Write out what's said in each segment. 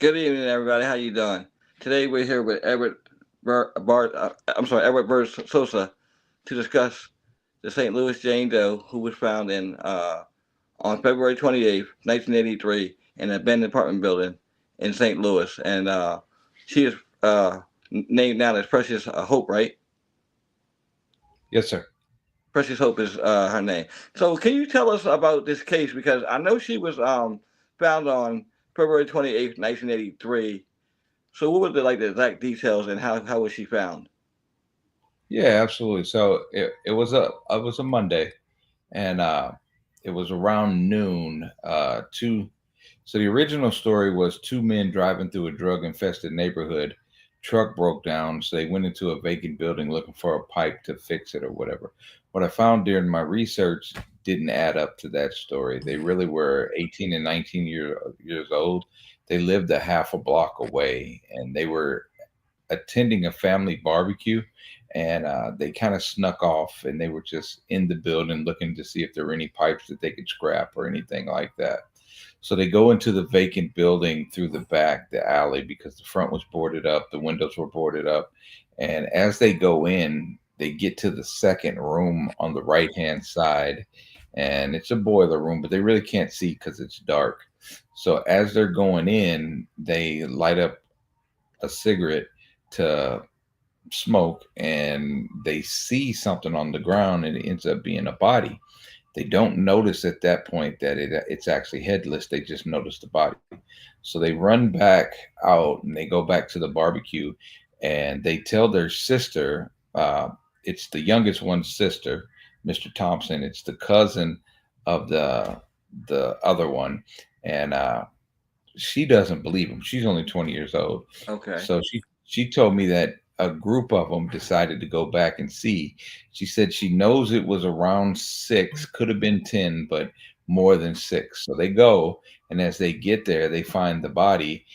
Good evening, everybody. How you doing? Today we're here with Edward Bird Sosa to discuss the St. Louis Jane Doe, who was found in on February 28th, 1983, in an abandoned apartment building in St. Louis, and she is named now as Precious Hope, right? Yes, sir. Precious Hope is her name. So, can you tell us about this case? Because I know she was found on February 28th, 1983. So what were the exact details and how was she found? Yeah, absolutely. So it was a Monday, and it was around noon. So the original story was two men driving through a drug infested neighborhood. Truck broke down, so they went into a vacant building looking for a pipe to fix it or whatever. What I found during my research didn't add up to that story. They really were 18 and 19 years old. They lived a half a block away, and they were attending a family barbecue, and they kind of snuck off, and they were just in the building looking to see if there were any pipes that they could scrap or anything like that. So they go into the vacant building through the back, the alley, because the front was boarded up, the windows were boarded up. And as they go in, they get to the second room on the right hand side, and it's a boiler room, but they really can't see because it's dark. So as they're going in, they light up a cigarette to smoke, and they see something on the ground, and it ends up being a body. They don't notice at that point that it's actually headless. They just notice the body. So they run back out and they go back to the barbecue, and they tell their sister, it's the youngest one's sister, Mr. Thompson. It's the cousin of the other one, and she doesn't believe him. She's only 20 years old. Okay. So she told me that a group of them decided to go back and see. She said she knows it was around 6, could have been 10, but more than 6. So they go, and as they get there, they find the body,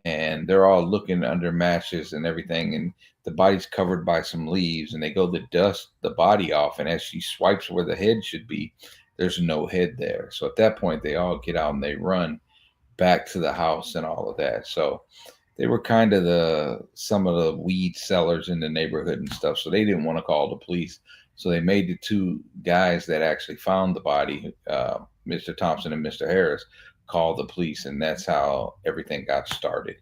and they're all looking under matches and everything, and the body's covered by some leaves, and they go to dust the body off, and as she swipes where the head should be, there's no head there. So at that point, they all get out and they run back to the house and all of that. So they were kind of the some of the weed sellers in the neighborhood and stuff. So they didn't want to call the police. So they made the two guys that actually found the body, Mr. Thompson and Mr. Harris, call the police, and that's how everything got started.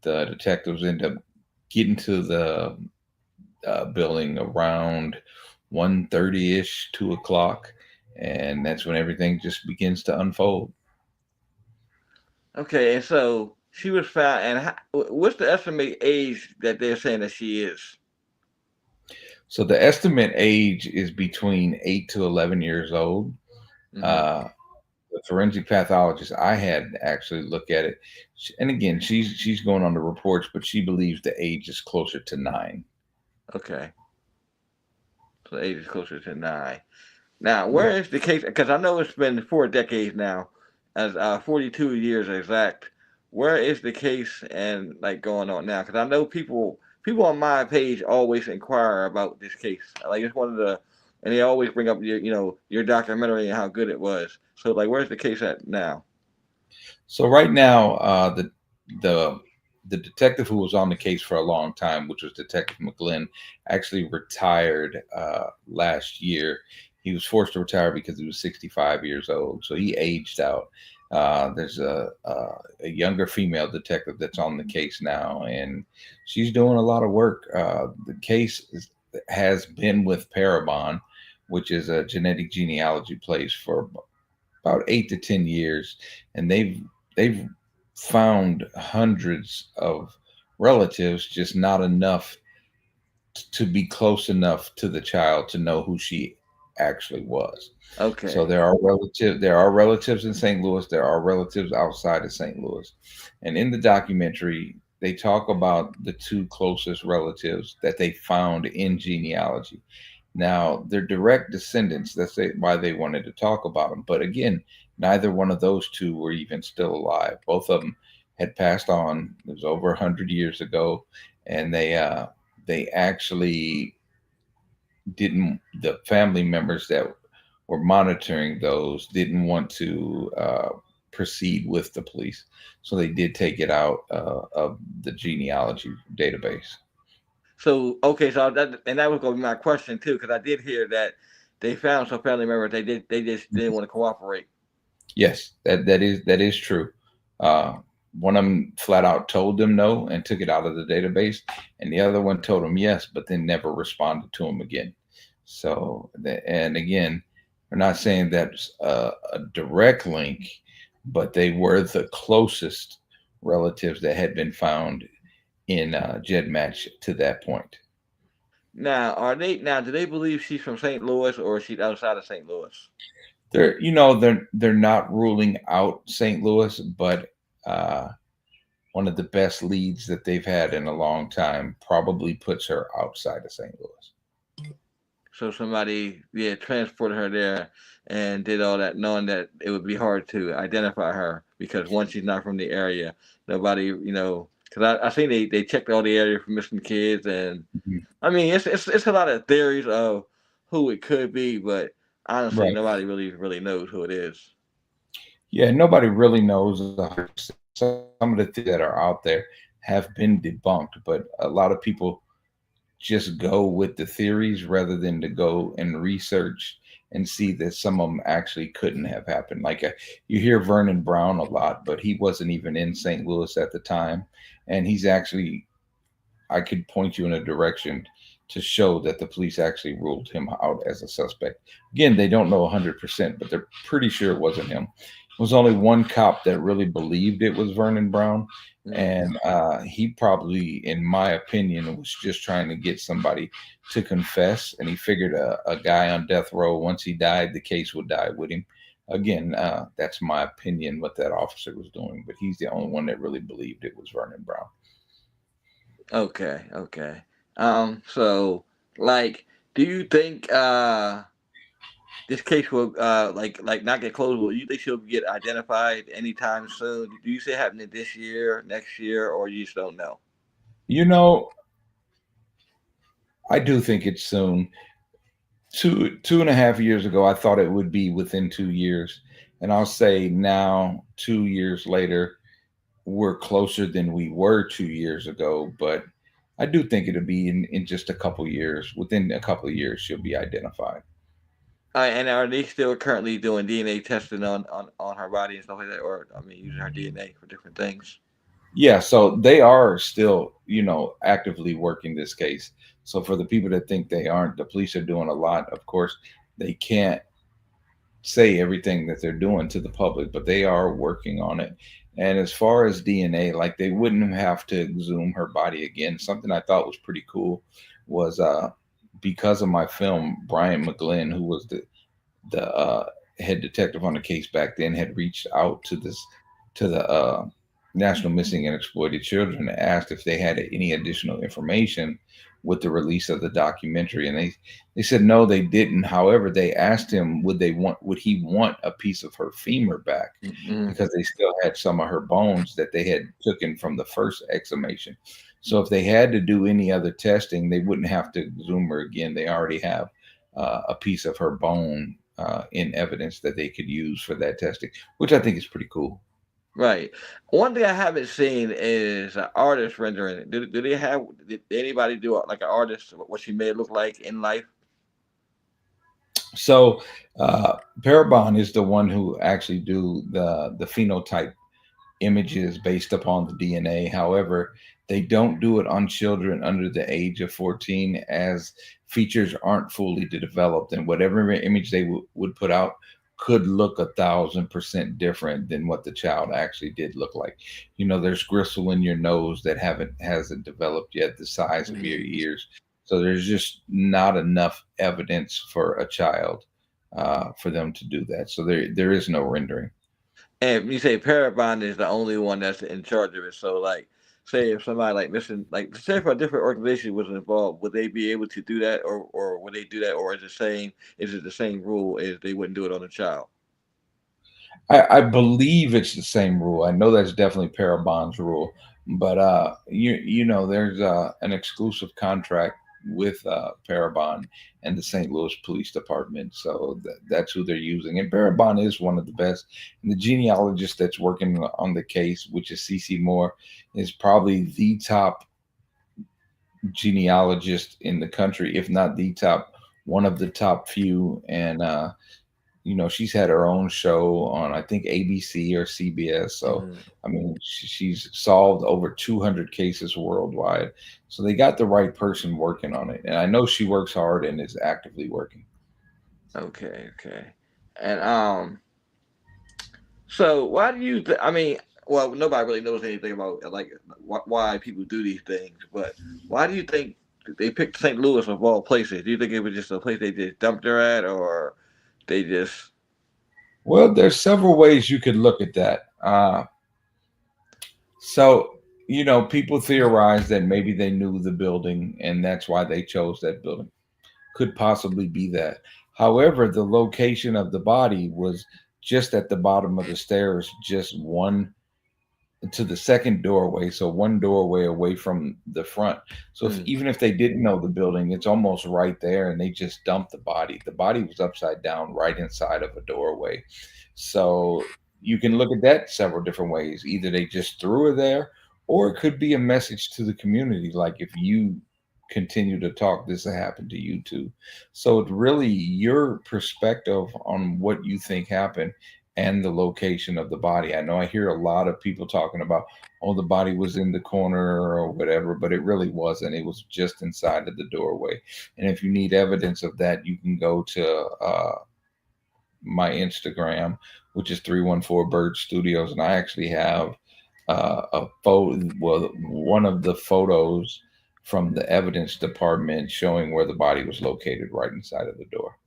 The detectives ended up getting to the building around 1:30 ish, 2 o'clock, and that's when everything just begins to unfold. Okay, and so she was found, and what's the estimated age that they're saying that she is? So the estimate age is between 8 to 11 years old. Hmm. Uh, the forensic pathologist I had actually look at it, and again, she's going on the reports, but she believes the age is closer to 9. Okay, so the age is closer to 9. Now, where Yeah. is the case? Because I know it's been 4 decades now, as 42 years exact. Where is the case and like going on now? Because I know people on my page always inquire about this case. Like it's one of the, and they always bring up your documentary and how good it was. So like, where's the case at now? So right now, the the detective who was on the case for a long time, which was Detective McGlynn, actually retired last year. He was forced to retire because he was 65 years old, so he aged out. There's a younger female detective that's on the case now, and she's doing a lot of work. The has been with Parabon, which is a genetic genealogy place, for about 8 to 10 years, and they've found hundreds of relatives, just not enough to be close enough to the child to know who she actually was. So Okay. there are relatives in St. Louis, there are relatives outside of St. Louis. And in the documentary, they talk about the two closest relatives that they found in genealogy. Now, they're direct descendants. Why they wanted to talk about them. But again, neither one of those two were even still alive. Both of them had passed on. It was over 100 years ago, and they actually didn't. The family members that were monitoring those didn't want to proceed with the police. So they did take it out of the genealogy database. So okay, so that was gonna be my question too, because I did hear that they found some family members. They just didn't want to cooperate. Yes, that is true. Uh, One of them flat out told them no and took it out of the database, and the other one told them yes, but then never responded to him again. So, and again, we're not saying that's a direct link, but they were the closest relatives that had been found in Jed Match to that point. Now, do they believe she's from St. Louis or is she outside of St. Louis? They're not ruling out St. Louis, but uh, one of the best leads that they've had in a long time probably puts her outside of St. Louis. So somebody, yeah, transported her there and did all that, knowing that it would be hard to identify her because once she's not from the area, nobody, because I think they checked all the area for missing kids, and Mhm. I mean it's a lot of theories of who it could be, but honestly, Right. nobody really knows who it is. Yeah, nobody really knows 100%. Some of the things that are out there have been debunked, but a lot of people just go with the theories rather than to go and research and see that some of them actually couldn't have happened. Like you hear Vernon Brown a lot, but he wasn't even in St. Louis at the time, and he's actually, I could point you in a direction to show that the police actually ruled him out as a suspect. Again, they don't know 100%, but they're pretty sure it wasn't him. It was only one cop that really believed it was Vernon Brown. Mm. And he probably, in my opinion, was just trying to get somebody to confess. And he figured a guy on death row, once he died, the case would die with him. Again, that's my opinion what that officer was doing, but he's the only one that really believed it was Vernon Brown. Okay, okay. So like, do you think this case will like not get closed? Will you think she'll get identified anytime soon? Do you see it happening this year, next year, or you just don't know? You know, I do think it's soon. Two and a half years ago, I thought it would be within 2 years, and I'll say now, 2 years later, we're closer than we were 2 years ago. But I do think it'll be in just a couple years. Within a couple of years, she'll be identified. And are they still currently doing DNA testing on her body and stuff like that, or I mean, using her DNA for different things? Yeah, so they are still, actively working this case. So for the people that think they aren't, the police are doing a lot. Of course, they can't say everything that they're doing to the public, but they are working on it. And as far as DNA, like they wouldn't have to exhume her body again. Something I thought was pretty cool was because of my film, Brian McGlynn, who was the head detective on the case back then, had reached out to the National Missing and Exploited Children and asked if they had any additional information with the release of the documentary, and they said no, they didn't. However, they asked him would he want a piece of her femur back Mm-hmm. because they still had some of her bones that they had taken from the first exhumation. So if they had to do any other testing, they wouldn't have to exhume her again. They already have a piece of her bone in evidence that they could use for that testing, which I think is pretty cool. Right. One thing I haven't seen is an artist rendering. Do they have? Did anybody do like an artist what she may look like in life? So Parabon is the one who actually do the phenotype images based upon the DNA. However, they don't do it on children under the age of 14 as features aren't fully developed, and whatever image they would put out could look 1,000% different than what the child actually did look like. There's gristle in your nose that hasn't developed yet the size of your Mhm. ears. So there's just not enough evidence for a child for them to do that. So there is no rendering. And you say Parabon is the only one that's in charge of it. So, like, say if somebody like missing, like, say if a different organization was involved, would they be able to do that, or would they do that, or is it same? Is it the same rule as they wouldn't do it on a child? I believe it's the same rule. I know that's definitely Parabon's rule, but there's an exclusive contract with Parabon and the St. Louis Police Department. So that's who they're using. And Parabon is one of the best. And the genealogist that's working on the case, which is CC Moore, is probably the top genealogist in the country, if not the top, one of the top few. And she's had her own show on, I think, ABC or CBS. So, Mm. I mean, she's solved over 200 cases worldwide. So they got the right person working on it. And I know she works hard and is actively working. Okay, okay. And so why do you? I mean, well, nobody really knows anything about like why people do these things, but why do you think they picked St. Louis of all places? Do you think it was just a place they just dumped her at, or they just? Well, there's several ways you could look at that. So, people theorize that maybe they knew the building and that's why they chose that building. Could possibly be that. However, the location of the body was just at the bottom of the stairs, just one to the second doorway, so one doorway away from the front. So Mm, even if they didn't know the building, it's almost right there, and they just dumped the body. The body was upside down, right inside of a doorway. So you can look at that several different ways. Either they just threw her there, or it could be a message to the community, like if you continue to talk, this will happen to you too. So it's really your perspective on what you think happened and the location of the body. I know I hear a lot of people talking about, oh, the body was in the corner or whatever, but it really wasn't. It was just inside of the doorway. And if you need evidence of that, you can go to my Instagram, which is 314 Bird Studios. And I actually have a photo, well, one of the photos from the evidence department showing where the body was located right inside of the door.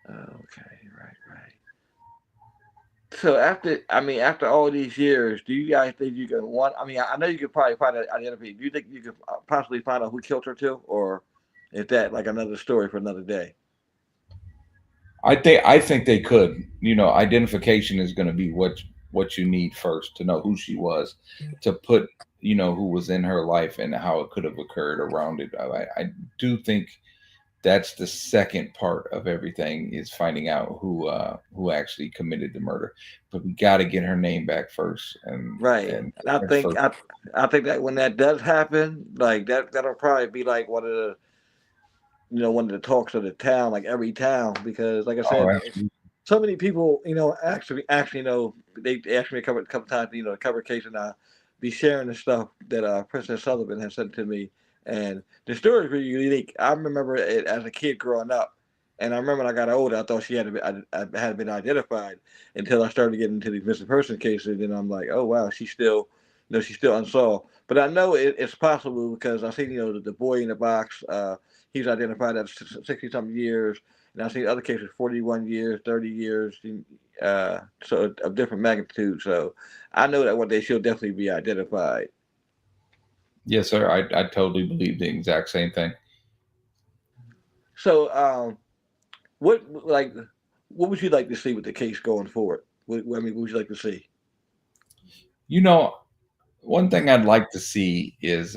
okay, right, right. So after all these years, do you guys think you can one? I mean, I know you could probably find an identity. Do you think you could possibly find out who killed her too, or is that like another story for another day? I think they could. Identification is going to be what you need first to know who she was, to put who was in her life and how it could have occurred around it. I do think that's the second part of everything, is finding out who actually committed the murder. But we got to get her name back first, Right. and And I that's think first. I think that when that does happen, like that'll probably be like one of the talks of the town, like every town, because like I Oh, said, absolutely. so many people, actually they asked me a couple times, to cover a case, and I be sharing the stuff that President Sullivan has sent to me, and the story is really unique. I remember it as a kid growing up, and I remember when I got older, I thought she I had been identified until I started getting into these missing person cases, and I'm like, oh wow, she's still unsolved. But I know it's possible because I see, the boy in the box. He's identified at 60 something years, and I've seen other cases 41 years, 30 years, so of different magnitude. So I know that what they should definitely be identified. Yes, sir. I totally believe the exact same thing. So what would you like to see with the case going forward? What would you like to see? You know, One thing I'd like to see is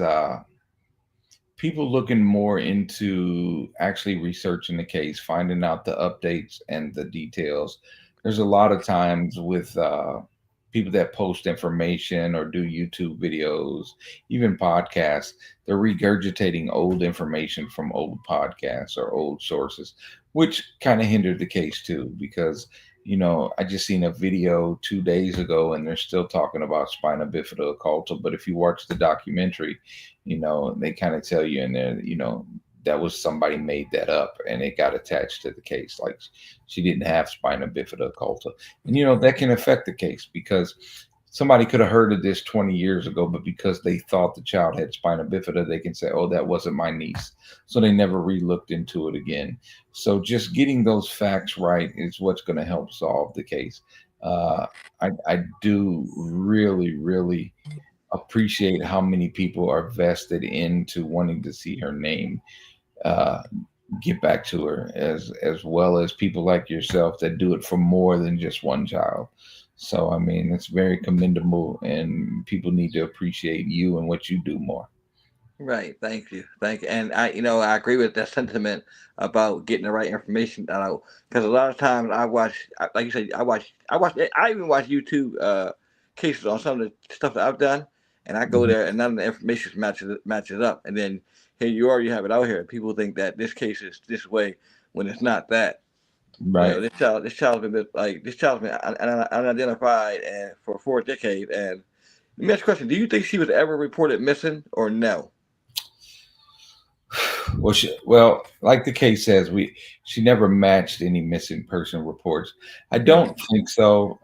people looking more into actually researching the case, finding out the updates and the details. There's a lot of times with people that post information or do YouTube videos, even podcasts, they're regurgitating old information from old podcasts or old sources, which kind of hindered the case too, because I just seen a video 2 days ago and they're still talking about spina bifida occulta. But if you watch the documentary, they kind of tell you in there, that was somebody made that up and it got attached to the case. Like she didn't have spina bifida occulta. And, that can affect the case because somebody could have heard of this 20 years ago, but because they thought the child had spina bifida, they can say, oh, that wasn't my niece. So they never re-looked into it again. So just getting those facts right is what's going to help solve the case. I do really, really appreciate how many people are vested into wanting to see her name uh, get back to her, as well as people like yourself that do it for more than just one child. So I mean, it's very commendable, and people need to appreciate you and what you do more. Right. Thank you. Thank you. And I agree with that sentiment about getting the right information out. Because a lot of times I watch, like you said, I even watch YouTube cases on some of the stuff that I've done, and I go Mhm. there and none of the information matches up, and then here you are, you have it out here. People think that this case is this way when it's not that. Right. This child's been unidentified and for 4 decades. And let me ask you a question: do you think she was ever reported missing or no? Well, like the case says, she never matched any missing person reports. I Right. don't think so.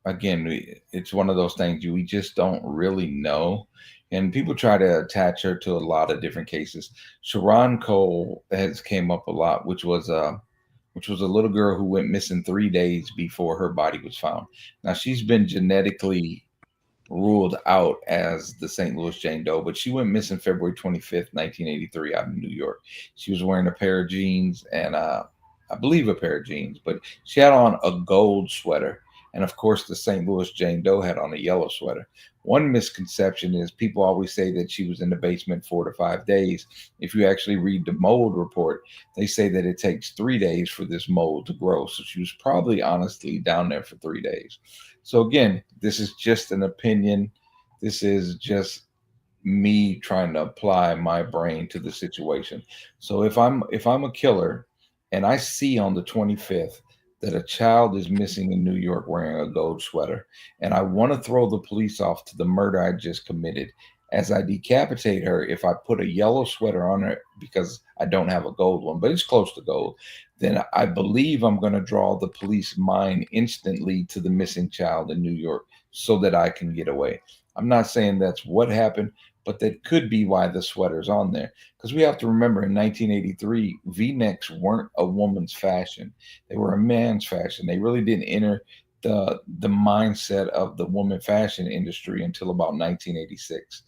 Again, it's one of those things we just don't really know. And people try to attach her to a lot of different cases. Sharon Cole has came up a lot, which was a little girl who went missing 3 days before her body was found. Now she's been genetically ruled out as the St. Louis Jane Doe, but she went missing February 25th, 1983, out in New York. She was wearing a pair of jeans and I believe a pair of jeans, but she had on a gold sweater. And of course, the St. Louis Jane Doe had on a yellow sweater. One misconception is people always say that she was in the basement 4 to 5 days. If you actually read the mold report, they say that it takes 3 days for this mold to grow. So she was probably honestly down there for 3 days. So again, this is just an opinion. This is just me trying to apply my brain to the situation. So if I'm a killer and I see on the 25th that a child is missing in New York wearing a gold sweater and I want to throw the police off to the murder I just committed, as I decapitate her, if I put a yellow sweater on her because I don't have a gold one, but it's close to gold, then I believe I'm going to draw the police mind instantly to the missing child in New York so that I can get away. I'm not saying that's what happened, but that could be why the sweater's on there. Because we have to remember in 1983, V necks weren't a woman's fashion, they were a man's fashion. They really didn't enter the mindset of the woman fashion industry until about 1986.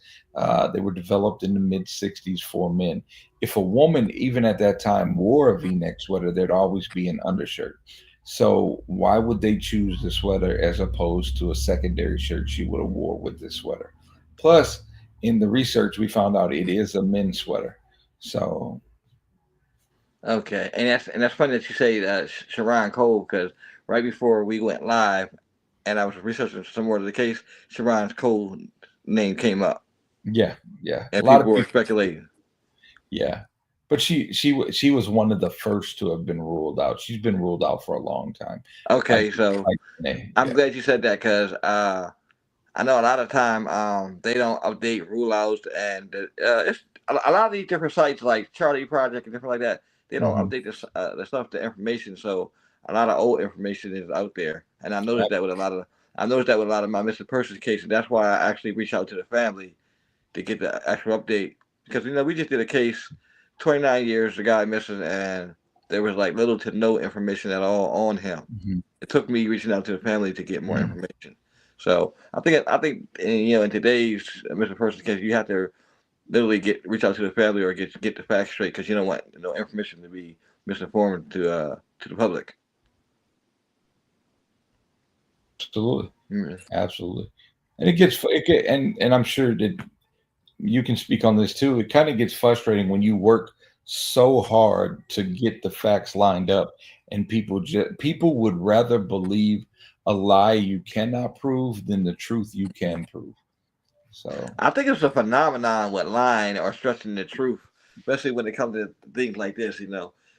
They were developed in the mid 60s for men. If a woman, even at that time, wore a V neck sweater, there'd always be an undershirt. So why would they choose the sweater as opposed to a secondary shirt she would have wore with this sweater? Plus, in the research, we found out it is a men's sweater. So, Okay, and that's funny that you say Sharon Cole because right before we went live, and I was researching some more of the case, Sharon Cole name came up, yeah, yeah, a and lot of people were people, speculating. yeah, but she was one of the first to have been ruled out. She's been ruled out for a long time. Like Okay, so like Renee, I'm yeah. glad you said that because I know a lot of time they don't update rule outs and it's a lot of these different sites like Charlie Project and different like that. They don't Hmm. update the stuff, the information. So a lot of old information is out there, and I noticed that with a lot of my missing persons cases. That's why I actually reach out to the family to get the actual update because we just did a case, 29 years the guy missing, and there was like little to no information at all on him. Hmm. It took me reaching out to the family to get more Hmm. information. So I think in today's missing person case, you have to literally get reach out to the family or get the facts straight because you don't want information to be misinformed to the public. Absolutely, Mm. absolutely. And and I'm sure that you can speak on this too. It kind of gets frustrating when you work so hard to get the facts lined up, and people would rather believe a lie you cannot prove than the truth you can prove. So, I think it's a phenomenon with lying or stretching the truth, especially when it comes to things like this.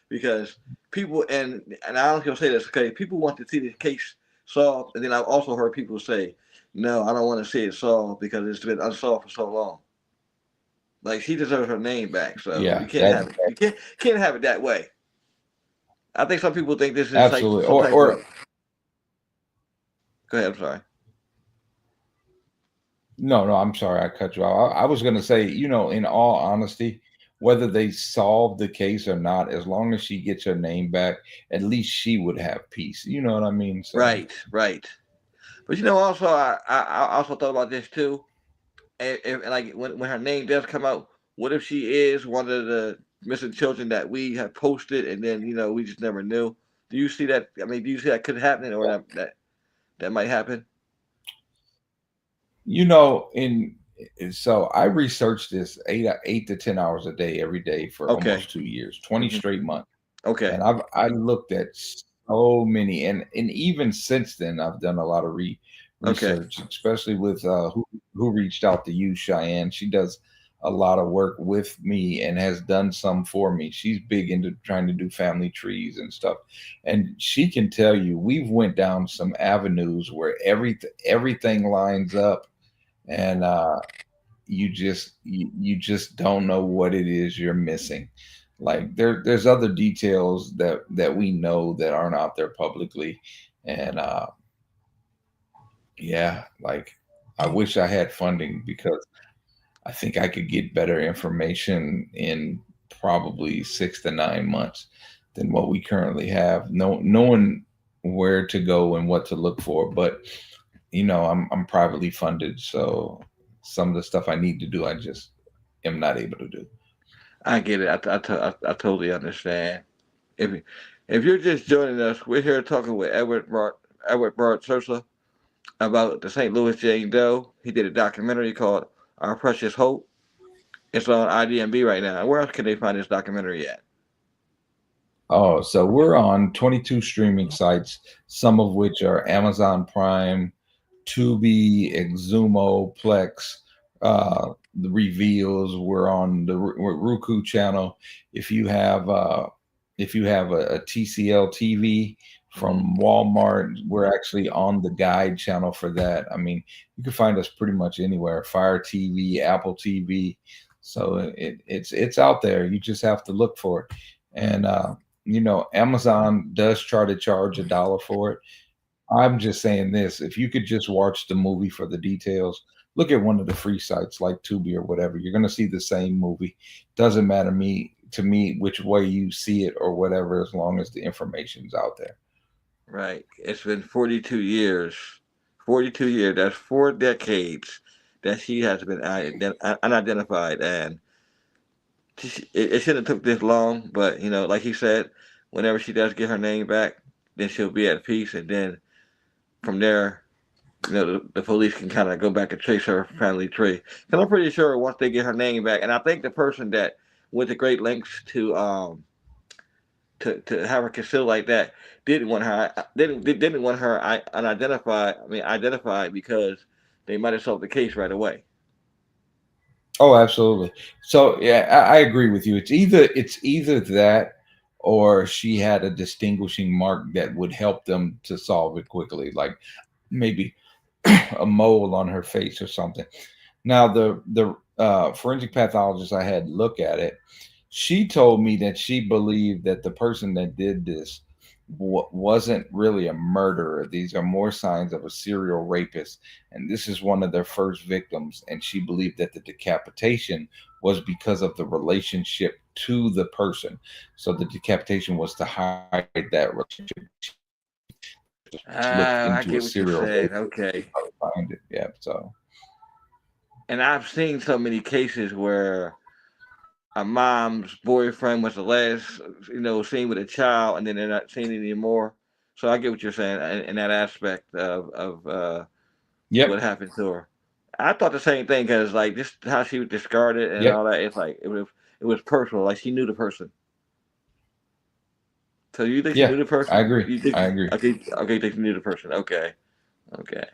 Because people and I don't say this. Okay, people want to see the case solved, and then I've also heard people say, "No, I don't want to see it solved because it's been unsolved for so long." Like she deserves her name back, so you yeah, can't that have it. You can't have it that way. I think some people think this is like absolutely. some type Or of. Go ahead. I'm sorry. no, no, I'm sorry, I cut you off. I was going to say, in all honesty, whether they solve the case or not, as long as she gets her name back, at least she would have peace. You know what I mean? So, Right, right. But also I also thought about this too. And like when her name does come out, what if she is one of the missing children that we have posted, and then we just never knew? Do you see that? I mean, do you see that could happen, or that might happen? in So I researched this 8 to 10 hours a day every day for Okay. almost 2 years, 20 Hmm. straight months. Okay. And I looked at so many, and even since then I've done a lot of Okay. research, especially with who reached out to you, Cheyenne. She does a lot of work with me and has done some for me. She's big into trying to do family trees and stuff, and she can tell you we've went down some avenues where everything lines up, and you just don't know what it is you're missing. Like there's other details that we know that aren't out there publicly, and yeah, like I wish I had funding because I think I could get better information in probably 6 to 9 months than what we currently have. Knowing where to go and what to look for, but I'm privately funded, so some of the stuff I need to do, I just am not able to do. I get it. I totally understand. If if you're just joining us, we're here talking with Edward Bird Sosa about the St. Louis Jane Doe. He did a documentary called Our Precious Hope. It's on IDMB right now. Where else can they find this documentary at? Oh, so we're on 22 streaming sites, some of which are Amazon Prime, Tubi, Exumo, Plex, the Reveals. We're on the Roku channel. If you have a TCL TV Hmm. from Walmart, we're actually on the guide channel for that. I mean, you can find us pretty much anywhere. Fire TV, Apple TV. So it's out there. You just have to look for it. And Amazon does try to charge $1 for it. I'm just saying this, if you could just watch the movie for the details, look at one of the free sites like Tubi or whatever. You're going to see the same movie. Doesn't matter to me which way you see it or whatever, as long as the information's out there. Right. It's been 42 years. 42 years. That's 4 decades that she has been unidentified, and it shouldn't have took this long. But like he said, whenever she does get her name back, then she'll be at peace, and then from there, the police can kind of go back and trace her family tree. Because I'm pretty sure once they get her name back, and I think the person that went to great lengths to have her concealed like that didn't want her unidentified. I mean, identified because they might have solved the case right away. Oh, absolutely. So yeah, I agree with you. It's either that or she had a distinguishing mark that would help them to solve it quickly, like maybe a mole on her face or something. Now, the forensic pathologist I had look at it, she told me that she believed that the person that did this wasn't really a murderer. These are more signs of a serial rapist, and this is one of their first victims. And she believed that the decapitation was because of the relationship to the person. So the decapitation was to hide that relationship. She looked I into a get what you're serial saying. rapist Okay. to find it. Yeah. So And I've seen so many cases where a mom's boyfriend was the last, seen with a child, and then they're not seen anymore. So I get what you're saying in that aspect of yep. what happened to her. I thought the same thing because like just how she was discarded and Yep. all that. It's like it was personal. Like she knew the person. So you think she Yeah. knew the I person? agree. You think I agree. okay, you think she knew the person? Okay, okay.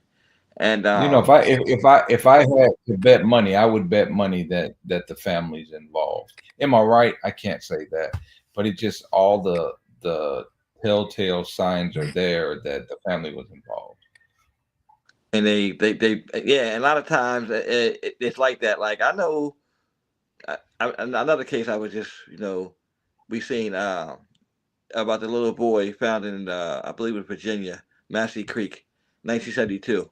And If I had to bet money, I would bet money that the family's involved. Am I right? I can't say that, but it just all the telltale signs are there that the family was involved. they yeah. And a lot of times it's like that. Like I know another case I was just we seen about the little boy found in I believe it was Virginia, Massey Creek, 1972.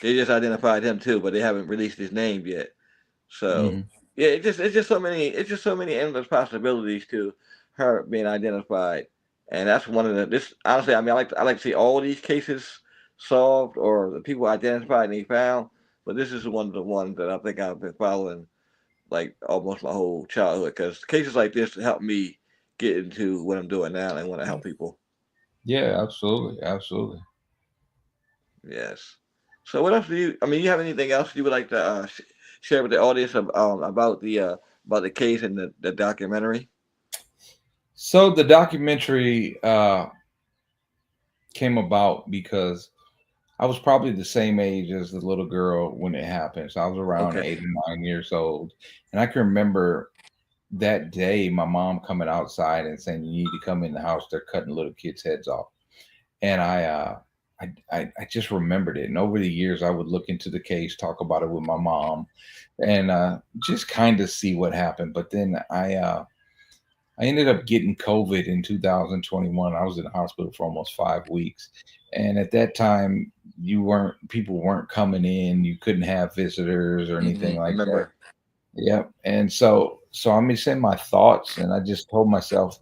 They just identified him too, but they haven't released his name yet. So Hmm. yeah, it's just so many endless possibilities to her being identified, and that's one of the this honestly. I mean, I like to see all these cases solved or the people identified and they found, but this is one of the ones that I think I've been following like almost my whole childhood because cases like this help me get into what I'm doing now and want to help people. Yeah, absolutely, absolutely. Yes. So what else do you? I mean, you have anything else you would like to share with the audience about the case and the documentary? So the documentary came about because I was probably the same age as the little girl when it happened. So I was around Okay. 8 or 9 years old. And I can remember that day my mom coming outside and saying, "You need to come in the house. They're cutting little kids' heads off." And I just remembered it. And over the years, I would look into the case, talk about it with my mom, and just kind of see what happened. But then I ended up getting COVID in 2021. I was in the hospital for almost 5 weeks. And at that time, people weren't coming in. You couldn't have visitors or anything I like that. remember. Yep. And so I'm just saying my thoughts, and I just told myself,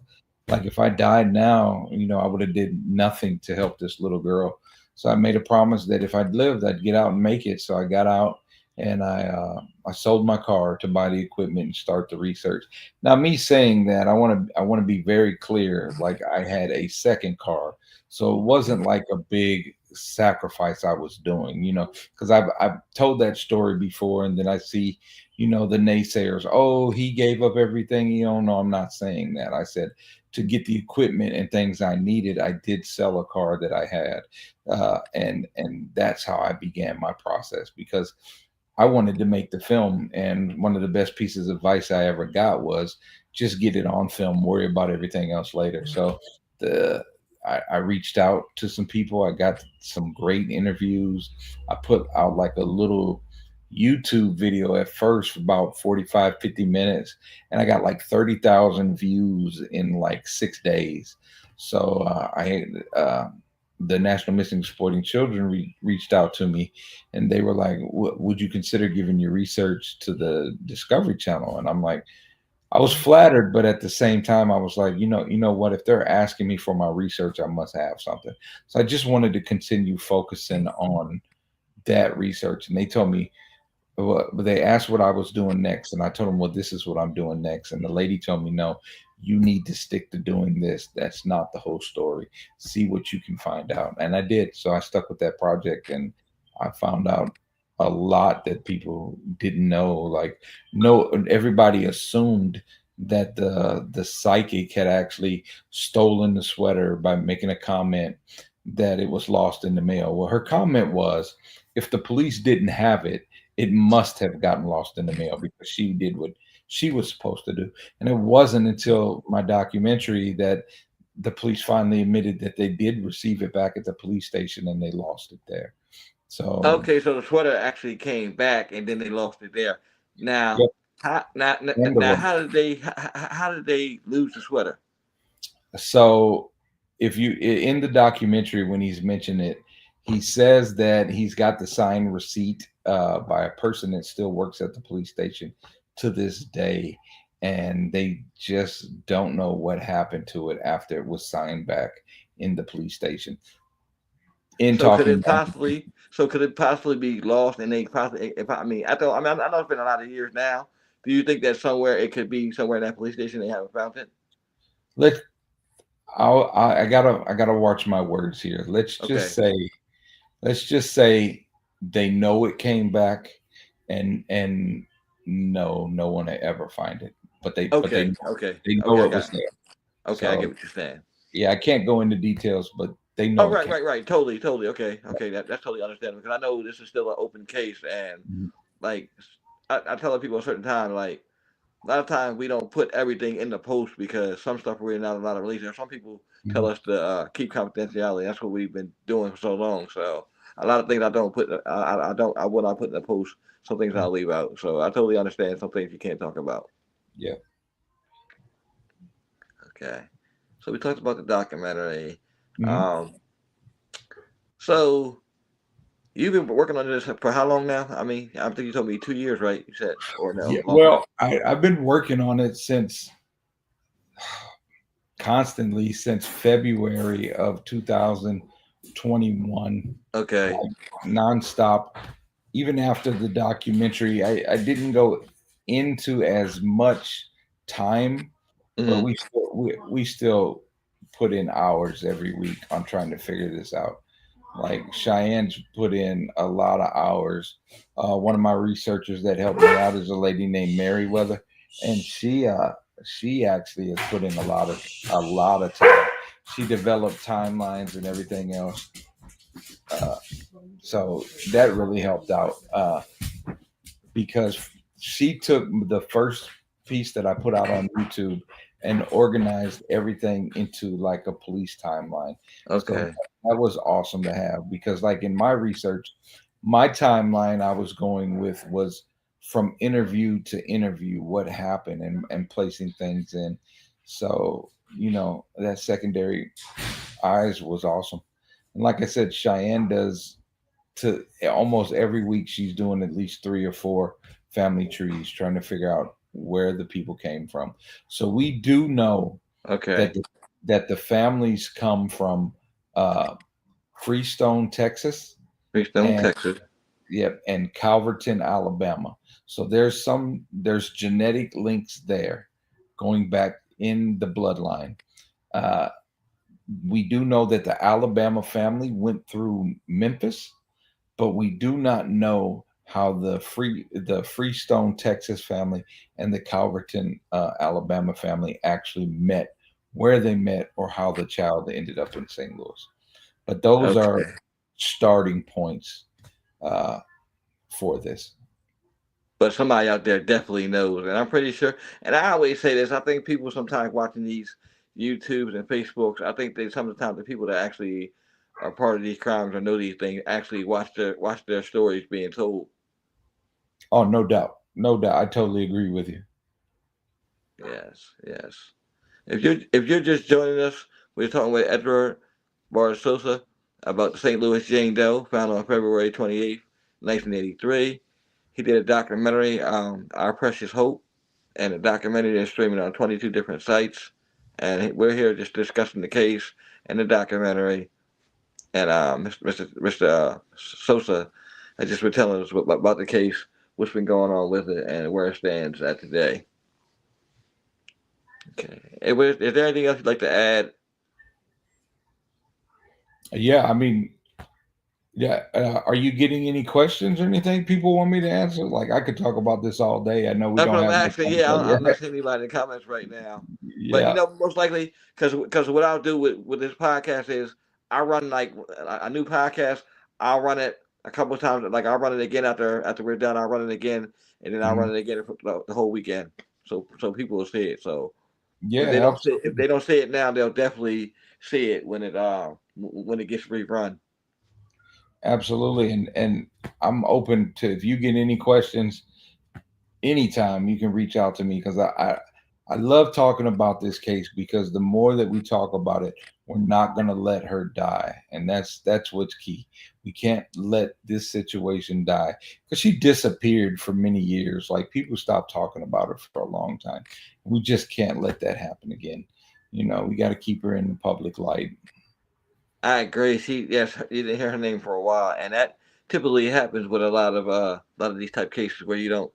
like, if I died now, I would have did nothing to help this little girl. So I made a promise that if I'd lived, I'd get out and make it. So I got out and I sold my car to buy the equipment and start the research. Now, me saying that, I want to be very clear. Like, I had a second car, so it wasn't like a big sacrifice I was doing. Because I've told that story before, and then I see the naysayers. Oh, he gave up everything. No, I'm not saying that. I said to get the equipment and things I needed, I did sell a car that I had, and that's how I began my process because I wanted to make the film. And one of the best pieces of advice I ever got was just get it on film, worry about everything else later. So the I reached out to some people. I got some great interviews. I put out like a little YouTube video at first for about 45, 50 minutes, and I got like 30,000 views in like 6 days. So the National Missing Exploiting Children reached out to me, and they were like, Would you consider giving your research to the Discovery Channel?" And I'm like, I was flattered, but at the same time, I was like, you know what? If they're asking me for my research, I must have something. So I just wanted to continue focusing on that research. And they told me, well, they asked what I was doing next, and I told them, well, this is what I'm doing next. And the lady told me, no, you need to stick to doing this. That's not the whole story. See what you can find out. And I did. So I stuck with that project, and I found out a lot that people didn't know. Like, no, everybody assumed that the psychic had actually stolen the sweater by making a comment that it was lost in the mail. Well, her comment was, if the police didn't have it, it must have gotten lost in the mail because she did what she was supposed to do. And it wasn't until my documentary that the police finally admitted that they did receive it back at the police station and they lost it there. So, Okay, so the sweater actually came back, and then they lost it there. Now, yep, end of now, them. how did they lose the sweater? So, if you in the documentary when he's mentioned it, he says that he's got the signed receipt by a person that still works at the police station to this day, and they just don't know what happened to it after it was signed back in the police station. In So could talking, it possibly? So could it possibly be lost? And they possibly, if I mean, I thought, I mean, I know it's been a lot of years now. Do you think that somewhere it could be somewhere in that police station they haven't found it? let I gotta watch my words here. Okay, Let's just say they know it came back, and no one will ever find it. But okay, okay, they okay. know I it was got. there. Okay, I So get what you're saying. yeah, I can't go into details, but they Oh, know it right, came. right, right. Totally, totally. Okay, okay. That's totally understandable because I know this is still an open case, and Mhm, like I tell people a certain time, like a lot of times we don't put everything in the post because some stuff we're not allowed to release. And some people tell mhm, us to keep confidentiality. That's what we've been doing for so long. So a lot of things I don't put, I will not put in the post. Some things mhm. I'll leave out. So I totally understand some things you can't talk about. Yeah. Okay. So we talked about the documentary. Mhm. Um, so you've been working on this for how long now? I mean, I think you told me 2 years, right? You said, or no, Yeah. longer. Well, I've been working on it since constantly since February of 2021, Okay. like nonstop. Even after the documentary, I didn't go into as much time, but Hmm. we still put in hours every week on trying to figure this out. Like Cheyenne's put in a lot of hours. One of my researchers that helped me out is a lady named Meriwether, and she actually has put in a lot of time. She developed timelines and everything else, uh, so that really helped out because she took the first piece that I put out on YouTube and organized everything into like a police timeline. So Okay. that was awesome to have because, like in my research, my timeline I was going with was from interview to interview, what happened and placing things in. So, that secondary eyes was awesome. And like I said, Cheyenne does to almost every week she's doing at least 3 or 4 family trees trying to figure out where the people came from. So we do know that Okay. that the families come from uh, Freestone, Texas, Freestone, and Texas. yep, and Calverton, Alabama. So there's genetic links there going back in the bloodline. Uh, we do know that the Alabama family went through Memphis, but we do not know how the Freestone, Texas family and the Calverton, Alabama family actually met, where they met, or how the child ended up in St. Louis. But those are Okay. starting points uh, for this. But somebody out there definitely knows, and I'm pretty sure. And I always say this: I think people sometimes watching these YouTubes and Facebooks, I think they sometimes the people that actually are part of these crimes or know these things actually watch their stories being told. Oh, no doubt, no doubt. I totally agree with you. Yes, yes. If you're just joining us, we're talking with Edward Bird Sosa about the St. Louis Jane Doe found on February 28th, 1983. He did a documentary, Our Precious Hope, and the documentary is streaming on 22 different sites. And we're here just discussing the case and the documentary. And Mr. Sosa has just been telling us about the case, what's been going on with it, and where it stands at today. Okay. Is there anything else you'd like to add? Yeah, I mean, yeah. Are you getting any questions or anything people want me to answer? Like, I could talk about this all day. I know we That's don't what I'm have much asking. time, Yeah, but I'm not seeing anybody in the comments right now. But yeah. most likely, because what I'll do with this podcast is I run like a new podcast. I'll run it a couple of times. Like I'll run it again after we're done. I'll run it again, and then I'll Mhm. run it again for the whole weekend. So people will see it. So if they Yeah, don't see if absolutely. they don't see it now, they'll definitely see it when it gets rerun. Absolutely. And I'm open to, if you get any questions anytime, you can reach out to me because I love talking about this case because the more that we talk about it, we're not gonna let her die. And that's what's key. We can't let this situation die because she disappeared for many years. Like people stopped talking about her for a long time. We just can't let that happen again. We got to keep her in the public light. I agree. Yes, you didn't hear her name for a while, and that typically happens with a lot of these type cases where you don't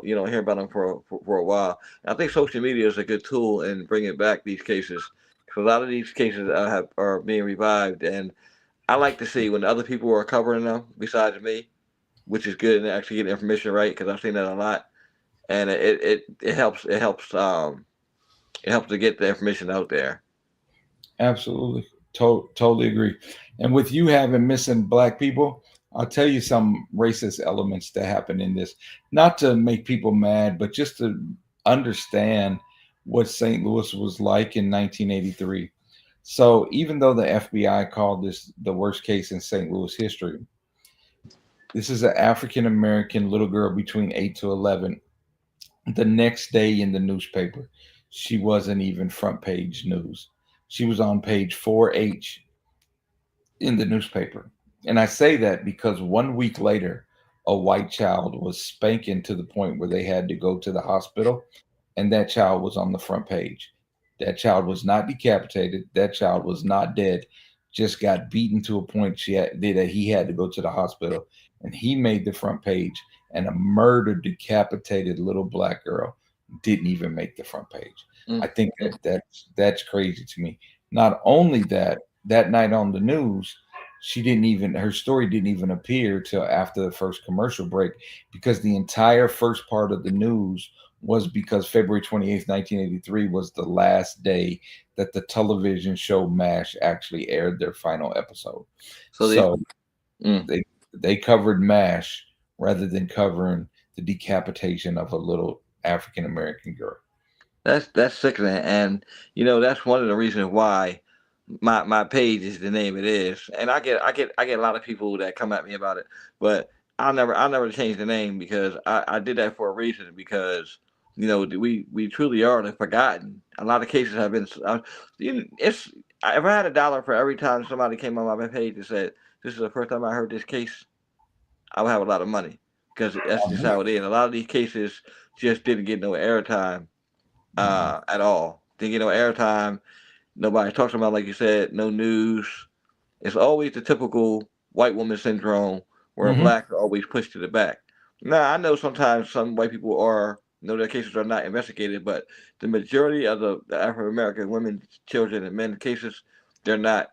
hear about them for a while. And I think social media is a good tool in bringing back these cases because a lot of these cases are being revived, and I like to see when other people are covering them besides me, which is good and actually get information right because I've seen that a lot, and it helps to get the information out there. Absolutely. Totally agree. And with you having missing black people, I'll tell you some racist elements that happen in this. Not to make people mad, but just to understand what St. Louis was like in 1983. So even though the FBI called this the worst case in St. Louis history, this is an African American little girl between 8 to 11. The next day in the newspaper, she wasn't even front page news. She was on page 4H in the newspaper. And I say that because 1 week later, a white child was spanking to the point where they had to go to the hospital, and that child was on the front page. That child was not decapitated. That child was not dead. Just got beaten to a point that he had to go to the hospital, and he made the front page. And a murdered, decapitated little black girl didn't even make the front page. I Mm, think mm. that's crazy to me. Not only that, that night on the news, her story didn't even appear till after the first commercial break, because the entire first part of the news was because February 28th, 1983 was the last day that the television show MASH actually aired their final episode. So they, So mm, they covered MASH rather than covering the decapitation of a little African American girl. that's sickening, and that's one of the reasons why my page is the name it is, and I get a lot of people that come at me about it, but I'll never change the name because I did that for a reason because we truly are the forgotten. A lot of cases have been it's if I had $1 for every time somebody came on my page and said this is the first time I heard this case, I would have a lot of money because that's just how it is. A lot of these cases just didn't get no airtime at all. Didn't get no airtime. Nobody talks about, like you said, no news. It's always the typical white woman syndrome where Mm-hmm. blacks are always pushed to the back. Now, I know sometimes some white people their cases are not investigated, but the majority of the African American women, children, and men cases, they're not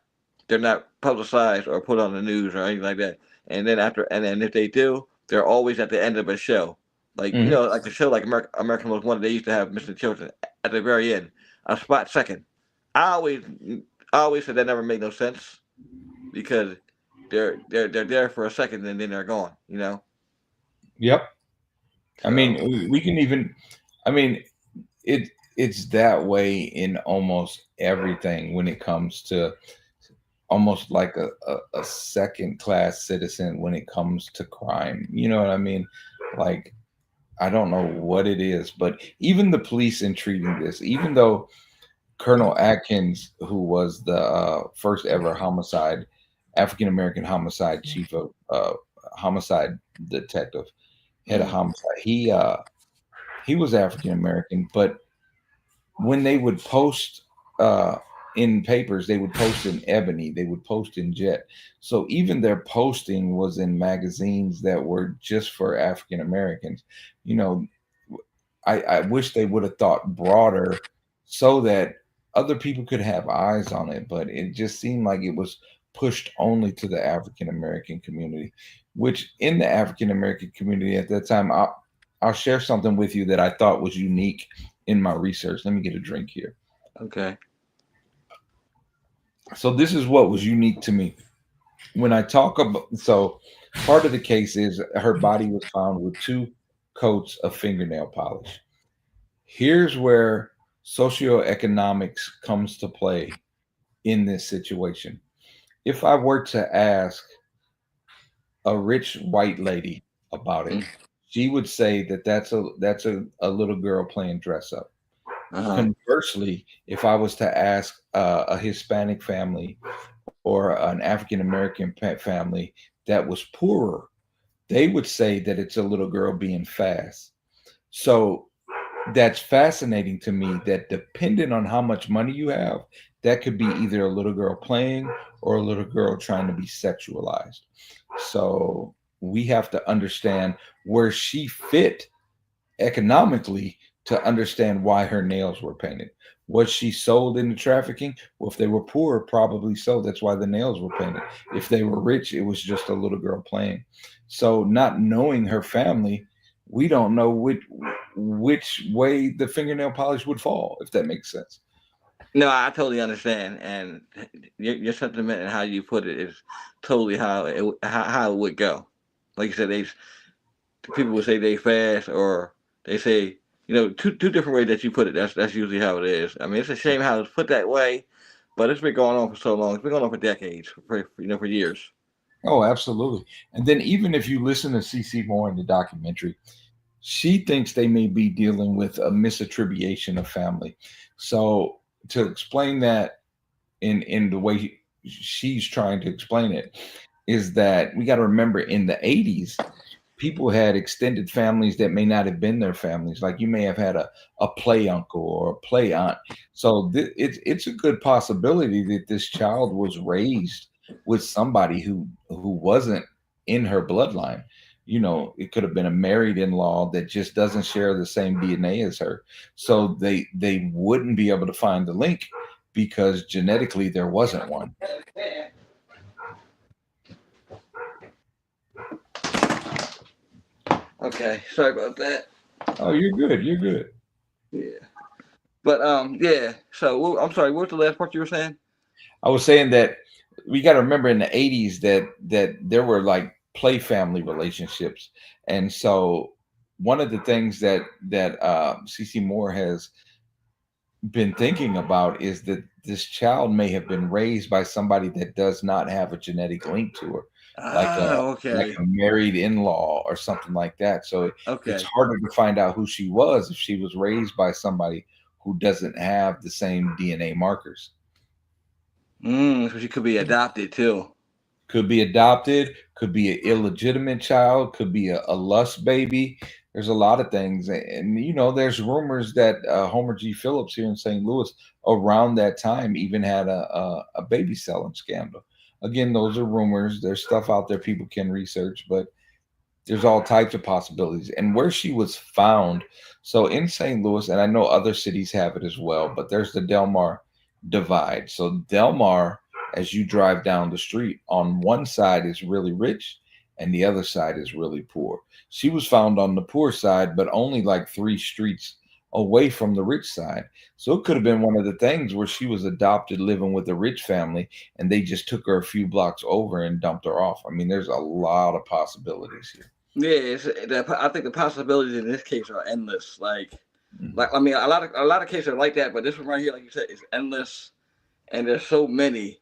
they're not publicized or put on the news or anything like that. And then if they do, they're always at the end of a show. Like Mm-hmm. like the show like American Most Wanted, they used to have missing children at the very end, a spot second. I always I always said that never made no sense because they're there for a second and then they're gone. Yep. I mean, So we can even. I mean, it's that way in almost everything when it comes to almost like a second class citizen when it comes to crime. You know what I mean? Like, I don't know what it is, but even the police in treating this, even though Colonel Atkins, who was the first ever African American homicide chief of homicide detective, head of mm, homicide, he was African American, but when they would post uh, in papers, they would post in Ebony, they would post in Jet. So even their posting was in magazines that were just for African Americans. You know, I wish they would have thought broader so that other people could have eyes on it, but it just seemed like it was pushed only to the African American community, which in the African American community at that time, I'll share something with you that I thought was unique in my research. Let me get a drink here. okay. So this is what was unique to me. When I talk about, so part of the case is her body was found with 2 coats of fingernail polish. Here's where socioeconomics comes to play in this situation. If I were to ask a rich white lady about it, Mm, she would say that that's a little girl playing dress up. uh-huh. Conversely, if I was to ask a Hispanic family or an African American family that was poorer, they would say that it's a little girl being fast. So that's fascinating to me that depending on how much money you have, that could be either a little girl playing or a little girl trying to be sexualized. So we have to understand where she fit economically to understand why her nails were painted. Was she sold into trafficking? Well, if they were poor, probably so. That's why the nails were painted. If they were rich, it was just a little girl playing. So, not knowing her family, we don't know which way the fingernail polish would fall, if that makes sense. No, I totally understand, and your sentiment and how you put it is totally how it would go. Like you said, people would say they fast, or they say two different ways that you put it. That's usually how it is. I mean, it's a shame how it's put that way, but it's been going on for so long. It's been going on for decades, for years. Oh, absolutely. And then even if you listen to CC Moore in the documentary, she thinks they may be dealing with a misattribution of family. So to explain that in the way she's trying to explain it is that we got to remember in the 80s people had extended families that may not have been their families. Like you may have had a play uncle or a play aunt. So it's a good possibility that this child was raised with somebody who wasn't in her bloodline. You know, it could have been a married in-law that just doesn't share the same DNA as her. So they wouldn't be able to find the link because genetically there wasn't one. Okay, sorry about that. Oh, you're good. You're good. Yeah, but yeah. So I'm sorry. What was the last part you were saying? I was saying that we got to remember in the '80s that there were like play family relationships, and so one of the things that CC Moore has been thinking about is that this child may have been raised by somebody that does not have a genetic link to her, like a Ah, like okay, a married in-law or something like that. So it's okay. harder to find out who she was if she was raised by somebody who doesn't have the same DNA markers. So she could be adopted too. Could be adopted, could be an illegitimate child, could be a lust baby. There's a lot of things, and there's rumors that Homer G. Phillips here in St. Louis around that time even had a baby selling scandal. Again, those are rumors. There's stuff out there people can research, but there's all types of possibilities. And where she was found, so in St. Louis, and I know other cities have it as well, but there's the Delmar divide. So Delmar, as you drive down the street, on one side is really rich and the other side is really poor. She was found on the poor side, but only like 3 streets away from the rich side. So it could have been one of the things where she was adopted living with a rich family and they just took her a few blocks over and dumped her off. I mean, there's a lot of possibilities here. Yeah, I think the possibilities in this case are endless. Mhm. I mean, a lot of cases are like that, but this one right here, like you said, is endless, and there's so many.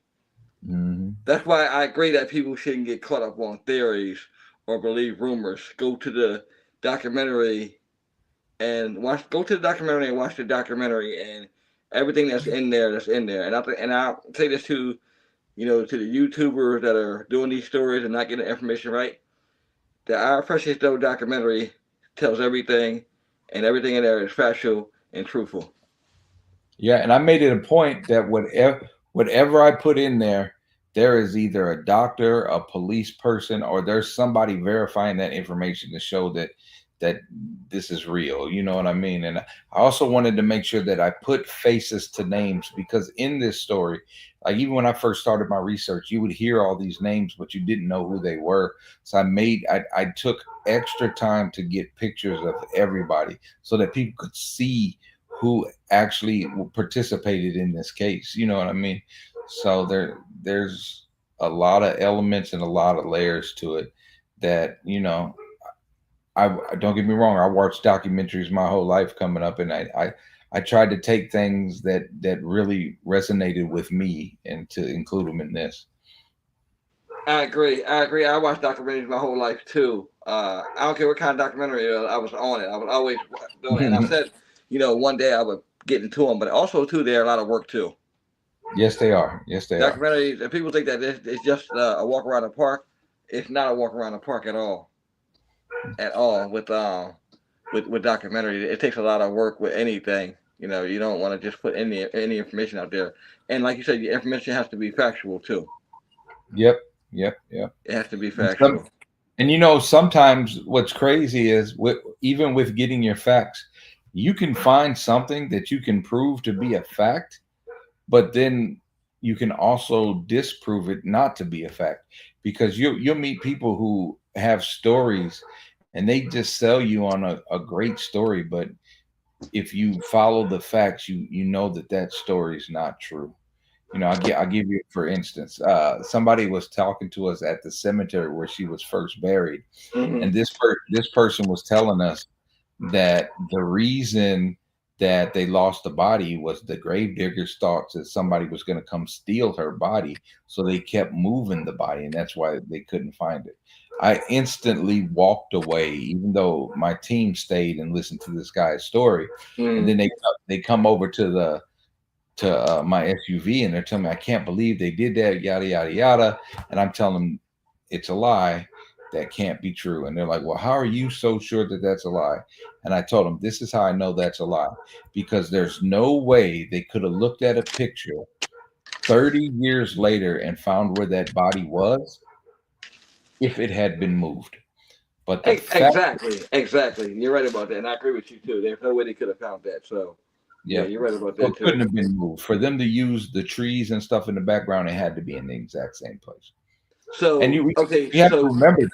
Mhm. That's why I agree that people shouldn't get caught up on theories or believe rumors. Go to the documentary and watch. Go to the documentary and watch the documentary, and everything that's in there, that's in there. And I say this to to the YouTubers that are doing these stories and not getting the information right. The Our Precious Doe documentary tells everything, and everything in there is factual and truthful. Yeah, and I made it a point that whatever I put in there, there is either a doctor, a police person, or there's somebody verifying that information to show that this is real. You know what I mean? And I also wanted to make sure that I put faces to names because in this story, like even when I first started my research, you would hear all these names, but you didn't know who they were. So I took extra time to get pictures of everybody so that people could see who actually participated in this case. You know what I mean? So there's a lot of elements and a lot of layers to it that I don't get me wrong. I watched documentaries my whole life coming up, and I tried to take things that really resonated with me and to include them in this. I agree. I agree. I watched documentaries my whole life too. I don't care what kind of documentary it was, I was on it. I was always doing it. And I said, one day I would get into them, but also too, they're a lot of work too. Yes, they are. Yes, they are. Documentaries. If people think that it's just a walk around the park, it's not a walk around the park at all. At all with documentaries, it takes a lot of work with anything. You don't want to just put any information out there. And like you said, the information has to be factual too. Yep. Yep. Yep. It has to be And some, factual. And sometimes what's crazy is even with getting your facts, you can find something that you can prove to be a fact, but then you can also disprove it not to be a fact because you'll meet people who have stories and they just sell you on a great story, but if you follow the facts, you know that story is not true. I'll give you, for instance, somebody was talking to us at the cemetery where she was first buried, Hmm. and this person was telling us that the reason that they lost the body was the grave diggers thought that somebody was going to come steal her body, so they kept moving the body, and that's why they couldn't find it. I instantly walked away, even though my team stayed and listened to this guy's story, and Hmm. then they come over to my SUV and they're telling me I can't believe they did that, yada yada yada, and I'm telling them it's a lie. That can't be true. And they're like, well, how are you so sure that that's a lie? And I told them, this is how I know that's a lie, because there's no way they could have looked at a picture 30 years later and found where that body was if it had been moved. But the fact, Exactly. You're right about that, and I agree with you too. There's no way they could have found that. So, yeah, yeah, you're right about so it that too. couldn't have been moved. For them to use the trees and stuff in the background, it had to be in the exact same place. And So, okay, you have to so remember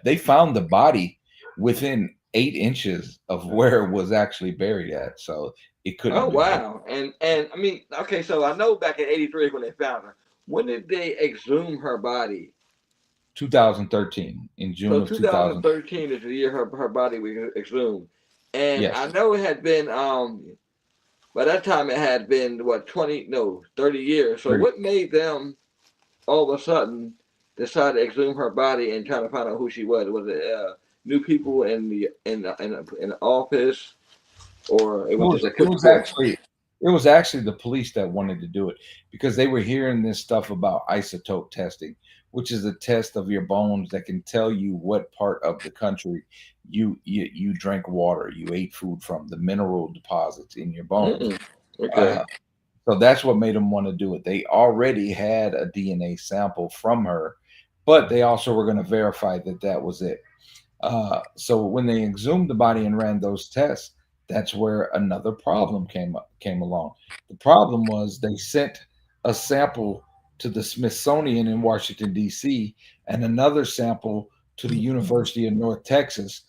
they found the body within 8 inches of where it was actually buried at. So it couldn't Oh have been her. wow. And I mean, okay, so I know back in '83 when they found her. When did they exhume her body? 2013, in So June of 2000. 2013 is the year her body was exhumed, and I Yes. know it had been by that time it had been what 30 years. So 30. what made them all of a sudden decide to exhume her body and try to find out who she was? Was it new people in the office, or it It was was just a it quick was report? actually it was actually the police that wanted to do it because they were hearing this stuff about isotope testing, which is a test of your bones that can tell you what part of the country you drank water, you ate food from, the mineral deposits in your bones. Mm-mm. Okay. Uh, so that's what made them want to do it. They already had a DNA sample from her, but they also were going to verify that that was it. So when they exhumed the body and ran those tests, that's where another problem came along. The problem was they sent a sample to the Smithsonian in Washington D.C. and another sample to the University of North Texas,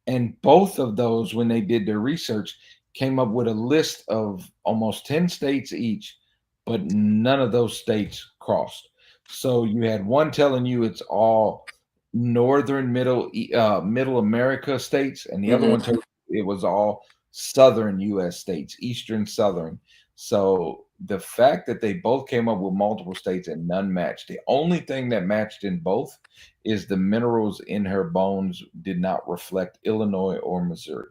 and both of those, when they did their research, came up with a list of almost 10 states each, but none of those states crossed. So you had one telling you it's all northern middle America states, and the other one Mm-hmm. told it was all southern U.S. states, eastern southern. So the fact that they both came up with multiple states and none matched, the only thing that matched in both is the minerals in her bones did not reflect Illinois or Missouri.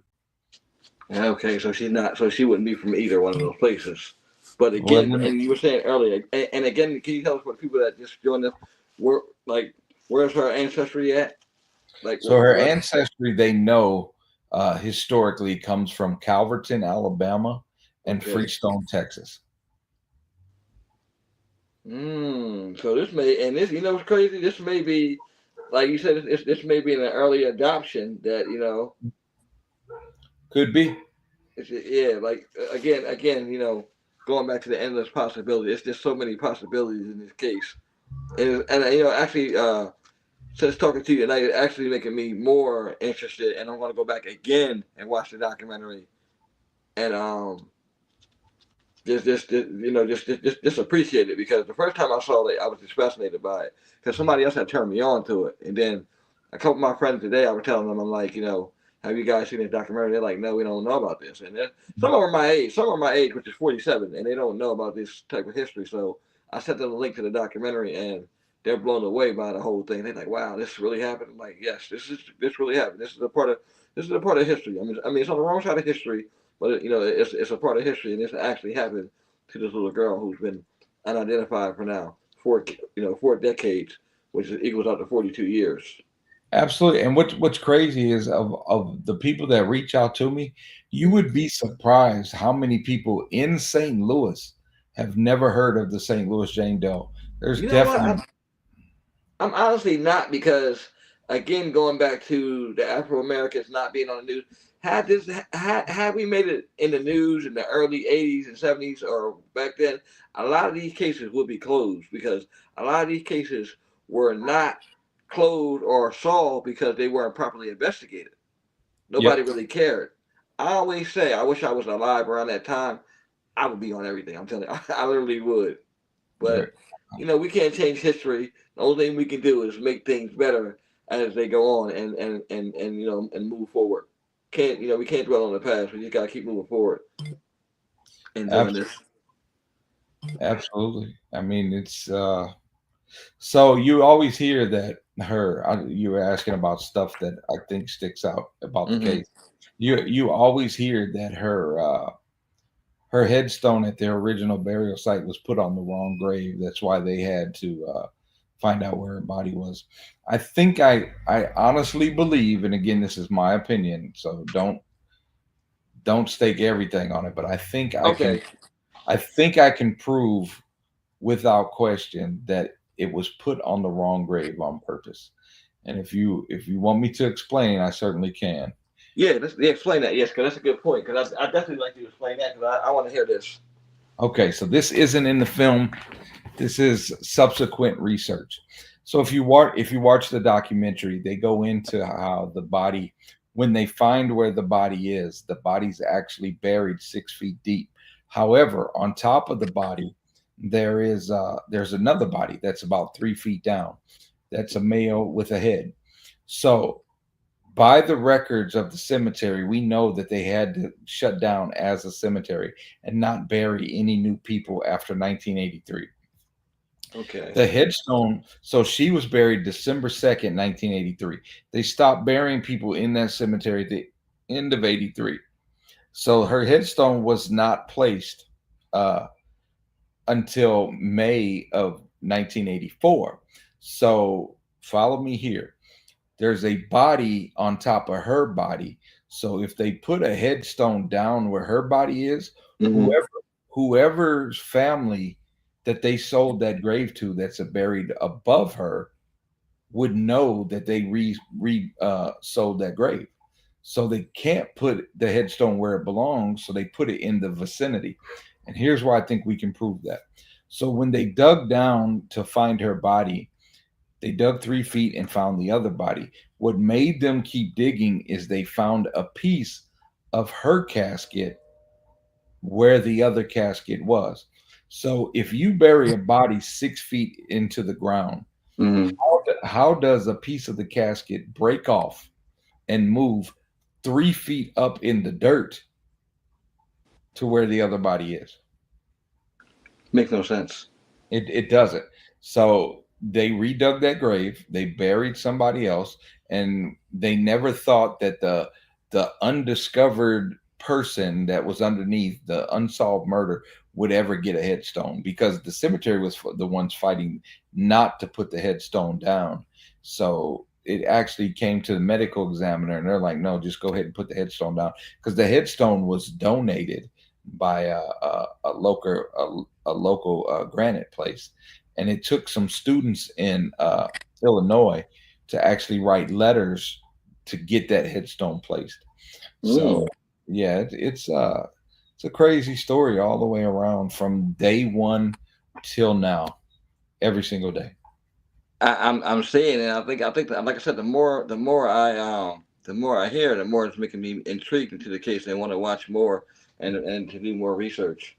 Okay, so she's not. So she wouldn't be from either one of those places. But Well, again, and you were saying earlier, and again, can you tell us what people that just joined us were like? Where's her ancestry at? Like so her what? ancestry, they know, historically comes from Calverton, Alabama, and Okay. Freestone, Texas. So this may, and this, what's crazy? This may be, like you said, this may be an early adoption that Could be. yeah, like again, going back to the endless possibility. It's just so many possibilities in this case, and actually, since talking to you tonight, it's actually making me more interested, and I'm going to go back again and watch the documentary, and just appreciate it because the first time I saw it, I was just fascinated by it because somebody else had turned me on to it, and then a couple of my friends today, I was telling them, I'm like, have you guys seen this documentary? They're like, no, we don't know about this, and some of them are my age, which is 47, and they don't know about this type of history. So I sent them a link to the documentary, and they're blown away by the whole thing. They're like, wow, this really happened. I'm like, yes, this really happened. This is a part of history. I mean, it's on the wrong side of history, but it's a part of history, and this actually happened to this little girl who's been unidentified for now 4 decades, which equals out to 42 years. Absolutely. And what's crazy is of the people that reach out to me, you would be surprised how many people in St. Louis have never heard of the St. Louis Jane Doe. There's You know what? definitely I'm honestly not because again, going back to the Afro Americans not being on the news, had we made it in the news in the early '80s and '70s or back then, a lot of these cases would be closed because a lot of these cases were not closed or solved because they weren't properly investigated. Nobody yep. really cared. I always say, I wish I was alive around that time. I would be on everything. I'm telling you, I literally would. Right. But we can't change history. The only thing we can do is make things better as they go on and move forward. Can't we can't dwell on the past. We just gotta keep moving forward and doing Abs- this. Absolutely. I mean, it's so you always hear that you were asking about stuff that I think sticks out about the Hmm. case. You always hear that her headstone at their original burial site was put on the wrong grave. That's why they had to find out where her body was. I honestly believe, and again, this is my opinion, so don't stake everything on it, but Okay. I think I can prove without question that it was put on the wrong grave on purpose. And if you want me to explain, I certainly can. Yeah, explain that. Yes, because that's a good point. Because I definitely like you to explain that because I want to hear this. Okay, so this isn't in the film. This is subsequent research. So if you watch the documentary, they go into how the body when they find where the body's actually buried 6 feet deep. However, on top of the body, there's another body that's about 3 feet down. That's a male with a head. So by the records of the cemetery, we know that they had to shut down as a cemetery and not bury any new people after 1983. Okay. The headstone, so she was buried December 2nd, 1983. They stopped burying people in that cemetery at the end of 83. So her headstone was not placed uh, until May of 1984. So follow me here. There's a body on top of her body. So if they put a headstone down where her body is, Mm-hmm. whoever whoever's family that they sold that grave to that's buried above her would know that they sold that grave. So they can't put the headstone where it belongs, so they put it in the vicinity. And here's why I think we can prove that. So when they dug down to find her body, they dug 3 feet and found the other body. What made them keep digging is they found a piece of her casket where the other casket was. So if you bury a body 6 feet into the ground, Mm-hmm. how does a piece of the casket break off and move 3 feet up in the dirt to where the other body is? Makes no sense. It doesn't. So they redug that grave, they buried somebody else, and they never thought that the undiscovered person that was underneath the unsolved murder would ever get a headstone because the cemetery was the ones fighting not to put the headstone down. So it actually came to the medical examiner, and they're like, "No, just go ahead and put the headstone down," because the headstone was donated by a local granite place, and it took some students in Illinois to actually write letters to get that headstone placed. Mm. So yeah, it's a crazy story all the way around from day one till now, every single day. I'm seeing it. I think that, like I said, the more I hear, the more it's making me intrigued into the case and want to watch more and to do more research.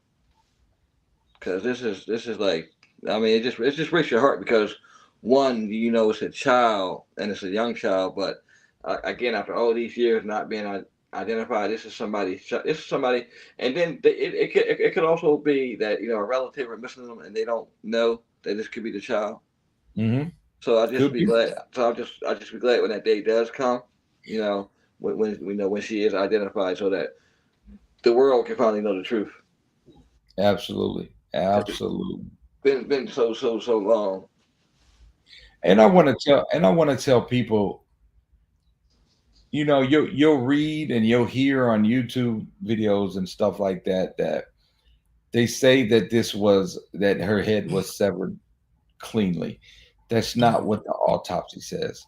Because this is like, I mean, it just breaks your heart because one, it's a child and it's a young child, but again, after all these years not being identified, this is somebody, and then it could also be that a relative are missing them and they don't know that this could be the child. Hmm. So I just Could be be. glad. So I just be glad when that day does come. You know, when she is identified, so that the world can finally know the truth. Absolutely, Because it's absolutely. been so long. And I want to tell people, you'll read and you'll hear on YouTube videos and stuff like that that they say that her head was severed cleanly. That's not what the autopsy says.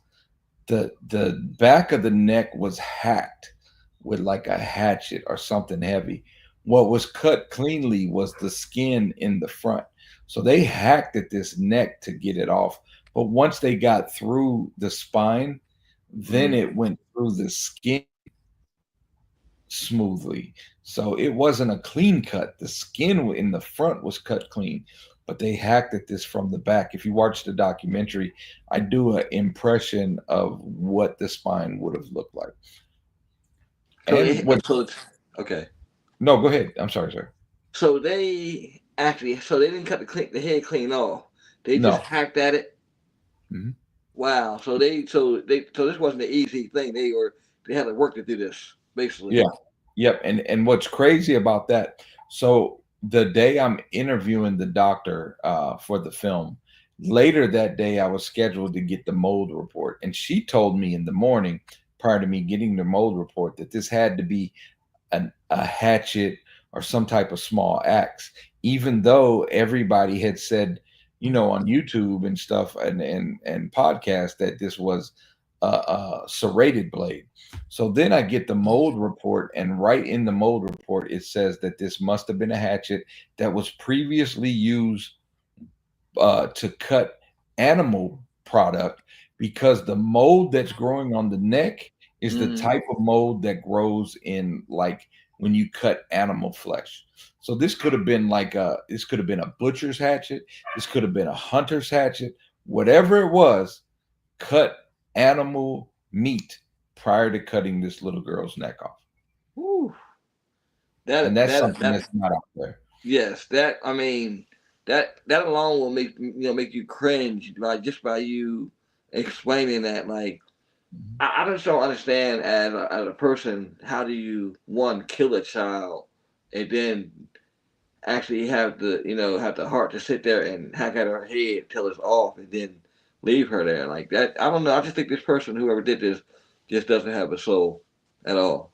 The back of the neck was hacked with like a hatchet or something heavy. What was cut cleanly was the skin in the front. So they hacked at this neck to get it off. But once they got through the spine, then Mm. it went through the skin smoothly. So it wasn't a clean cut. The skin in the front was cut clean, but they hacked at this from the back. If you watch the documentary, I do an impression of what the spine would have looked like. So And what? so it's okay. No, go ahead. I'm sorry, sir. So they didn't cut the head clean off. They just No. hacked at it. Mhm. Wow. So this wasn't an easy thing. They had to work to do this basically. Yeah. Yep. And what's crazy about that? So the day I'm interviewing the doctor for the film, later that day I was scheduled to get the mold report, and she told me in the morning prior to me getting the mold report that this had to be a hatchet or some type of small axe, even though everybody had said, on YouTube and stuff and podcasts that this was a serrated blade. So then I get the mold report, and right in the mold report, it says that this must have been a hatchet that was previously used to cut animal product because the mold that's growing on the neck Is the Mm, type of mold that grows in like when you cut animal flesh. So this could have been like this could have been a butcher's hatchet. This could have been a hunter's hatchet. Whatever it was, cut animal meat prior to cutting this little girl's neck off. whew. And That that's that something that that's not out there. yes, that I mean that alone will make you cringe, like just by you explaining that. Like Mhm. I just don't understand as a person, how do you one kill a child and then actually have have the heart to sit there and hack at her head till it's off and then leave her there like that. I don't know. I just think this person, whoever did this, just doesn't have a soul at all.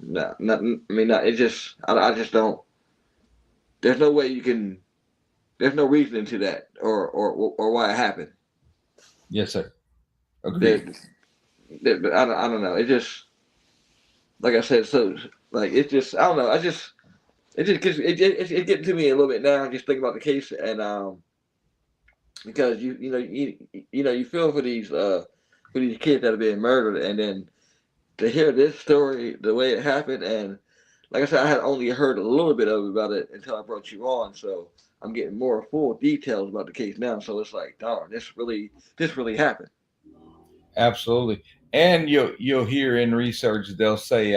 No, not, I mean, not, it just I just don't. There's no way you can. There's no reasoning to that or why it happened. Yes, sir. There, Agreed. I don't know. It just like I said. So like it just I don't know. I just it just gets it getting to me a little bit now. Just thinking about the case and because you feel for these kids that are being murdered and then to hear this story the way it happened and like I said I had only heard a little bit of about it until I brought you on, so I'm getting more full details about the case now, so it's like darn, this really happened. Absolutely. And you'll hear in research they'll say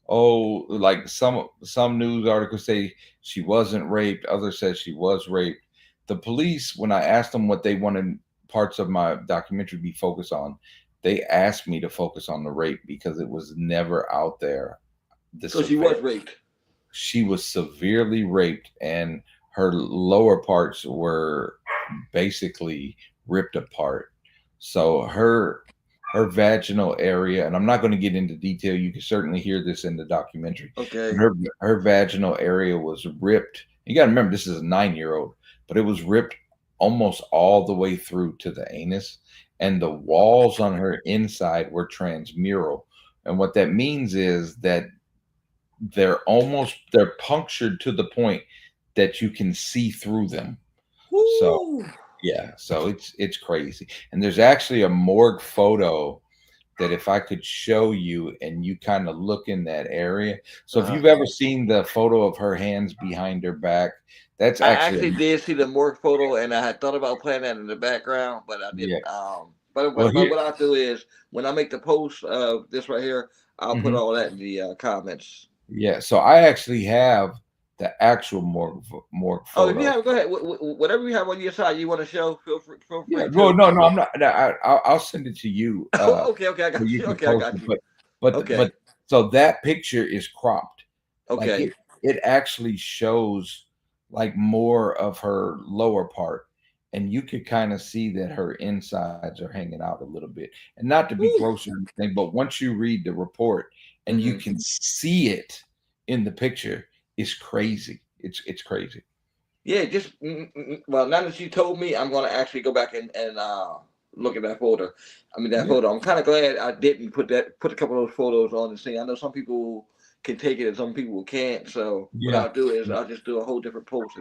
oh, like some news articles say she wasn't raped, others said she was raped. The police, when I asked them what they wanted parts of my documentary to be focused on, they asked me to focus on the rape because it was never out there. The So she was severe, raped. she was severely raped, and her lower parts were basically ripped apart. So her vaginal area, and I'm not going to get into detail. You can certainly hear this in the documentary. But Okay. her vaginal area was ripped. You got to remember this is a 9-year old, but it was ripped almost all the way through to the anus, and the walls on her inside were transmural. And what that means is that they're punctured to the point that you can see through them. So Woo. yeah, so it's crazy. And there's actually a morgue photo that if I could show you and you kind of look in that area. So if uh you've ever seen the photo of her hands behind her back, that's I actually actually did see the morgue photo, and I had thought about playing that in the background, but I yeah. didn't. But Well here what I'll do is when I make the post of this right here, I'll put mhm. all that in the comments. Yeah, so I actually have the actual morgue Oh, if you photo. have, go ahead. Whatever you have on your side, you want to show, feel Yeah, free well, to. no, no, I'm not. No, I'll send it to you, Okay, okay, I so got you you. can Okay, I post it. got you. But Okay, so that picture is cropped. Like okay. it actually shows like more of her lower part, and you could kind of see that her insides are hanging out a little bit. And not to be Woo. gross or anything, but once you read the report and you Hmm. can see it in the picture, it's crazy. It's crazy. Yeah, just well, now that you told me, I'm gonna actually go back and look at that photo. I mean that Yeah, photo. I'm kind of glad I didn't put a couple of those photos on the scene. I know some people can take it and some people can't. So what yeah, I'll do is I'll just do a whole different post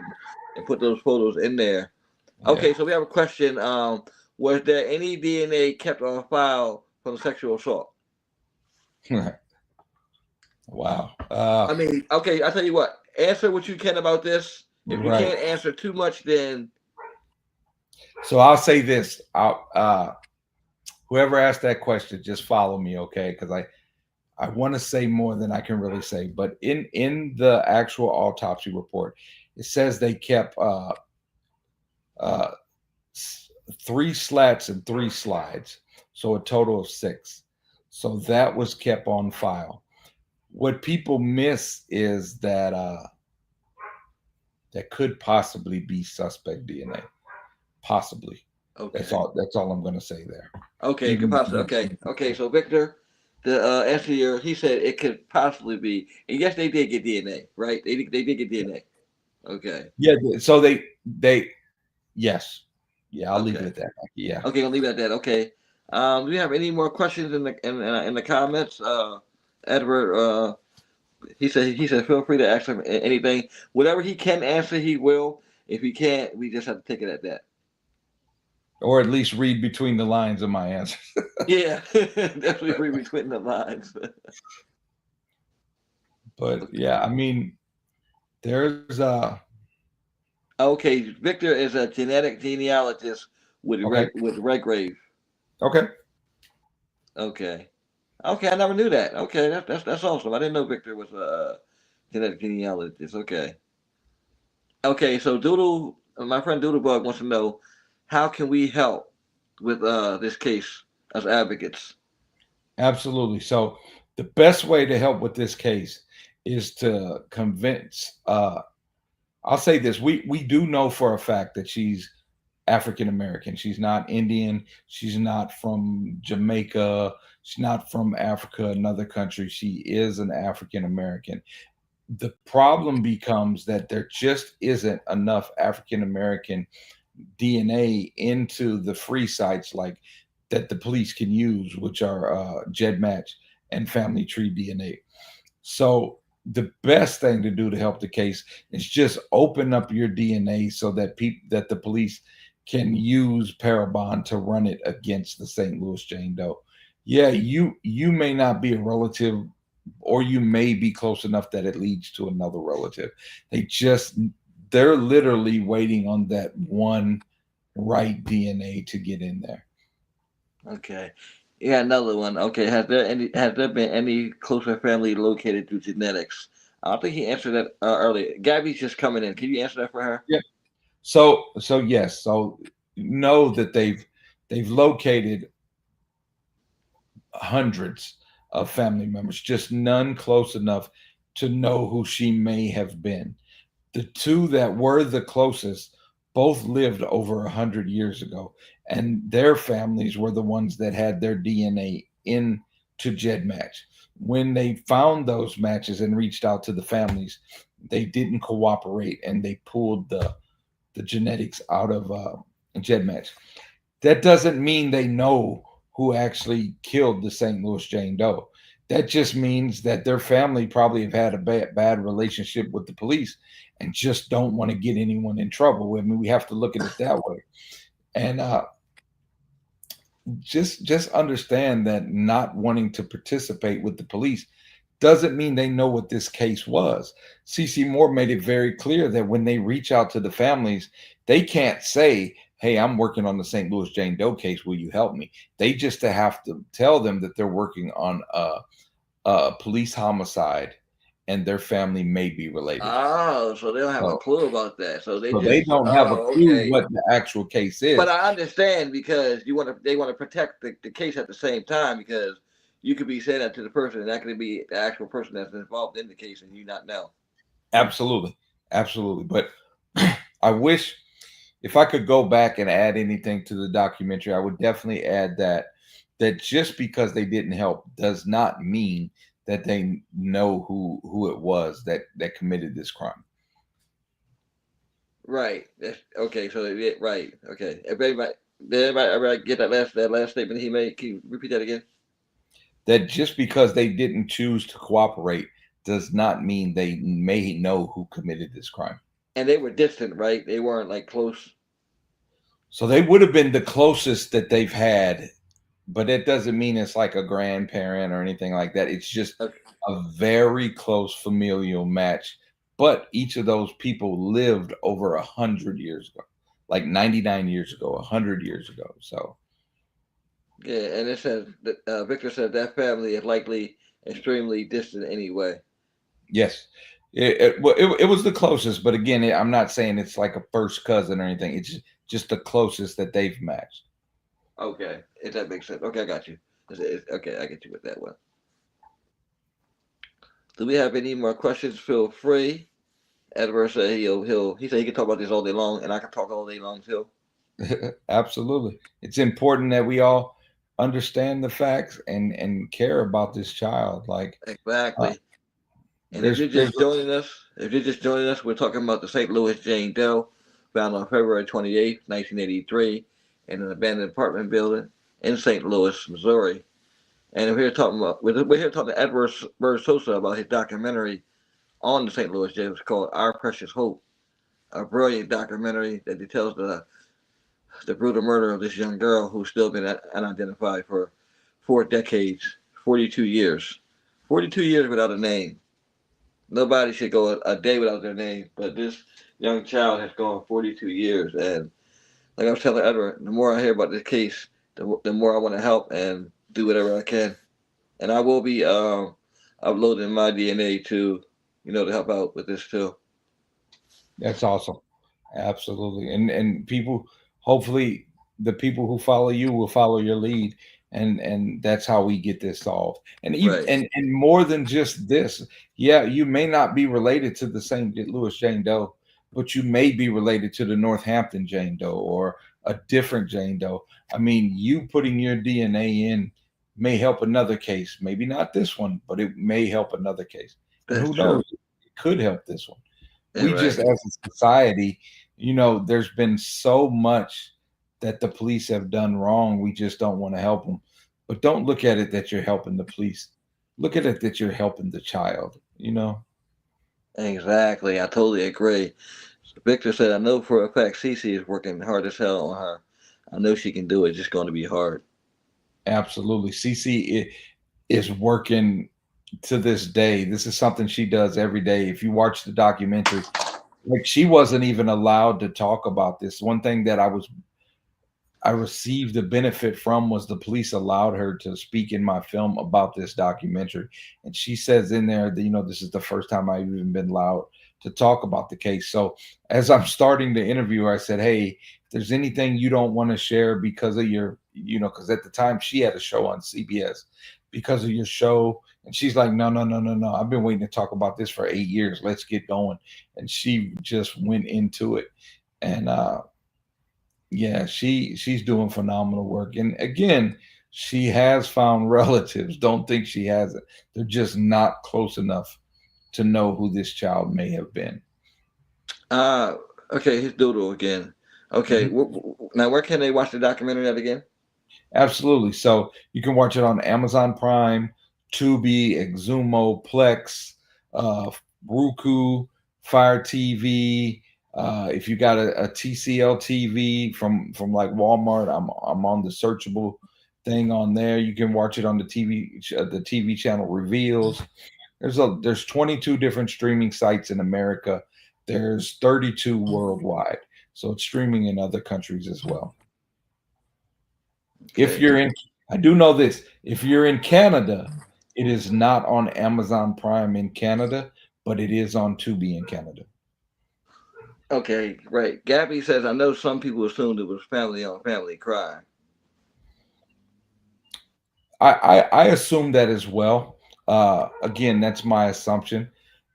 and put those photos in there. yeah. Okay, so we have a question. Was there any DNA kept on file from the sexual assault? Wow. I mean, okay, I tell you what. Answer what you can about this. If you Right. can't answer too much, then So I'll say this. Whoever asked that question, just follow me, okay? Because I want to say more than I can really say. But in the actual autopsy report, it says they kept uh, 3 slats and 3 slides, so a total of 6. So that was kept on file. What people miss is that that could possibly be suspect DNA. Possibly. That's okay. all. That's all I'm going to say there. Okay, it could Even possibly. Okay, okay. So Victor, the answer here, he said it could possibly be. And yes, they did get DNA, right? They did get DNA. Okay, yeah. So they yes. Yeah, I'll leave it okay, at that. Yeah. okay. I'll leave it at that. Okay. Do we have any more questions in the comments? Edward, he said feel free to ask him anything. Whatever he can answer, he will. If he can't, we just have to take it at that. or at least read between the lines of my answer. Yeah, definitely read between the lines. But yeah, I mean, there's Okay, Victor is a genetic genealogist okay, with Redgrave. okay. Okay, okay, I never knew that. Okay, that's awesome. I didn't know Victor was a genetic genealogist. Okay, okay. So Doodle, my friend Doodlebug wants to know how can we help with this case as advocates. Absolutely. So the best way to help with this case is to convince I'll say this. We do know for a fact that she's African American. She's not Indian. She's not from Jamaica. She's not from Africa, another country. She is an African American. The problem becomes that there just isn't enough African American DNA into the free sites like that the police can use, which are GEDmatch and Family Tree DNA. So the best thing to do to help the case is just open up your DNA so that people that the police can use Parabon to run it against the St. Louis Jane Doe. Yeah, you may not be a relative, or you may be close enough that it leads to another relative. They just they're literally waiting on that one right DNA to get in there. Okay. Yeah, another one. Okay, has there been any closer family located through genetics? I think he answered that earlier. Gabby's just coming in. Can you answer that for her? Yeah. So yes, so know that they've located hundreds of family members, just none close enough to know who she may have been. The two that were the closest both lived over 100 years ago, and their families were the ones that had their DNA into GEDmatch. When they found those matches and reached out to the families, they didn't cooperate and they pulled the genetics out of GEDmatch. That doesn't mean they know who actually killed the St. Louis Jane Doe. That just means that their family probably have had a bad relationship with the police and just don't want to get anyone in trouble. I mean, we have to look at it that way. And just understand that not wanting to participate with the police doesn't mean they know what this case was. CC Moore made it very clear that when they reach out to the families, they can't say, "Hey, I'm working on the St. Louis Jane Doe case. Will you help me?" They just have to tell them that they're working on a police homicide and their family may be related. Oh, so they don't have a So, clue about that. So they so they just don't have a oh, clue okay. what the actual case But is. I understand because they want to protect the case at the same time because you could be saying that to the person and that could be the actual person that's involved in the case and you not know. Absolutely, absolutely. But I wish if I could go back and add anything to the documentary, I would definitely add that just because they didn't help does not mean that they know who it was that committed this crime. Right. That's, okay. So right. Okay. Everybody get that last statement he made? Can you repeat that again? That just because they didn't choose to cooperate does not mean they may know who committed this crime. And they were distant, right? They weren't like close. So they would have been the closest that they've had, but it doesn't mean it's like a grandparent or anything like that. It's just Okay. a very close familial match. But each of those people lived over 100 years ago, like 99 years ago, 100 years ago. So Yeah, and it says that Victor said that family is likely extremely distant anyway. yes, it was the closest. But again, I'm not saying it's like a first cousin or anything. It's just the closest that they've matched. Okay, if that makes sense. Okay, I got you. Okay, I get you with that one. Do we have any more questions? Feel free. Edward said he said he can talk about this all day long, and I can talk all day long too. Absolutely. It's important that we all understand the facts and care about this child. Like uh, Exactly. And there's if you're just joining us, we're talking about the St. Louis Jane Doe, found on February 28th, 1983, in an abandoned apartment building in St. Louis, Missouri. And we're here talking to Edward Bird Sosa about his documentary on the St. Louis Jane. It's called Our Precious Hope, a brilliant documentary that details the the brutal murder of this young girl who's still been unidentified for 4 decades, 42 years. 42 years without a name. Nobody should go a day without their name, but this young child has gone 42 years. And like I was telling Edward, the more I hear about this case, the more I want to help and do whatever I can. And I will be uploading my DNA to, to help out with this too. That's awesome. Absolutely. And people, hopefully the people who follow you will follow your lead, and that's how we get this solved. And even Right. and more than just this. Yeah, you may not be related to the same Louis Jane Doe, but you may be related to the Northampton Jane Doe or a different Jane Doe. I mean, you putting your DNA in may help another case. Maybe not this one, but it may help another case. And That's who true. knows? It could help this one. And We just, right. as a society, there's been so much that the police have done wrong. We just don't want to help them. But don't look at it that you're helping the police. Look at it that you're helping the child. Exactly. I totally agree. Victor said, I know for a fact Cece is working hard as hell on her. I know she can do it. It's just going to be hard. Absolutely. CC is working to this day. This is something she does every day. If you watch the documentary, like she wasn't even allowed to talk about this. One thing that I received the benefit from was the police allowed her to speak in my film about this documentary. And she says in there that, this is the first time I've even been allowed to talk about the case. So as I'm starting the interview, I said, hey, if there's anything you don't want to share because of your, because at the time she had a show on CBS because of your show. And she's like, no, no, no, no, no. I've been waiting to talk about this for 8 years. Let's get going. And she just went into it. And yeah, she's doing phenomenal work. And again, she has found relatives. Don't think she hasn't. They're just not close enough to know who this child may have been. Uh, okay, his doodle again. Okay, Mhm. now where can they watch the documentary at again? Absolutely. So you can watch it on Amazon Prime, Tubi, Exumo, Plex, uh, Roku, Fire TV. If you got a TCL TV from like Walmart, I'm on the searchable thing on there. You can watch it on the TV channel Reveals. There's 22 different streaming sites in America. There's 32 worldwide. So it's streaming in other countries as well. If Okay. you're in, I do know this. If you're in Canada, it is not on Amazon Prime in Canada, but it is on Tubi in Canada. Okay, right. Gabby says, I know some people assumed it was family on family crime. I assume that as well. Again, that's my assumption.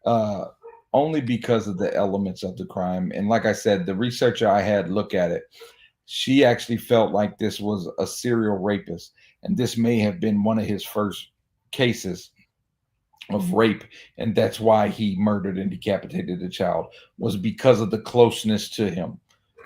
Uh, Only because of the elements of the crime. And like I said, the researcher I had look at it, she actually felt like this was a serial rapist, and this may have been one of his first cases of rape, and that's why he murdered and decapitated the child, was because of the closeness to him.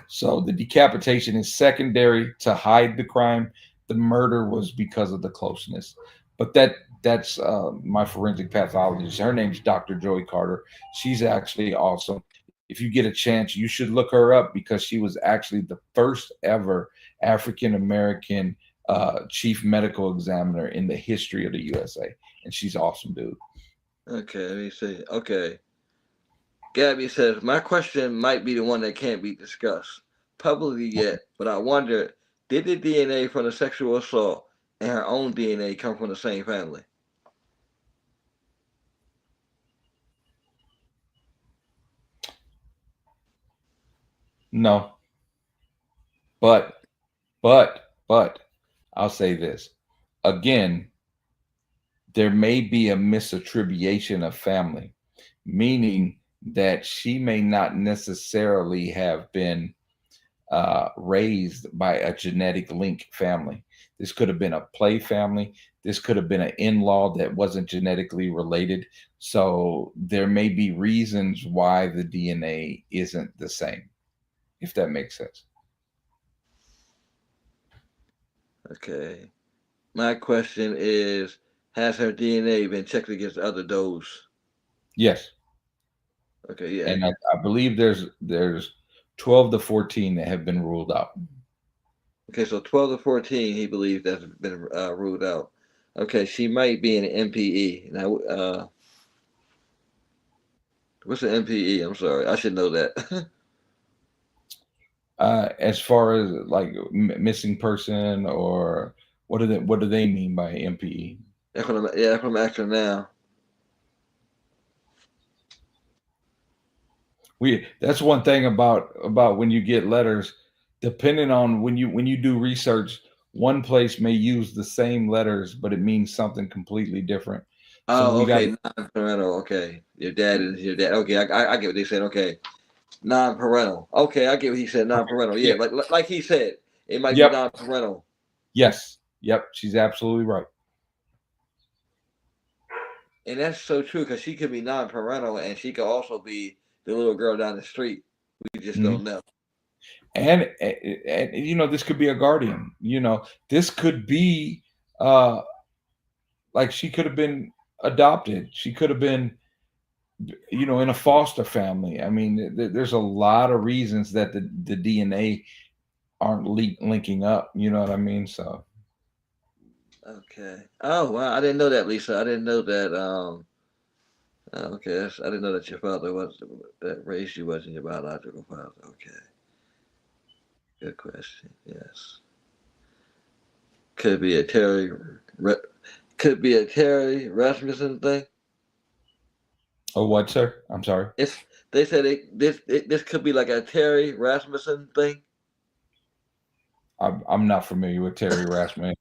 So the decapitation is secondary to hide the crime. The murder was because of the closeness. But that's my forensic pathologist. Her name's Dr. Joy Carter. She's actually awesome. If you get a chance, you should look her up because she was actually the first ever African American chief medical examiner in the history of the USA, and she's awesome, dude. Okay, let me see. Okay. Gabby says, my question might be the one that can't be discussed publicly yet, but I wonder, did the DNA from the sexual assault and her own DNA come from the same family? No, but but I'll say this again. There may be a misattribution of family, meaning that she may not necessarily have been raised by a genetic link family. This could have been a play family. This could have been an in law that wasn't genetically related. So there may be reasons why the DNA isn't the same, if that makes sense. Okay. My question is, has her DNA been checked against other does? Yes. Okay, yeah. And I believe there's 12 to 14 that have been ruled out. Okay, so 12 to 14, he believes that's been ruled out. Okay, she might be an MPE. Now, what's an MPE? I'm sorry, I should know that. As far as like missing person, or what do they mean by MPE? That's what I'm asking now. That's one thing about when you get letters, depending on when you do research, one place may use the same letters, but it means something completely different. So Oh, we got okay, non-parental. Okay, your dad is your dad. Okay, I get what they said. Okay, non-parental. Okay, I get what he said. Non-parental. yeah, Yeah, like he said, it might be yep, non-parental, yes, yep, she's absolutely right. and that's so true because she could be non-parental and she could also be the little girl down the street. We just Mhm. don't know. And this could be a guardian. This could be uh like she could have been adopted. She could have been in a foster family. I mean, there's a lot of reasons that the DNA aren't linking up. You know what I mean? So Okay. Oh wow, I didn't know that, Lisa. I didn't know that. Okay, I didn't know that your father was that raised you wasn't your biological father. Okay, good question. Yes, could be a could be a Terry Rasmussen thing. oh, what, sir? I'm sorry. It's they said this could be like a Terry Rasmussen thing. I'm not familiar with Terry Rasmussen.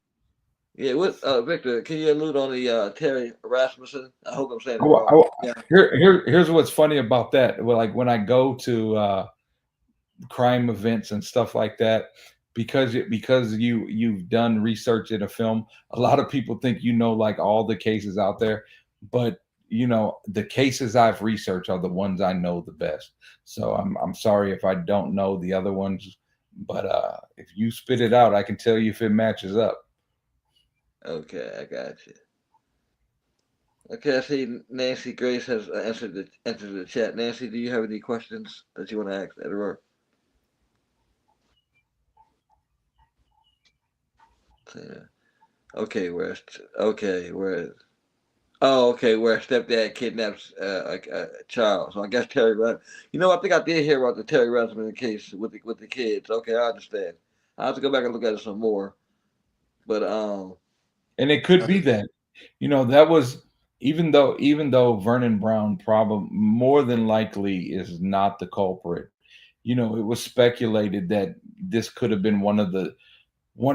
Yeah, what Victor? Can you allude on the Terry Rasmussen? I hope I'm saying it I, wrong. I, Yeah. here's what's funny about that. Well, like when I go to crime events and stuff like that, because you've done research in a film, a lot of people think like all the cases out there, but the cases I've researched are the ones I know the best. So I'm sorry if I don't know the other ones, but if you spit it out, I can tell you if it matches up. Okay, I got you. Okay, I see Nancy Grace has entered the chat. Nancy, do you have any questions that you want to ask Edward? Yeah. Okay, where? Oh, okay, where stepdad kidnaps a child. So I guess Terry. I think I did hear about the Terry Rasmussen case with the kids. Okay, I understand. I have to go back and look at it some more. But And it could be that that was, even though Vernon Brown probably more than likely is not the culprit. It was speculated that this could have been one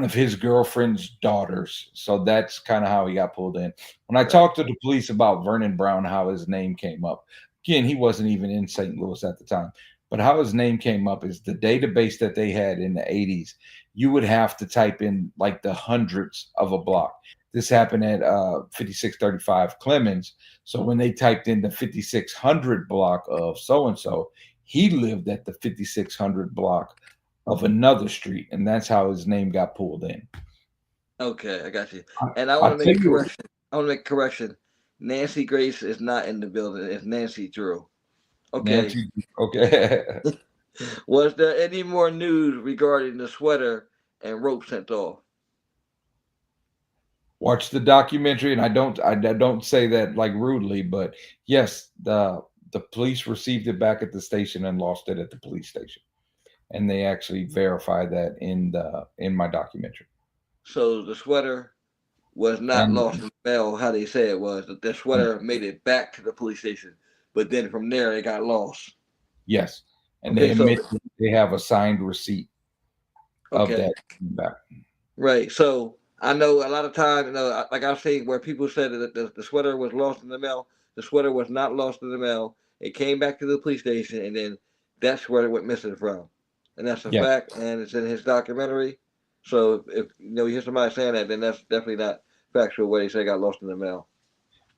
of his girlfriend's daughters. So that's kind of how he got pulled in. When I right. talked to the police about Vernon Brown, how his name came up, again, he wasn't even in St. Louis at the time. But how his name came up is the database that they had in the 80s. You would have to type in like the hundreds of a block. This happened at 5635 Clemens. So when they typed in the 5600 block of so and so, he lived at the 5600 block of another street, and that's how his name got pulled in. Okay, I got you. I, And I want I to make tell a you, correction. I want to make a correction. Nancy Grace is not in the building. It's Nancy Drew. Okay. Nancy. Okay, Was there any more news regarding the sweater and rope sent off? watch the documentary, and I don't say that like rudely, but yes, the police received it back at the station and lost it at the police station, and they actually verified that in my documentary. So the sweater was not And lost in the mail, how they say it was. That the sweater made it back to the police station, but then from there it got lost. yes, and they Okay, so admit that they have a signed receipt of okay, that back. right. So I know a lot of times, like I've seen where people said that the sweater was lost in the mail. The sweater was not lost in the mail. It came back to the police station, and then that's where it went missing from. And that's a Yes. fact, and it's in his documentary. So if you hear somebody saying that, then that's definitely not factual. What they say got lost in the mail.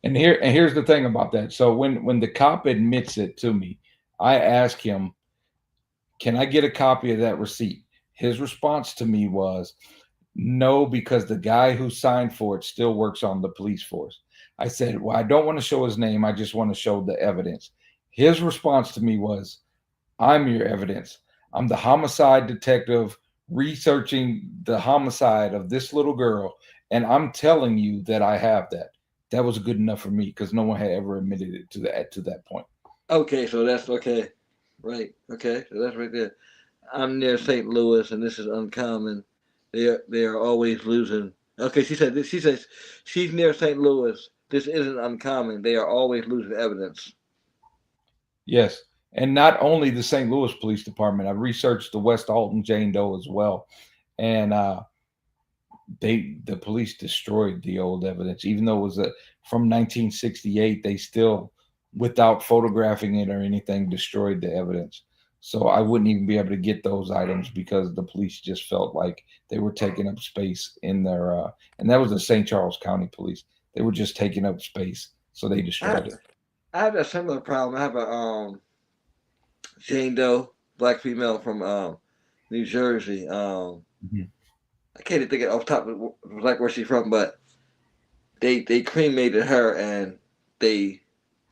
And here's the thing about that. So when the cop admits it to me, I ask him, "Can I get a copy of that receipt?" His response to me was, "No, because the guy who signed for it still works on the police force." I said, "Well, I don't want to show his name. I just want to show the evidence." His response to me was, "I'm your evidence. I'm the homicide detective researching the homicide of this little girl, and I'm telling you that I have that. That was good enough for me because no one had ever admitted it to that point. Okay, so that's okay. Right. Okay, so that's right there. I'm near St. Louis, and this is uncommon. They are always losing. Okay, she said this. She says she's near St. Louis. This isn't uncommon. They are always losing evidence. Yes. And not only the St. Louis Police Department, I researched the West Alton Jane Doe as well. And the police destroyed the old evidence, even though it was from 1968. They still, without photographing it or anything, destroyed the evidence. So I wouldn't even be able to get those items because the police just felt like they were taking up space in their and that was the St. Charles County Police. They were just taking up space, so they I destroyed have, it. I have a similar problem. I have a Jane Doe, black female from New Jersey. Mhm. I can't even think of off the top of like where she's from, but they cremated her and they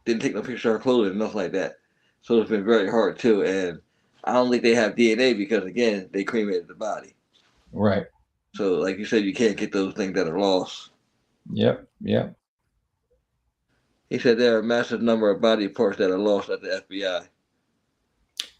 didn't take no picture of her clothing and nothing like that. So it's been very hard too. And I don't think they have DNA because again they cremated the body. Right. So like you said, you can't get those things that are lost. Yep. Yep. He said there are a massive number of body parts that are lost at the FBI.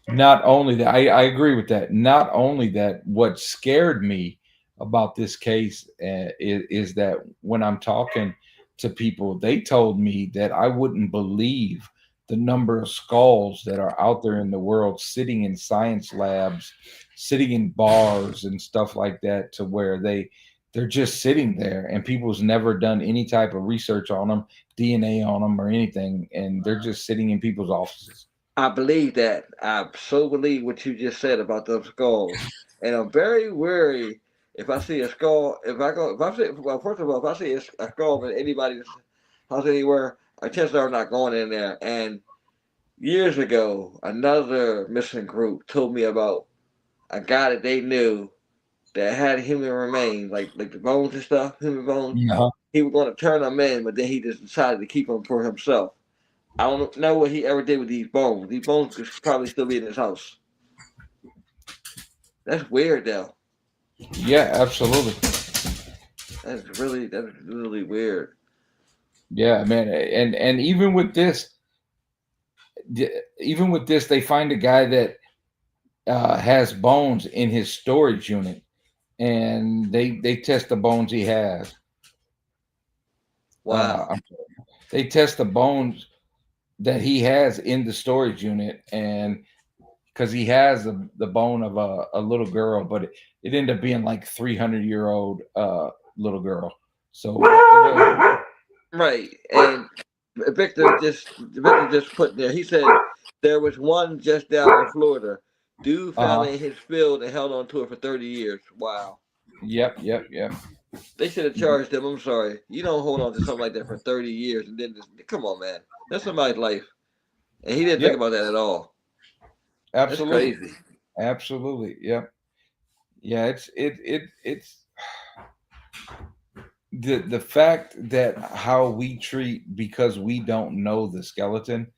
Not only that, I agree with that. Not only that, what scared me about this case is that when I'm talking to people, they told me that I wouldn't believe the number of skulls that are out there in the world sitting in science labs, sitting in bars and stuff like that, to where they're just sitting there and people's never done any type of research on them, DNA on them or anything, and they're just sitting in people's offices. I believe that. I so believe what you just said about those skulls, and I'm very wary if I see a skull. If I see, well, first of all, if I see a skull in anybody's house anywhere, chances are I'm not going in there. And years ago, another missing group told me about a guy that they knew that had human remains, like the bones and stuff, human bones. Yeah. He was going to turn them in, but then he just decided to keep them for himself. I don't know what he ever did with these bones. These bones could probably still be in his house. That's weird, though. Yeah, absolutely. That's really weird. Yeah, man. And even with this, they find a guy that has bones in his storage unit, and they test the bones he has. Wow. They test the bones that he has in the storage unit, and because he has the bone of a little girl, but it ended up being like 300-year-old little girl. So Right. And Victor just put there. He said there was one just down in Florida. Dude found uh-huh. it in his field and held on to it for 30 years. Wow. Yep, yep, yep. They should have Mhm. charged him. I'm sorry. You don't hold on to something like that for 30 years and then just come on, man. That's somebody's life. And he didn't think Yep, about that at all. That's absolutely. crazy. Absolutely. Yep. Yeah, it's the fact that how we treat, because we don't know the skeleton,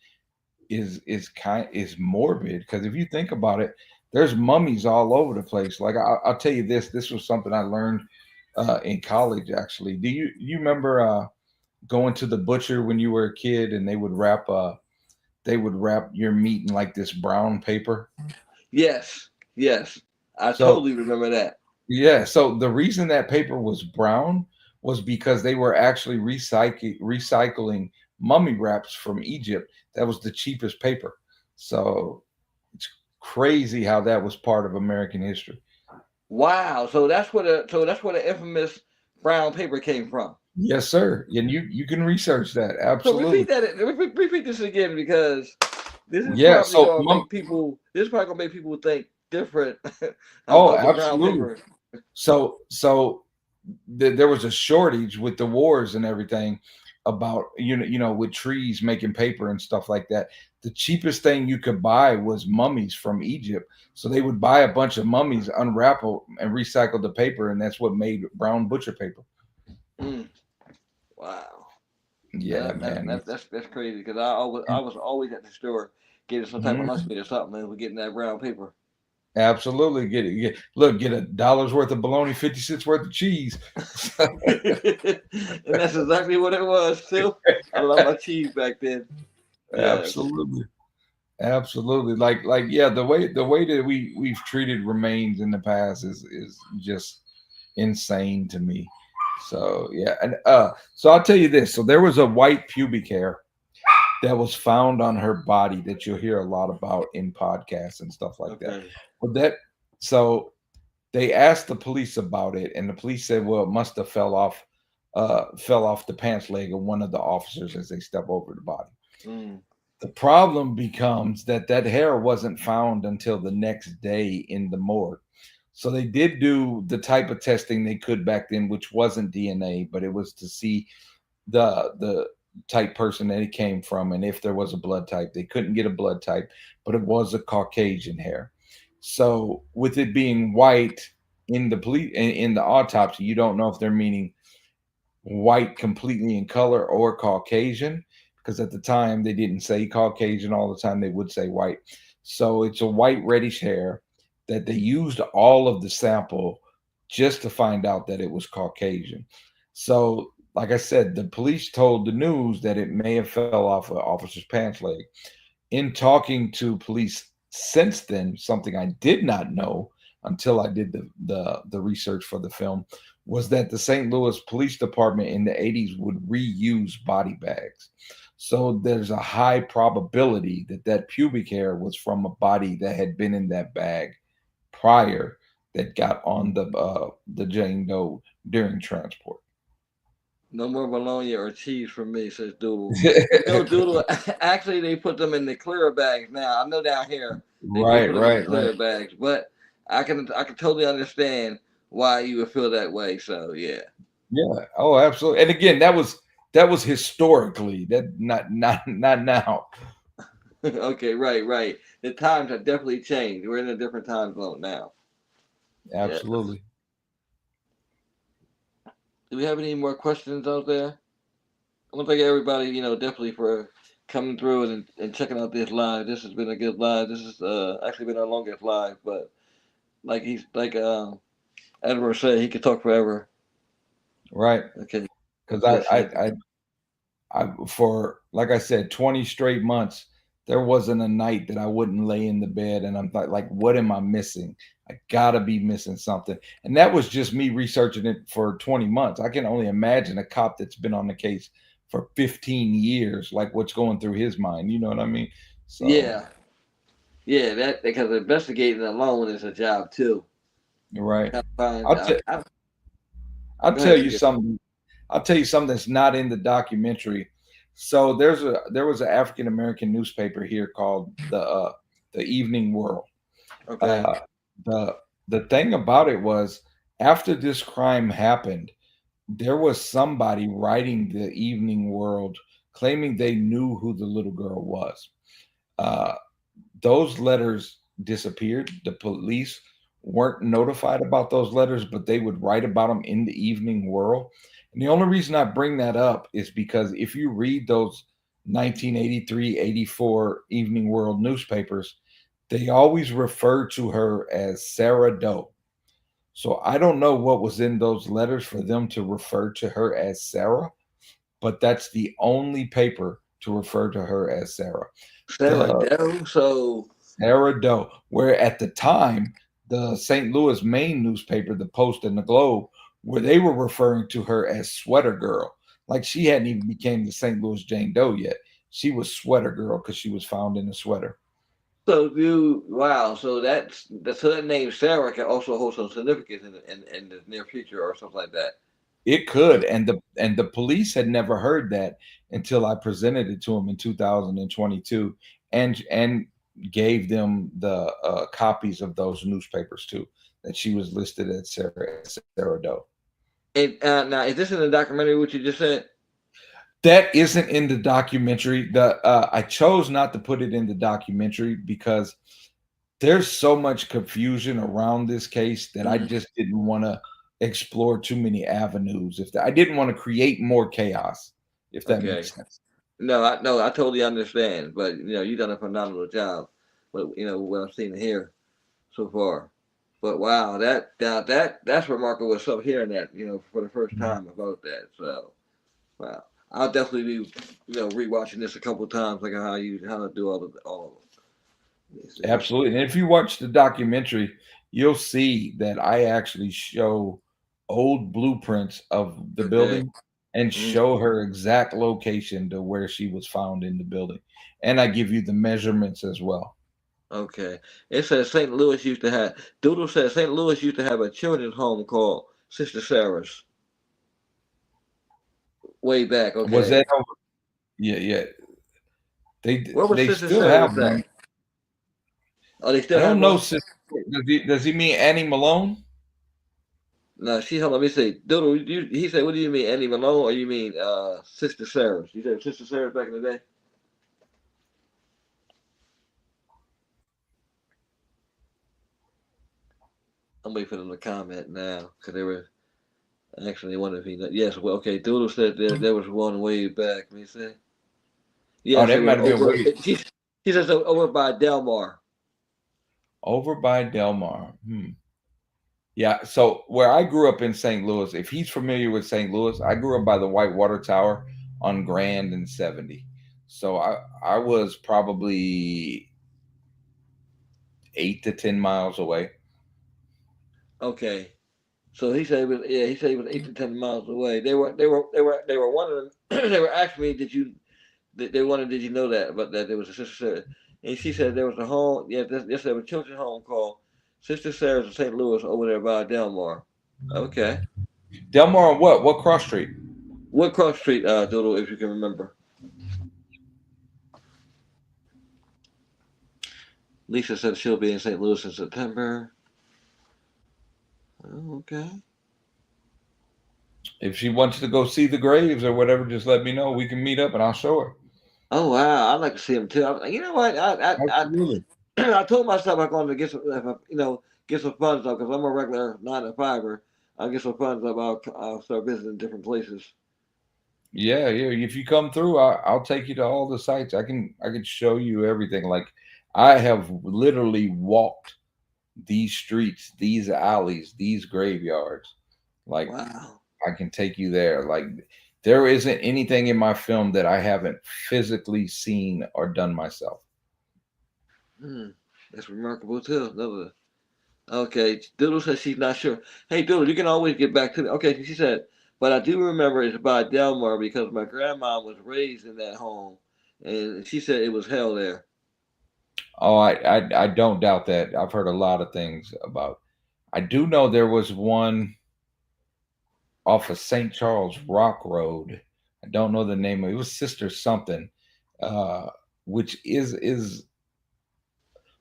is morbid, because if you think about it, there's mummies all over the place. Like I'll tell you this was something I learned in college actually. Do you remember going to the butcher when you were a kid, and they would wrap your meat in like this brown paper? Yes. Yes. I So totally remember that. yeah, so the reason that paper was brown was because they were actually recycling mummy wraps from Egypt. That was the cheapest paper. So it's crazy how that was part of American history. Wow. So that's where the infamous brown paper came from. Yes, sir. And you can research that. So Absolutely. repeat that. Repeat this again because this is Yeah. probably So gonna make people. This is probably gonna make people think different oh, about the brown absolutely. paper. So there was a shortage with the wars and everything, about with trees making paper and stuff like that. The cheapest thing you could buy was mummies from Egypt. So they would buy a bunch of mummies, unwrap 'em, and recycle the paper, and that's what made brown butcher paper. Mm, wow. Yeah, That, that, man. that, that's that's crazy because I was always at the store getting some type of lunch Mhm. meat or something and we're getting that brown paper. Absolutely. Get $1 worth of bologna, 50 cents worth of cheese. And that's exactly what it was too. I love my cheese back then. Yes. Absolutely. Absolutely. Yeah, the way that we've treated remains in the past is just insane to me. So yeah, and so I'll tell you this. So there was a white pubic hair that was found on her body that you'll hear a lot about in podcasts and stuff like that. Okay. Well, so they asked the police about it, and the police said, well, it must have fell off the pants leg of one of the officers as they step over the body. Mm. The problem becomes that that hair wasn't found until the next day in the morgue. So they did do the type of testing they could back then, which wasn't DNA, but it was to see the type person that it came from and if there was a blood type. They couldn't get a blood type, but it was a Caucasian hair. So with it being white in the in the autopsy, you don't know if they're meaning white completely in color or Caucasian, because at the time they didn't say Caucasian all the time, they would say white. So it's a white reddish hair that they used all of the sample just to find out that it was Caucasian. So, like I said, the police told the news that it may have fell off an officer's pants leg. In talking to police since then, something I did not know until I did the research for the film was that the St. Louis Police Department in the 80s would reuse body bags. So there's a high probability that that pubic hair was from a body that had been in that bag prior that got on the Jane Doe during transport. No more bologna or cheese for me, says Doodle. You know, Doodle. Actually, they put them in the clear bags now. I know down here they do Right, put them in the right, right. clear bags, but I can totally understand why you would feel that way. So yeah. Yeah. Oh, absolutely. And again, that was historically that not now. Okay, right, right. The times have definitely changed. We're in a different time zone now. Yeah. Absolutely. Do we have any more questions out there? I want to thank everybody, definitely for coming through and checking out this live. This has been a good live. This has actually been our longest live, but like Edward said, he could talk forever. Right. Okay. Because Yes. for like I said, 20 straight months, there wasn't a night that I wouldn't lay in the bed and I'm like, what am I missing? I gotta be missing something. And that was just me researching it for 20 months. I can only imagine a cop that's been on the case for 15 years, like what's going through his mind. You know what I mean? So Yeah. Yeah. That because investigating alone is a job too. right. I find. I'll t- I'll Go ahead, tell you TJ. something. I'll tell you something that's not in the documentary. So there was an African American newspaper here called the Evening World. Okay. Uh, the the thing about it was after this crime happened, there was somebody writing the Evening World claiming they knew who the little girl was. Uh, those letters disappeared. The police weren't notified about those letters, but they would write about them in the Evening World. And the only reason I bring that up is because if you read those 1983, 84 Evening World newspapers, they always refer to her as Sarah Doe. So I don't know what was in those letters for them to refer to her as Sarah, but that's the only paper to refer to her as Sarah. Sarah The Doe. So Sarah Doe, where at the time, the St. Louis main newspaper, the Post and the Globe, where they were referring to her as Sweater Girl. Like she hadn't even became the St. Louis Jane Doe yet. She was Sweater Girl because she was found in a sweater. so you wow. So that name Sarah can also hold some significance in the near future or something like that. It could, and the police had never heard that until I presented it to them in 2022, and gave them the copies of those newspapers too. That she was listed as Sarah Doe. And now, is this in the documentary? What you just said? That isn't in the documentary. The I chose not to put it in the documentary because there's so much confusion around this case that I Mhm. just didn't want to explore too many avenues. I didn't want to create more chaos, if that Okay. makes sense. No, I totally understand. But you done a phenomenal job. But what I'm seeing here. so far. But wow, that's remarkable stuff hearing that, for the first time about that. So wow. I'll definitely be, rewatching this a couple of times, like how to do all of these things. Absolutely. And if you watch the documentary, you'll see that I actually show old blueprints of the Okay. building and Mm, show her exact location to where she was found in the building. And I give you the measurements as well. okay. It says St. Louis used to have. Doodle says St. Louis used to have a children's home called Sister Sarah's way back. Was Okay. that over? Yeah, yeah. They Where was they Sister still have Sarah's one. at? Oh, they I still have don't know. one. Does he mean Annie Malone? No, hold on. Let me see. Doodle, he said, "What do you mean, Annie Malone, or you mean Sister Sarah's?" You said Sister Sarah's back in the day. I'm waiting for them to comment now because they were actually wondering if he. Yes, well, okay. Doodle said there was one way back. Let me see. Oh, Yes, it that was might have been over. way He says over by Delmar. over by Del Mar. Yeah. So where I grew up in St. Louis, if he's familiar with St. Louis, I grew up by the Whitewater Tower on Grand and 70. So I was probably 8 to 10 miles away. Okay. So he said it was. Yeah, he said he was 8 to 10 miles away. They were wondering. They were asking me, did you? They wondered, did you know that? But that there was a Sister Sarah, and she said there was a home. Yeah, yes, there was a children's home called Sister Sarah's in St. Louis over there by Delmar. Okay. Del Mar on what? What cross street? What cross street, Doodle, if you can remember? Lisa said she'll be in St. Louis in September. Oh, okay. If she wants to go see the graves or whatever, just let me know. We can meet up and I'll show her. Oh wow, I'd like to see him too. You know what? Absolutely. I told myself I'm going to get some, get some funds up because I'm a regular 9 to 5er. I'll get some funds up. I'll start visiting different places. Yeah, yeah. If you come through, I'll take you to all the sites. I can show you everything. Like I have literally walked these streets, these alleys, these graveyards. Like Wow. I can take you there. Like there isn't anything in my film that I haven't physically seen or done myself. Hmm. That's remarkable too. Another. Okay, Doodle says she's not sure. Hey, Doodle, you can always get back to me. Okay, she said, but I do remember it's by Delmar because my grandma was raised in that home, and she said it was hell there. Oh, I don't doubt that. I've heard a lot of things about. I do know there was one off of St. Charles Rock Road. I don't know the name of it. It was Sister something, uh, which is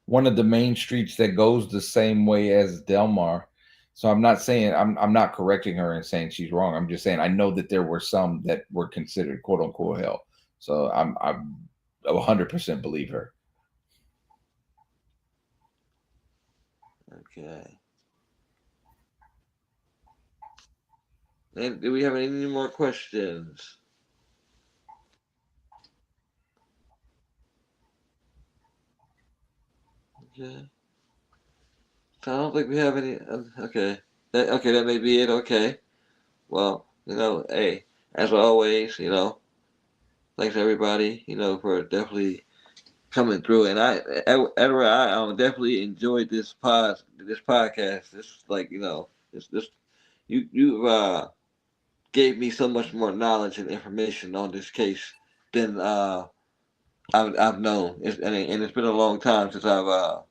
one of the main streets that goes the same way as Delmar. So I'm not saying I'm not correcting her and saying she's wrong. I'm just saying I know that there were some that were considered quote unquote hell. So I'm 100% believe her. Okay. And do we have any more questions? Okay. So I don't think we have any. Okay. Okay, that may be it. Okay. Well, hey, as always, thanks everybody, for definitely coming through. And Edward, I definitely enjoyed this podcast. This like this you gave me so much more knowledge and information on this case than I've known. And it's been a long time since I've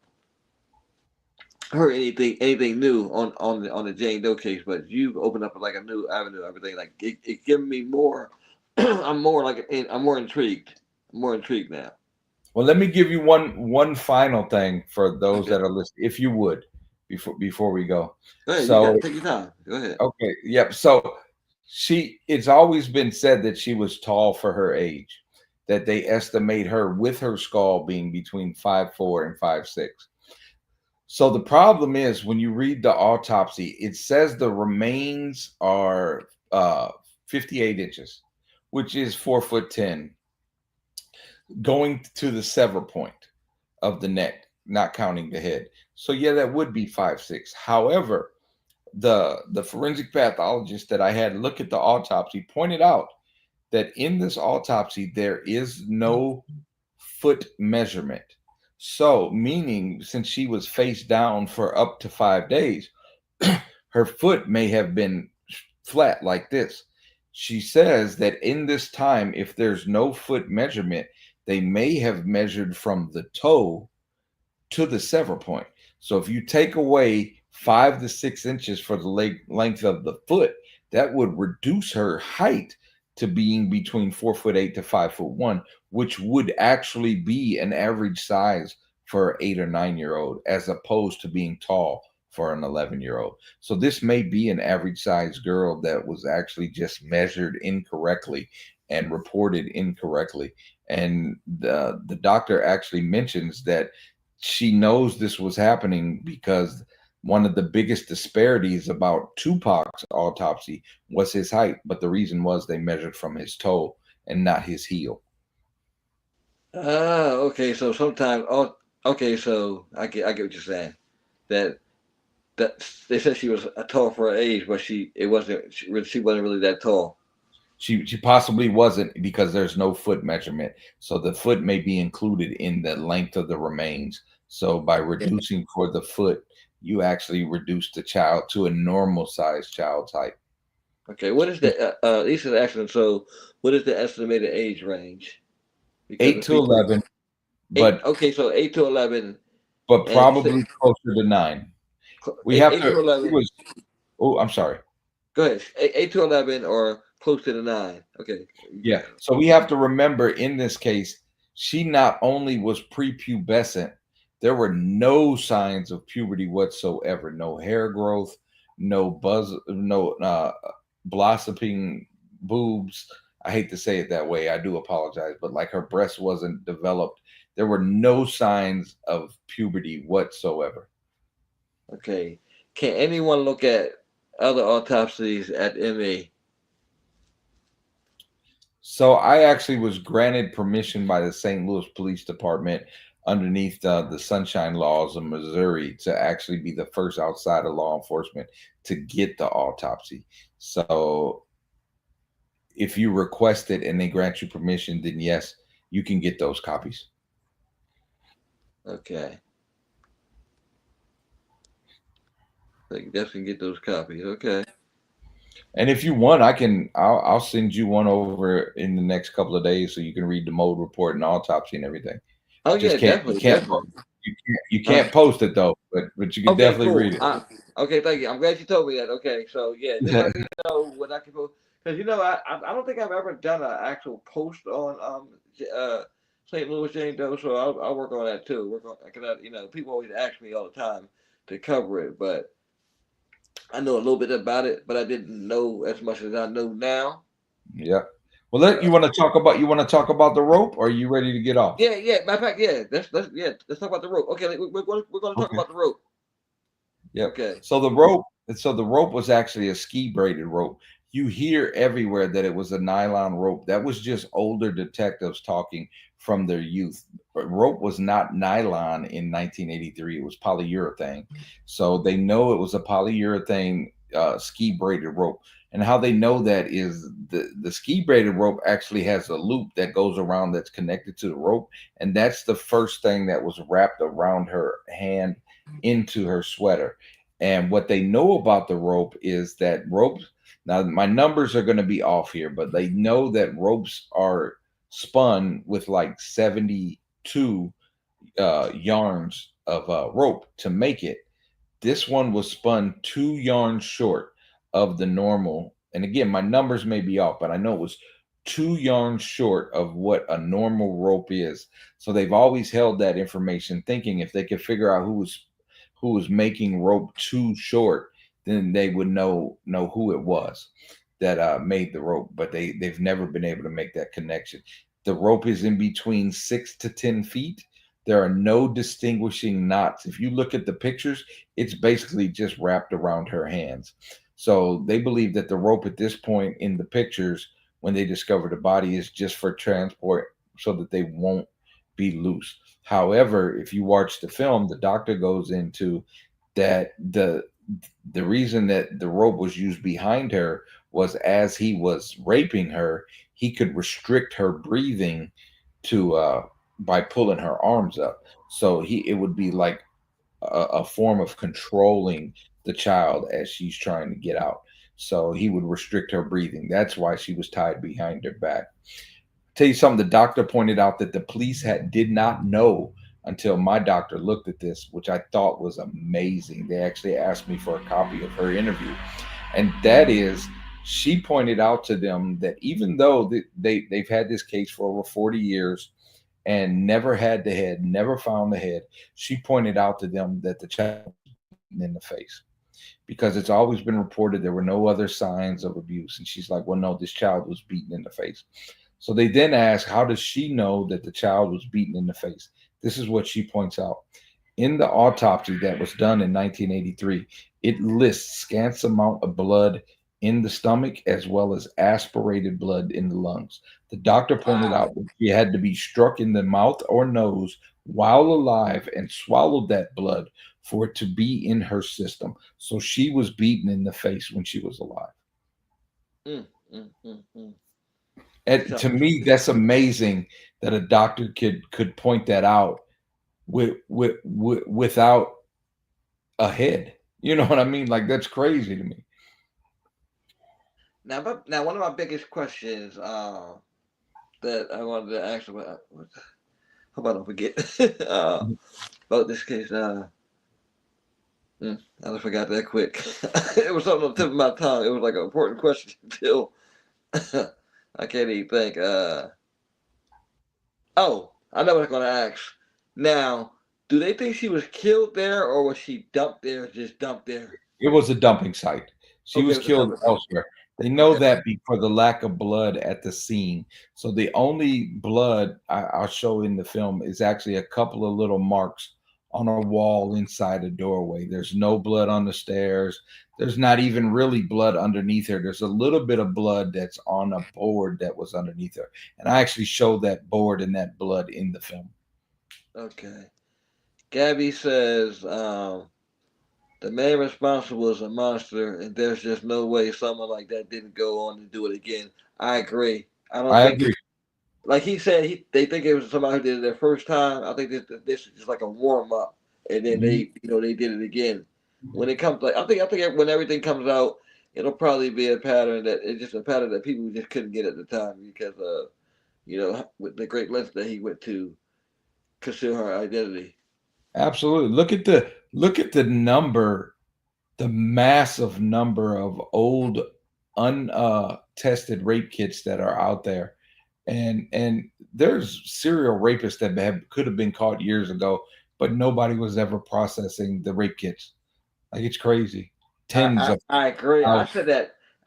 heard anything new on the Jane Doe case. But you've opened up like a new avenue. Everything like it giving me more. I'm more intrigued. I'm more intrigued now. Well, let me give you one final thing for those Okay. that are listening, if you would, before we go. Go ahead. You got So to take your time. Go ahead. okay, yep. So it's always been said that she was tall for her age, that they estimate her with her skull being between 5'4" and 5'6". So the problem is when you read the autopsy, it says the remains are 58 inches, which is 4'10", going to the sever point of the neck. not counting the head. So yeah, that would be 5'6". However, the forensic pathologist that I had look at the autopsy pointed out that in this autopsy there is no foot measurement. So, meaning since she was face down for up to 5 days, her foot may have been flat like this. She says that in this time, if there's no foot measurement, they may have measured from the toe to the sever point. So if you take away 5 to 6 inches for the length of the foot, that would reduce her height to being between 4'8" to 5'1", which would actually be an average size for an 8 or 9 year old, as opposed to being tall for an 11-year-old. So this may be an average size girl that was actually just measured incorrectly and reported incorrectly. And the doctor actually mentions that she knows this was happening because one of the biggest disparities about Tupac's autopsy was his height, but the reason was they measured from his toe and not his heel. Ah, okay. So sometimes, oh, okay. So I get what you're saying. That that they said she was tall for her age, but she wasn't really that tall. She possibly wasn't because there's no foot measurement. So the foot may be included in the length of the remains. So by reducing for the foot, you actually reduce the child to a normal sized child's height. Okay. What is the Lisa's accident? So what is the estimated age range? Because 8 if to people 11, eight, but okay, so 8 to 11, but and you said probably closer to 9. We eight, have eight to to it 11. was oh, I'm sorry. Go ahead. 8 to 11 or close to the 9. Okay. Yeah. So we have to remember in this case, she not only was prepubescent, there were no signs of puberty whatsoever. No hair growth, no no blossoming boobs. I hate to say it that way. I do apologize, but like her breast wasn't developed. There were no signs of puberty whatsoever. Okay. Can anyone look at other autopsies at MA? So I actually was granted permission by the St. Louis Police Department underneath the Sunshine Laws of Missouri to actually be the first outside of law enforcement to get the autopsy. So if you request it and they grant you permission, then yes, you can get those copies. Okay. So you definitely get those copies. Okay. And if you want, I'll send you one over in the next couple of days so you can read the mold report and autopsy and everything. Oh Just yeah, can't you definitely, can't definitely. you Uh, can't post it though, but you can okay, definitely cool. read Okay, thank you. I'm glad you told me that. Okay, so yeah, just it. let me know what I can post because I don't think I've ever done an actual post on St. Louis Jane Doe, so I'll work on that too. Work on because people always ask me all the time to cover it, but I know a little bit about it, but I didn't know as much as I know now. Yeah. Well, let Uh, you want to talk about the rope, or are you ready to get off? yeah, yeah. Matter of fact, yeah. Let's talk about the rope. Okay, we're going to talk Okay. about the rope. Yep. Okay. So the rope was actually a ski braided rope. You hear everywhere that it was a nylon rope. That was just older detectives talking from their youth. But rope was not nylon in 1983. It was polyurethane. So they know it was a polyurethane ski braided rope. And how they know that is the ski braided rope actually has a loop that goes around that's connected to the rope. And that's the first thing that was wrapped around her hand into her sweater. And what they know about the rope is that ropes, now my numbers are going to be off here, but they know that ropes are spun with like 72 yarns of rope to make it. This one was spun 2 yarns short of the normal. And again, my numbers may be off, but I know it was 2 yarns short of what a normal rope is. So they've always held that information, thinking if they could figure out who was making rope too short, then they would know who it was that made the rope. But they've never been able to make that connection. The rope is in between 6 to 10 feet. There are no distinguishing knots. If you look at the pictures, it's basically just wrapped around her hands. So they believe that the rope at this point in the pictures, when they discover the body, is just for transport so that they won't be loose. However, if you watch the film, the doctor goes into that the reason that the rope was used behind her was as he was raping her, he could restrict her breathing to by pulling her arms up. So he it would be like a form of controlling the child as she's trying to get out. So he would restrict her breathing. That's why she was tied behind her back. Tell you something, the doctor pointed out that the police did not know until my doctor looked at this, which I thought was amazing. They actually asked me for a copy of her interview. And that is, she pointed out to them that even though they've had this case for over 40 years and never had the head, never found the head, she pointed out to them that the child was beaten in the face because it's always been reported there were no other signs of abuse. And she's like, well, no, this child was beaten in the face. So they then ask, how does she know that the child was beaten in the face? This is what she points out. In the autopsy that was done in 1983, it lists scant amount of blood in the stomach as well as aspirated blood in the lungs. The doctor pointed Wow. out that she had to be struck in the mouth or nose while alive and swallowed that blood for it to be in her system. So she was beaten in the face when she was alive. Mm, mm, mm, mm. And to So, me, that's amazing that a doctor could point that out without a head. You know what I mean? Like that's crazy to me. now one of my biggest questions that I wanted to ask about, how about I forget about this case? I just forgot that quick. It was something on the tip of my tongue. It was like an important question until I can't even think. Oh, I know what I'm gonna ask. Now, do they think she was killed there, or was she dumped there? Just dumped there? It was a dumping site. She Okay, was it was a killed dumping site. elsewhere. They know Okay. that for the lack of blood at the scene. So the only blood I'll show in the film is actually a couple of little marks on a wall inside a doorway. There's no blood on the stairs. There's not even really blood underneath her. There's a little bit of blood that's on a board that was underneath her. And I actually showed that board and that blood in the film. Okay. Gabby says the man responsible is a monster, and there's just no way someone like that didn't go on to do it again. I agree. I don't I think, agree. like he said, they think it was somebody who did it their first time. I think this is just like a warm up, and then Mhm. they did it again. When it comes, like I think when everything comes out, it'll probably be a pattern that it's just a pattern that people just couldn't get at the time because with the great lengths that he went to conceal her identity. Absolutely. Look at the number, the massive number of old untested rape kits that are out there. And there's serial rapists that could have been caught years ago, but nobody was ever processing the rape kits. Like it's crazy. Tens of I agree. thousands.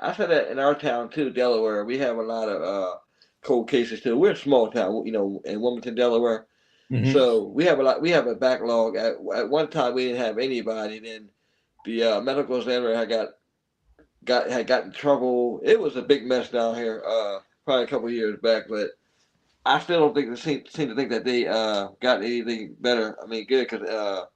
I said that in our town too, Delaware. We have a lot of cold cases too. We're a small town, in Wilmington, Delaware. Mhm. So we have a backlog. At one time we didn't have anybody. Then the medical examiner had got in trouble. It was a big mess down here. Probably a couple of years back, but I still don't think they seem to think that they got anything better. I mean, good because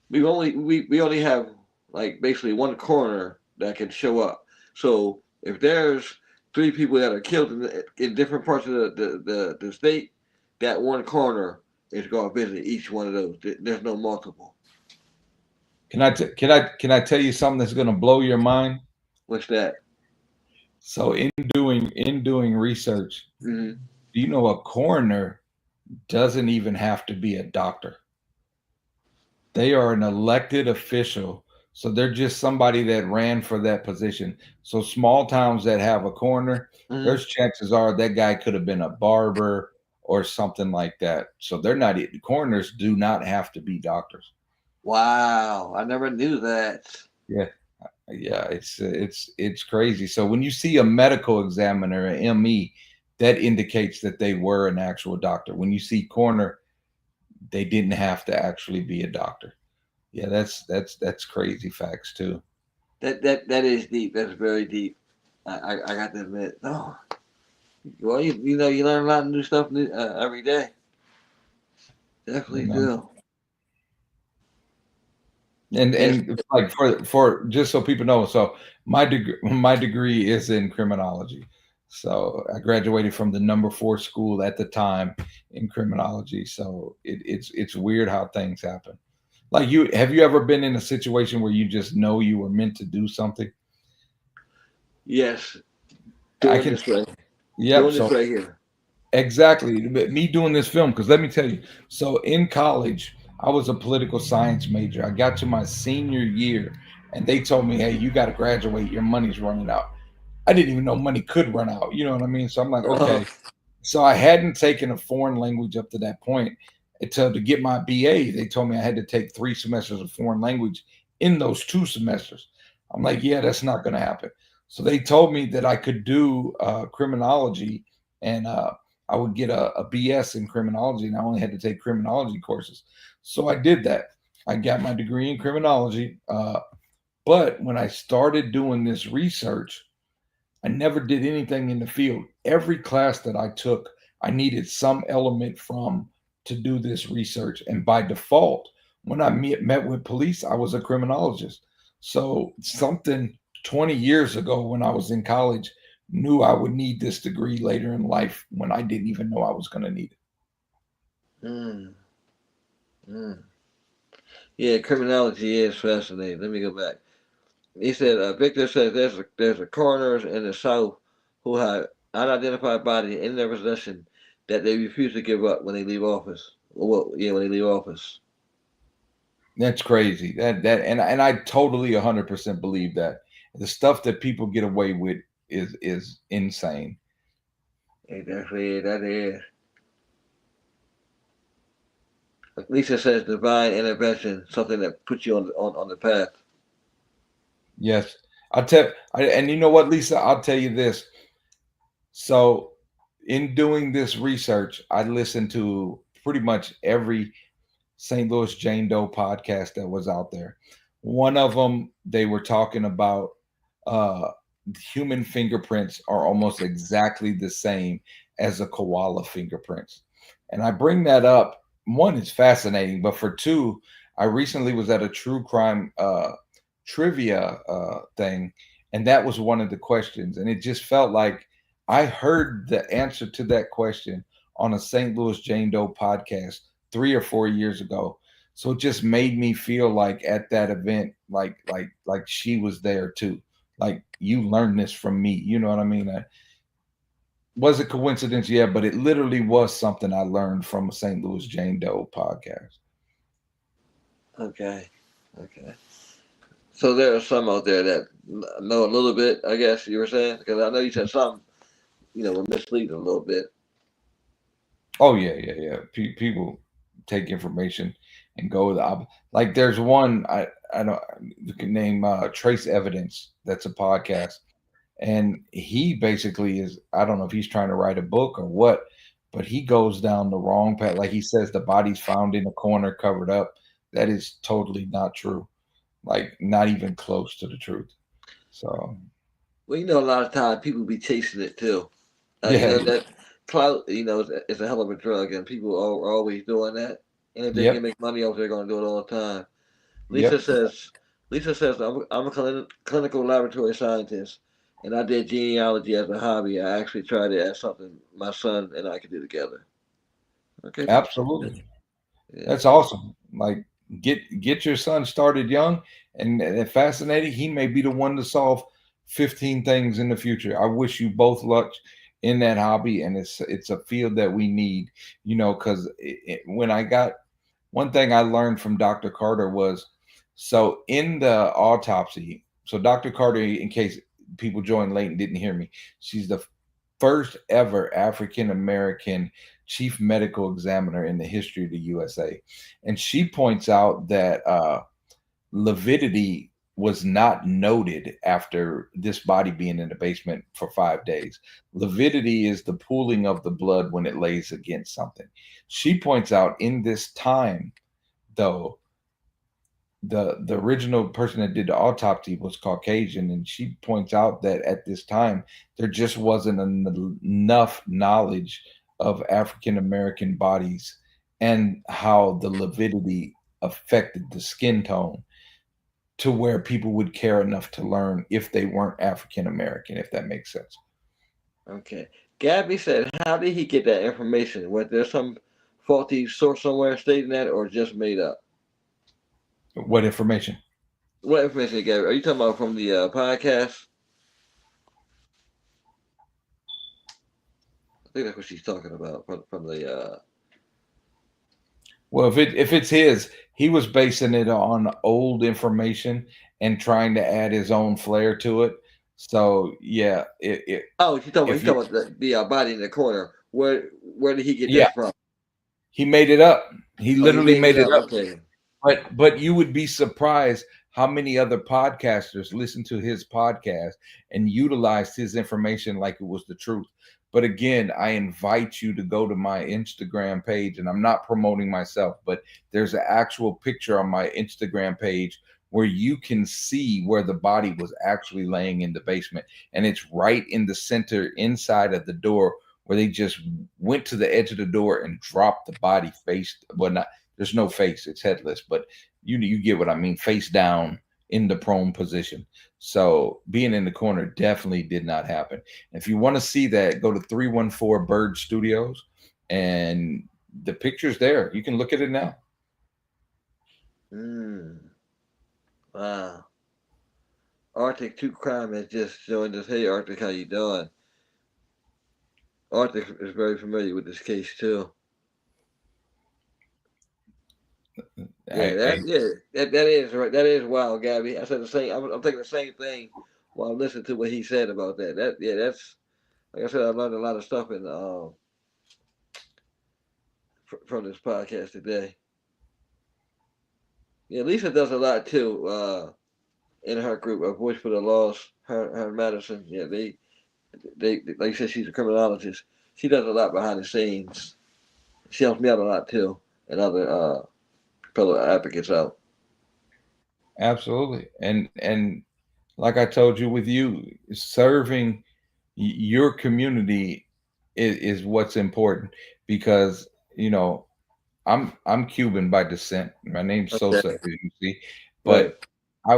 we only have like basically one coroner that can show up. So if there's three people that are killed in different parts of the state, that one coroner is going to visit each one of those. There's no multiple. Can I tell you something that's going to blow your mind? What's that? So in doing research, Mm-hmm. do you know a coroner doesn't even have to be a doctor? They are an elected official. So they're just somebody that ran for that position. So small towns that have a coroner, Mm-hmm. there's chances are that guy could have been a barber or something like that. So they're not coroners do not have to be doctors. Wow, I never knew that. Yeah. Yeah, it's crazy. So when you see a medical examiner, an ME, that indicates that they were an actual doctor. When you see coroner, they didn't have to actually be a doctor. Yeah, that's crazy facts too. That is deep. That's very deep. I got to admit. No, well, you learn a lot of new stuff every day. You Definitely know, do. Yes. and like for just so people know, so my degree is in criminology. So I graduated from the number 4 school at the time in criminology. So it's weird how things happen. Like have you ever been in a situation where you just know you were meant to do something? Yes. I Doing can this right. Yep. Doing this So right here. exactly. Me doing this film, because let me tell you. So in college, I was a political science major. I got to my senior year, and they told me, "Hey, you got to graduate. Your money's running out." I didn't even know money could run out. You know what I mean? So I'm like, Uh, okay. So I hadn't taken a foreign language up to that point. Until to get my BA, they told me I had to take 3 semesters of foreign language in those 2 semesters. I'm like, yeah, that's not going to happen. So they told me that I could do criminology, and I would get a BS in criminology, and I only had to take criminology courses. So I did that. I got my degree in criminology. But when I started doing this research, I never did anything in the field. Every class that I took, I needed some element from to do this research. And by default, when I met with police, I was a criminologist. So something 20 years ago when I was in college knew I would need this degree later in life when I didn't even know I was going to need it. mm, mm. Yeah, criminology is fascinating. Let me go back. He said, Victor says there's a coroners in the South who have unidentified body in their possession that they refuse to give up when they leave office. Well, yeah, when they leave office. That's crazy. And I totally 100% believe that. The stuff that people get away with is insane. And that is. Lisa says divine intervention, something that puts you on the path. Yes. And you know what, Lisa, I'll tell you this. So, in doing this research, I listened to pretty much every St. Louis Jane Doe podcast that was out there. One of them, they were talking about uh, human fingerprints are almost exactly the same as a koala fingerprints. And I bring that up. One, it's fascinating, but for two, I recently was at a true crime trivia thing, and that was one of the questions. And it just felt like I heard the answer to that question on a St. Louis Jane Doe podcast 3 or 4 years ago. So it just made me feel like at that event, like she was there too. Like you learned this from me. You know what I mean? Was it coincidence? Yeah, but it literally was something I learned from a St. Louis Jane Doe podcast. Okay, okay. So there are some out there that know a little bit. I guess you were saying because I know you said some, were misleading a little bit. Oh yeah, yeah, yeah. People take information and go with like there's one I don't you can name Trace Evidence. That's a podcast, and he basically is I don't know if he's trying to write a book or what, but he goes down the wrong path. Like he says the body's found in a corner covered up. That is totally not true. Like not even close to the truth. So Well, a lot of times people be chasing it too. yeah, That clout, is a hell of a drug, and people are always doing that. And if they can yep, make money off, they're going to do it all the time. Lisa yep, says, Lisa says, I'm a clinical laboratory scientist, and I did genealogy as a hobby. I actually tried it as something my son and I could do together. Okay, absolutely. yeah. That's awesome. Like get your son started young and fascinating. He may be the one to solve 15 things in the future. I wish you both luck in that hobby, and it's a field that we need. Because when I got one thing I learned from Dr. Carter was so in the autopsy. So Dr. Carter, in case people joined late and didn't hear me, she's the first ever African American chief medical examiner in the history of the USA. And she points out that lividity was not noted after this body being in the basement for 5 days. Lividity is the pooling of the blood when it lays against something. She points out in this time, though, the original person that did the autopsy was Caucasian, and she points out that at this time there just wasn't enough knowledge of African American bodies and how the lividity affected the skin tone to where people would care enough to learn if they weren't African American, if that makes sense. Okay. Gabby said, how did he get that information? Was there some faulty source somewhere stating that, or just made up? What information? What information, Gabby? Are you talking about from the podcast? I think that's what she's talking about from the. Well, if it's his, he was basing it on old information and trying to add his own flair to it. So yeah, Oh, if she's you talking about the body in the corner. Where did he get yeah, that from? he made it up. He Oh, he literally made it made it up. up. Okay. But you would be surprised how many other podcasters listened to his podcast and utilized his information like it was the truth. But again, I invite you to go to my Instagram page, and I'm not promoting myself, but there's an actual picture on my Instagram page where you can see where the body was actually laying in the basement. And it's right in the center inside of the door where they just went to the edge of the door and dropped the body face. Well, not there's no face, it's headless, but you get what I mean, face down in the prone position. So being in the corner definitely did not happen. If you want to see that, go to 314 Bird Studios, and the picture's there. You can look at it now. Wow. Arctic True Crime has just joined us. Hey, Arctic, how you doing? Arthur is very familiar with this case too. I That is right. That is wild, Gabby. I said the same. I'm thinking the same thing while I'm listening to what he said about that. That's like I said. I learned a lot of stuff from this podcast today. Yeah, Lisa does a lot too. In her group, a voice for the lost, her and Madison. Yeah, they like you said, she's a criminologist. She does a lot behind the scenes. She helps me out a lot too, and other fellow advocates out. absolutely. And like I told you with you, serving your community is what's important because I'm Cuban by descent. My name's Sosa, Okay, as you see, right. but I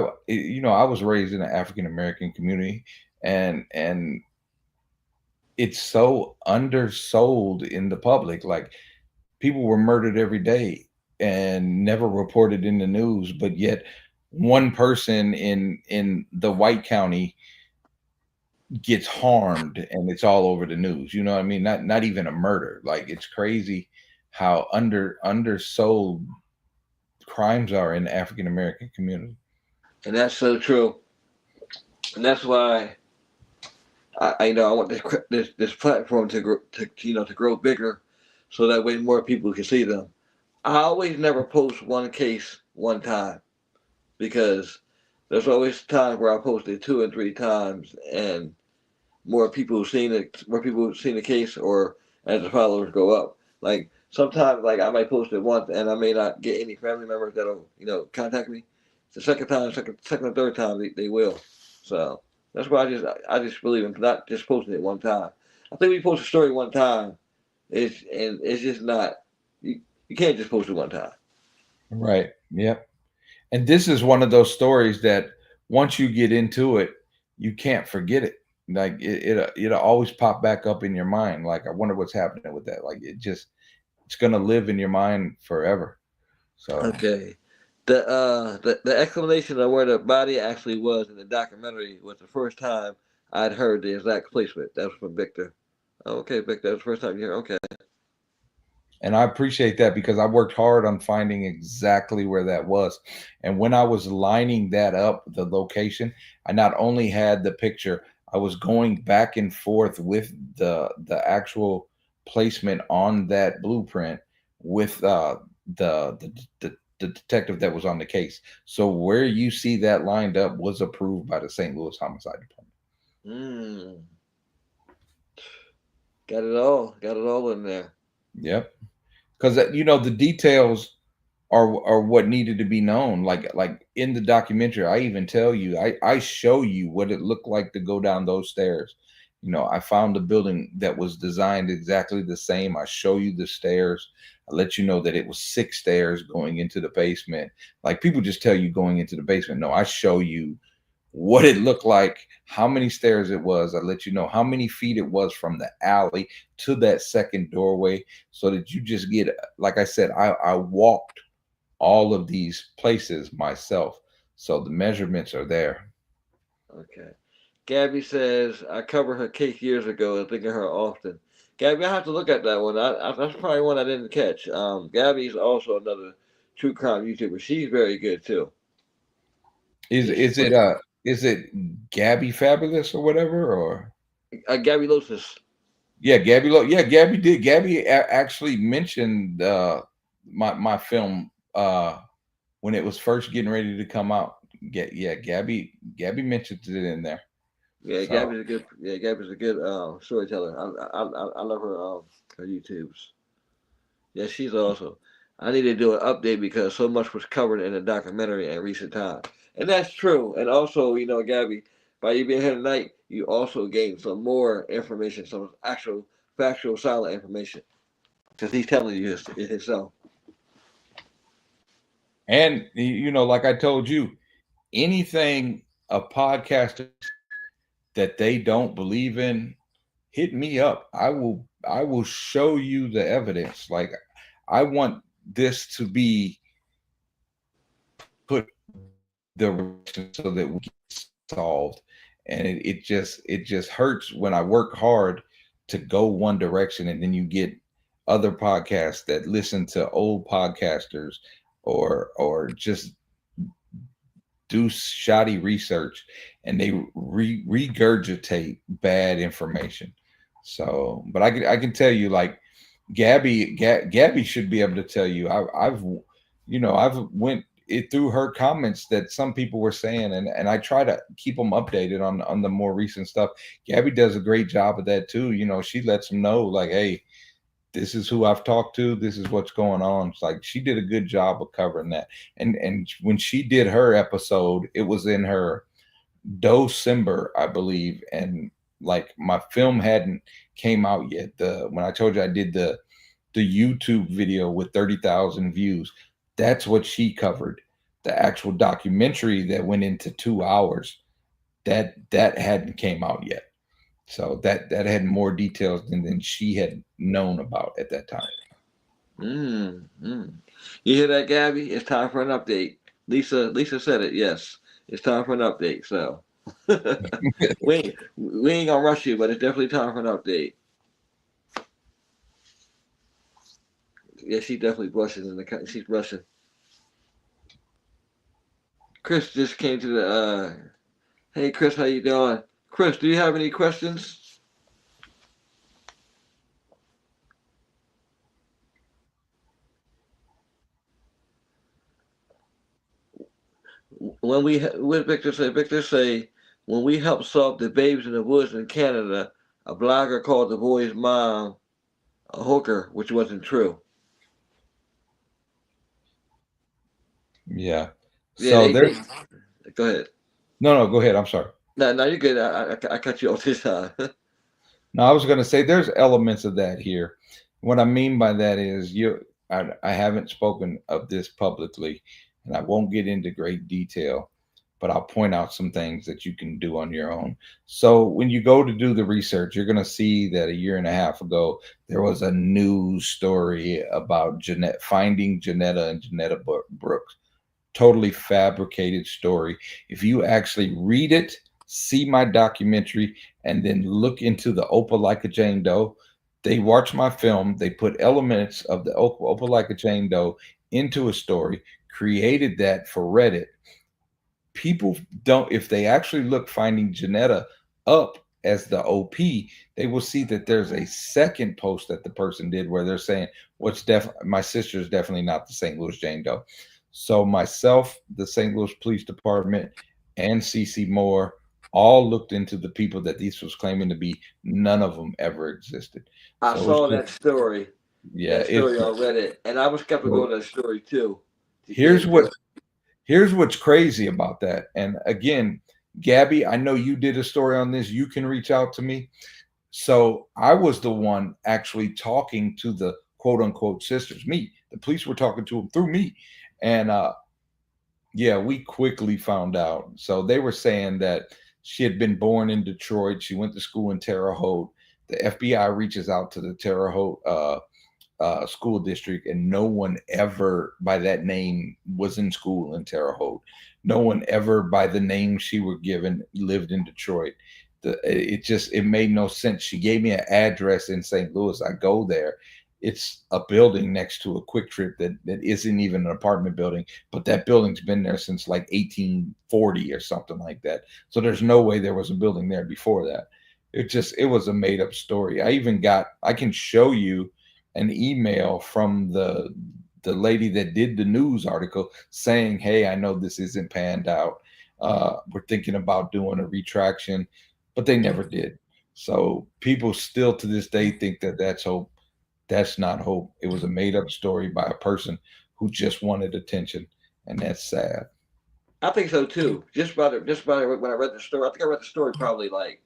was raised in an African American community, and it's so undersold in the public. Like people were murdered every day and never reported in the news, but yet one person in the white county gets harmed and it's all over the news. You know what I mean? Not even a murder. Like it's crazy how undersold crimes are in the African American community. And that's so true. And that's why I want this platform to grow to grow bigger, so that way more people can see them. I always never post one case one time because there's always times where I posted two and three times, and more people seen the case, or as the followers go up. Like sometimes, like I might post it once, and I may not get any family members that'll contact me. The second time, second or third time, they will. So that's why I just believe in not just posting it one time. I think we post a story one time, it's just not you can't just post it one time. Right. Yep. And this is one of those stories that once you get into it, you can't forget it. Like it'll always pop back up in your mind. Like I wonder what's happening with that. Like it's gonna live in your mind forever. So Okay. The explanation of where the body actually was in the documentary was the first time I'd heard the exact placement. That was from Victor. Okay, Victor, that was the first time you heard. Okay. and I appreciate that because I worked hard on finding exactly where that was. And when I was lining that up, the location, I not only had the picture, I was going back and forth with the actual placement on that blueprint with the, the the detective that was on the case. So where you see that lined up was approved by the St. Louis Homicide Department. Mm, got it all in there. Yep. Because the details are what needed to be known. Like in the documentary, I even tell you, I show you what it looked like to go down those stairs, I found a building that was designed exactly the same. I show you the stairs. I let you know that it was 6 stairs going into the basement. Like people just tell you going into the basement. No, I show you what it looked like, how many stairs it was. I let you know how many feet it was from the alley to that second doorway, so that you just get, like I said, I walked all of these places myself. So the measurements are there. Okay. Gabby says, I covered her case years ago and think of her often. Gabby, I have to look at that one. That's probably one I didn't catch. Gabby's also another true crime YouTuber. She's very good too. Is Yeah, she's is it funny. uh is it Gabby Fabulous or whatever, or Gabby Losis. yeah, yeah, Gabby did. Gabby actually mentioned my film when it was first getting ready to come out. Yeah, Gabby mentioned it in there. Yeah, So Gabby's a good storyteller. I love her YouTubes. Yeah, she's awesome. I need to do an update because so much was covered in the documentary in recent times. And that's true. And also, Gabby, by you being here tonight, you also gained some more information, some actual factual solid information. Because he's telling you himself. and like I told you, anything a podcaster that they don't believe in, hit me up. I will show you the evidence. Like I want this to be put direction so that we get solved. And it just hurts when I work hard to go one direction and then you get other podcasts that listen to old podcasters or just do shoddy research and they regurgitate bad information. So, but I can tell you, like Gabby should be able to tell you. I've went it through her comments that some people were saying, and I try to keep them updated on the more recent stuff. Gabby does a great job of that too. She lets them know, like, hey, this is who I've talked to. This is what's going on. It's like she did a good job of covering that. And when she did her episode, it was in her December, I believe, and like my film hadn't came out yet. When I told you I did the YouTube video with 30,000 views, that's what she covered. The actual documentary that went into 2 hours, that hadn't came out yet. So that had more details than she had known about at that time. Mm, mm. You hear that, Gabby? It's time for an update. Lisa said it. Yes, it's time for an update. So we ain't gonna rush you, but it's definitely time for an update. Yeah, she definitely blushing she's blushing. Chris just came to the. Hey, Chris, how you doing? Chris, do you have any questions? What Victor say, when we helped solve the babes in the woods in Canada, a blogger called the boy's mom a hooker, which wasn't true. Yeah. Yeah, So they there's go ahead. no, go ahead. I'm sorry. No, you're good. I cut you off this time. No, I was going to say there's elements of that here. What I mean by that is I haven't spoken of this publicly, and I won't get into great detail, but I'll point out some things that you can do on your own. So when you go to do the research, you're going to see that a year and a half ago there was a news story about finding Janetta and Janetta Brooks. Totally fabricated story. If you actually read it, see my documentary, and then look into the Opelika Jane Doe, they watch my film, they put elements of the Opelika Jane Doe into a story, created that for Reddit. People don't, if they actually look finding Janetta up as the OP, they will see that there's a second post that the person did where they're saying, my sister is definitely not the St. Louis Jane Doe. So myself, the St. Louis Police Department, and CC Moore all looked into the people that these was claiming to be. None of them ever existed. I So it's saw just, that story. yeah, That it's story on Reddit, and I was skeptical well, of that story too. here's what here's what's crazy about that. And again, Gabby, I know you did a story on this. You can reach out to me. So I was the one actually talking to the quote unquote sisters. Me, the police were talking to them through me, and yeah, we quickly found out. So they were saying that she had been born in Detroit. She went to school in Terre Haute. The FBI reaches out to the Terre Haute school district, and no one ever by that name was in school in Terre Haute. No one ever by the name she were given lived in Detroit. It made no sense. She gave me an address in St. Louis. I go there. It's a building next to a Quick Trip that isn't even an apartment building, but that building's been there since like 1840 or something like that. So there's no way there was a building there before that. It was a made up story. I can show you an email from the lady that did the news article saying, "Hey, I know this isn't panned out. We're thinking about doing a retraction," but they never did. So people still to this day think that that's hope. That's not hope. It was a made up story by a person who just wanted attention, and that's sad. I think so too. Just about it. When I read the story, I think I read the story probably like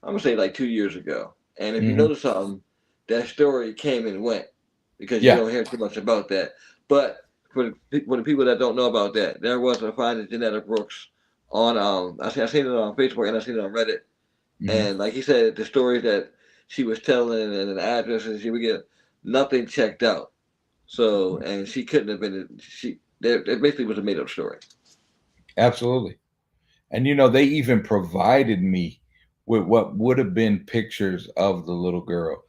I'm gonna say like 2 years ago. And if you Hmm. notice something, that story came and went because you Yeah, don't hear too much about that. But for the people that don't know about that, there was a finding Janetta Brooks on I seen it on Facebook and I seen it on Reddit. hmm, And like he said, the stories that she was telling and the addresses she would get nothing checked out. So and she couldn't have been she. It basically was a made up story. absolutely. And they even provided me with what would have been pictures of the little girl.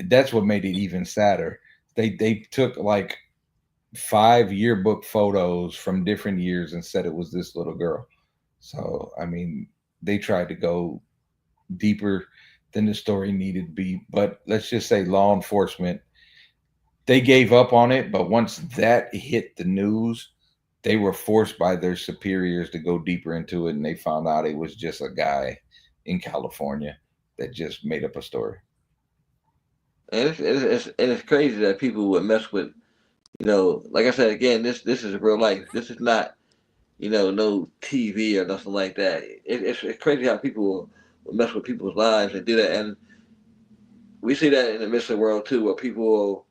That's what made it even sadder. They took like 5 yearbook photos from different years and said it was this little girl. So I mean, they tried to go deeper than the story needed to be. But let's just say law enforcement, they gave up on it. But once that hit the news, they were forced by their superiors to go deeper into it, and they found out it was just a guy in California that just made up a story. And it's crazy that people would mess with like I said again, this is real life. This is not no TV or nothing like that. It's crazy how people will mess with people's lives and do that. And we see that in the missing world too, where people will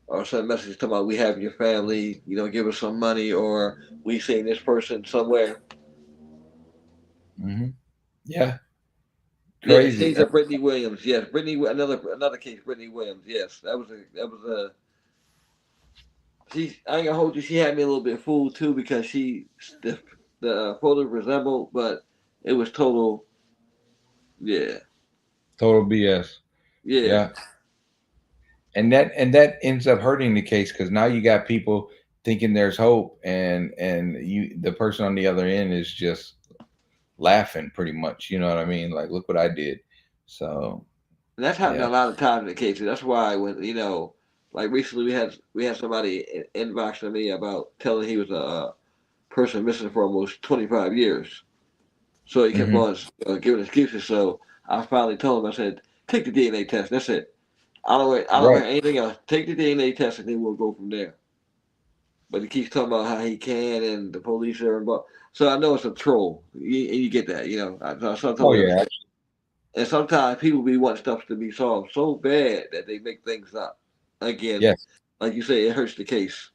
or send messages talking about we have your family, give us some money, or we seen this person somewhere. Hmm. Yeah, Yeah, crazy. case of Brittany Williams. Yes, Brittany. Another case, Brittany Williams. Yes, that was a. She, I ain't gonna hold you. She had me a little bit fooled too because the photo resembled, but it was total. Yeah, Total BS. yeah, Yeah, and that ends up hurting the case because now you got people thinking there's hope, and the person on the other end is just laughing pretty much. You know what I mean? Like, look what I did. So and that's happening yeah. a lot of times in the cases. That's why when like recently we had somebody inbox to me about telling he was a person missing for almost 25 years. So he kept Hmm. on giving excuses. So I finally told him, I said, take the DNA test. That's it. I don't want Right. anything else. Take the DNA test, and then we'll go from there. But he keeps talking about how he can, and the police are involved. So I know it's a troll. You get that, I Oh totally yeah. understand. And sometimes people be wanting stuff to be solved so bad that they make things up. Again, Yes. like you say, it hurts the case.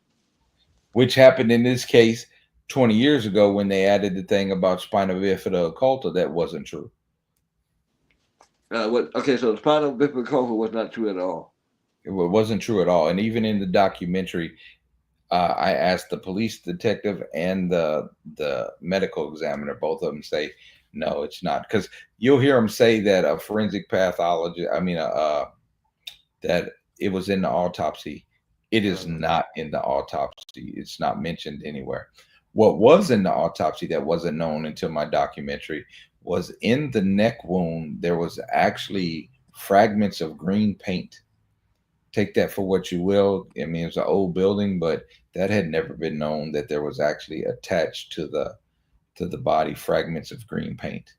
Which happened in this case 20 years ago when they added the thing about spina bifida occulta that wasn't true. What? Okay, so the spinal bifida coma was not true at all. It wasn't true at all. And even in the documentary, I asked the police detective and the medical examiner, both of them say, no, it's not. Because you'll hear them say that a forensic pathologist, that it was in the autopsy. It is Uh, not in the autopsy. It's not mentioned anywhere. What was in the autopsy that wasn't known until my documentary was in the neck wound, there was actually fragments of green paint. Take that for what you will. I mean, it's an old building, but that had never been known that there was actually attached to the body fragments of green paint.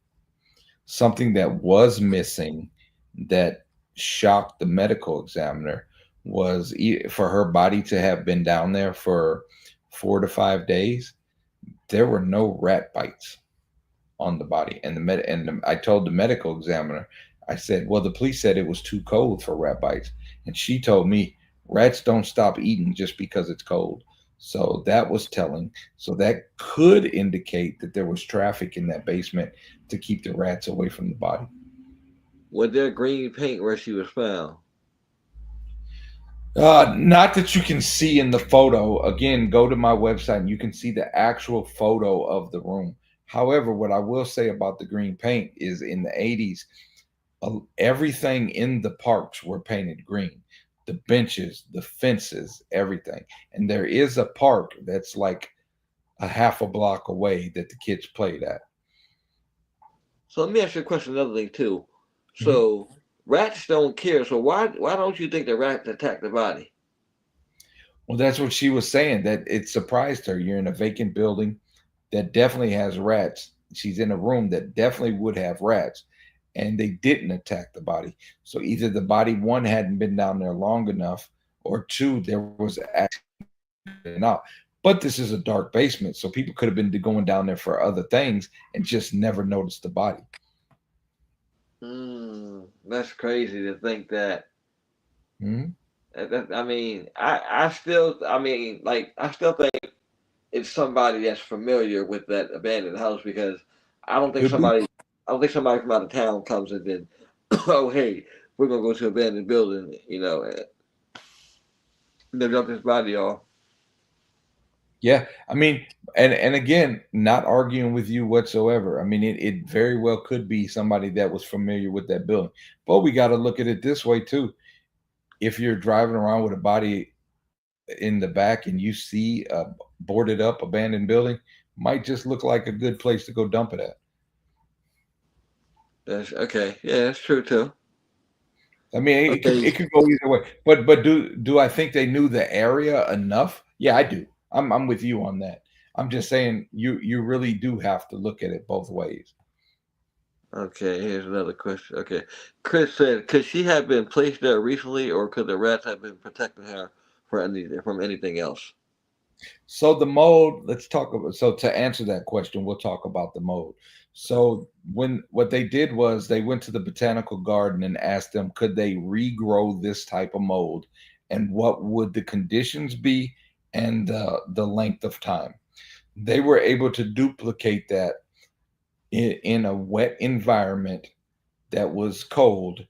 Something that was missing that shocked the medical examiner was for her body to have been down there for 4 to 5 days, there were no rat bites on the body. And I told the medical examiner, I said, well, the police said it was too cold for rat bites. And she told me rats don't stop eating just because it's cold. So that was telling. So that could indicate that there was traffic in that basement to keep the rats away from the body. Was there green paint where she was found? Not that you can see in the photo. Again, go to my website and you can see the actual photo of the room. However, what I will say about the green paint is in the 80s, everything in the parks were painted green. The benches, the fences, everything. And there is a park that's like a half a block away that the kids played at. So let me ask you a question, another thing too. Mhm. So rats don't care. So why don't you think the rats attack the body? Well, that's what she was saying, that it surprised her. You're in a vacant building that definitely has rats. She's in a room that definitely would have rats, and they didn't attack the body. So either the body, one, hadn't been down there long enough, or two, there was actually not. But this is a dark basement, so people could have been going down there for other things and just never noticed the body. That's crazy to think that. Mhm. I mean, I still think it's somebody that's familiar with that abandoned house because I don't think Could be. somebody, I don't think somebody from out of town comes and then, oh hey, we're gonna go to an abandoned building, and they dump this body off. Yeah, I mean, and again, not arguing with you whatsoever. I mean, it very well could be somebody that was familiar with that building. But we got to look at it this way too. If you're driving around with a body in the back and you see a boarded up abandoned building, might just look like a good place to go dump it at. That's okay. Yeah, that's true too. I mean, Okay, it could go either way. But do I think they knew the area enough? Yeah, I do. I'm with you on that. I'm just saying you really do have to look at it both ways. okay. Here's another question. Okay, Chris said, could she have been placed there recently, or could the rats have been protecting her from anything else? So the mold, let's talk about, so to answer that question, we'll talk about the mold. So when what they did was they went to the botanical garden and asked them, could they regrow this type of mold and what would the conditions be and the length of time? They were able to duplicate that in a wet environment that was cold,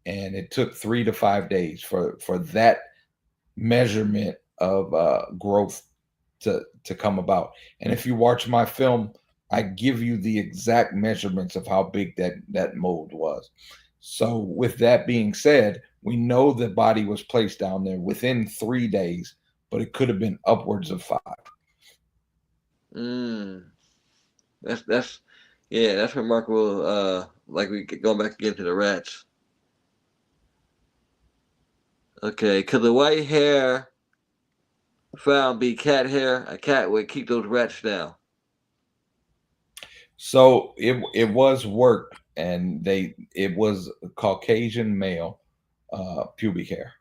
and it took 3 to 5 days for that measurement of growth to come about. And if you watch my film, I give you the exact measurements of how big that mold was. So with that being said, we know the body was placed down there within 3 days, but it could have been upwards of 5. Mm, that's yeah, that's remarkable. Like we going back again to the rats. Okay, could the white hair found be cat hair? A cat would keep those rats down. So it was work, and it was Caucasian male pubic hair.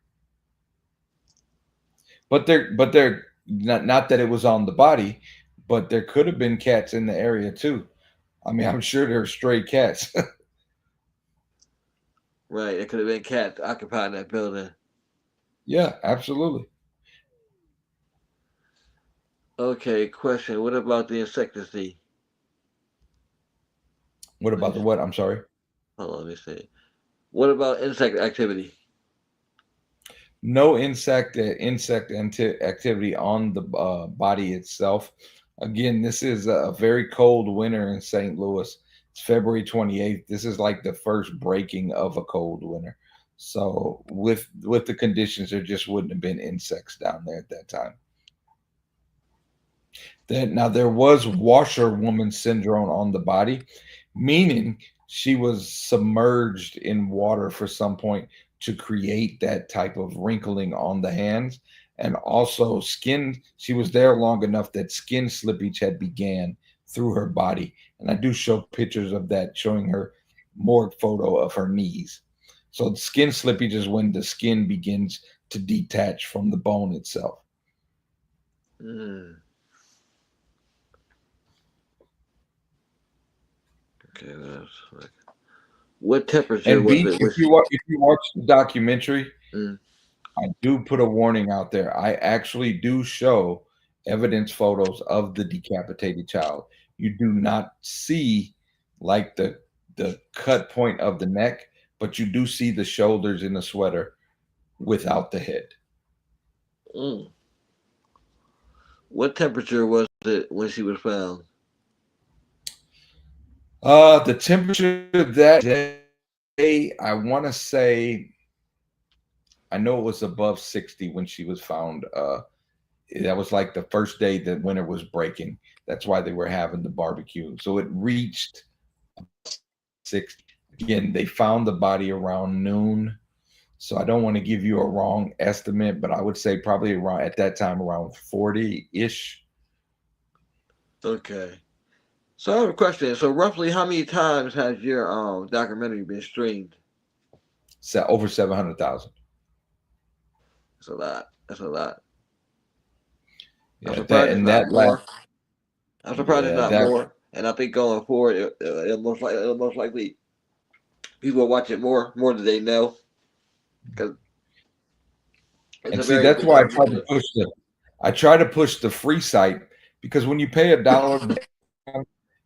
But they're not that it was on the body, but there could have been cats in the area too. I mean, I'm sure there are stray cats. Right, it could have been cats occupying that building. Yeah, absolutely. Okay, question. What about the insecticide? What Let me about the what? I'm sorry. hold on. Let me see. What about insect activity? No activity on the body itself. Again, this is a very cold winter in St. Louis. It's February 28th. This is like the first breaking of a cold winter. So with the conditions, there just wouldn't have been insects down there at that time. Now there was washerwoman syndrome on the body, meaning she was submerged in water for some point to create that type of wrinkling on the hands, and also skin. She was there long enough that skin slippage had began through her body, and I do show pictures of that showing her morgue photo of her knees. So skin slippage is when the skin begins to detach from the bone itself. Mm. Okay, that's like what temperature And was B, it? Was if you watch the documentary, mm, I do put a warning out there. I actually do show evidence photos of the decapitated child. You do not see like the cut point of the neck, but you do see the shoulders in the sweater without the head. mm, what temperature was it when she was found? The temperature that day, I want to say, I know it was above 60 when she was found. That was like the first day that winter was breaking. That's why they were having the barbecue. So it reached 60. Again, they found the body around noon. So I don't want to give you a wrong estimate, but I would say probably around at that time around 40-ish. Okay. So I have a question. So roughly how many times has your documentary been streamed? So over 700,000. That's a lot. That's a lot. I'm Yeah, that surprised it's and not that last more. I'm surprised it's yeah, not that more. And I think going forward, it'll most likely people will watch it more than they know because it's and a see very that's good why documentary. I try to push the free site because when you pay $1,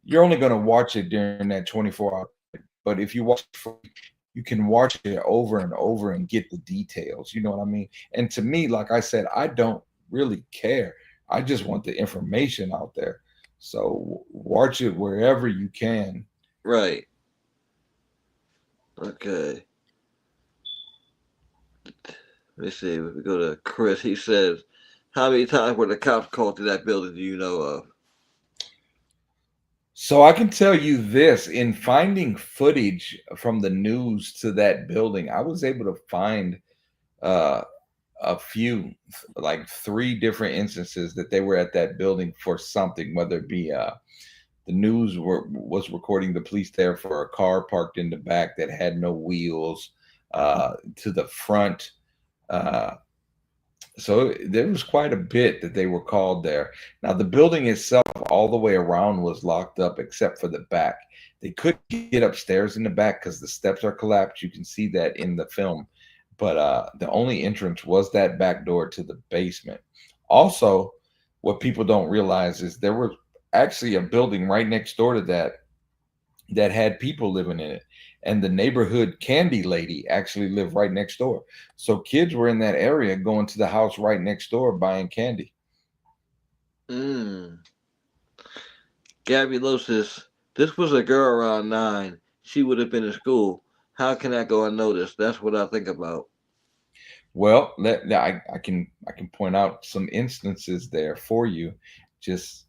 you're only going to watch it during that 24 hours. But if you watch it free, you can watch it over and over and get the details. You know what I mean? And to me, like I said, I don't really care. I just want the information out there. So watch it wherever you can. Right. Okay. Let me see. If we go to Chris, he says, "How many times were the cops called to that building? Do you know of?" So I can tell you this in finding footage from the news to that building, I was able to find uh, a few, like three different instances that they were at that building for something, whether it be the news was recording the police there for a car parked in the back that had no wheels to the front. Uh, so there was quite a bit that they were called there. Now the building itself, all the way around, was locked up except for the back. They couldn't get upstairs in the back because the steps are collapsed. You can see that in the film, but the only entrance was that back door to the basement. Also, what people don't realize is there was actually a building right next door to that that had people living in it. And the neighborhood candy lady actually lived right next door. So kids were in that area going to the house right next door buying candy. Mm. Gabby Lowe says, "This was a girl around 9. She would have been in school. How can that go unnoticed? That's what I think about." Well, I can point out some instances there for you, just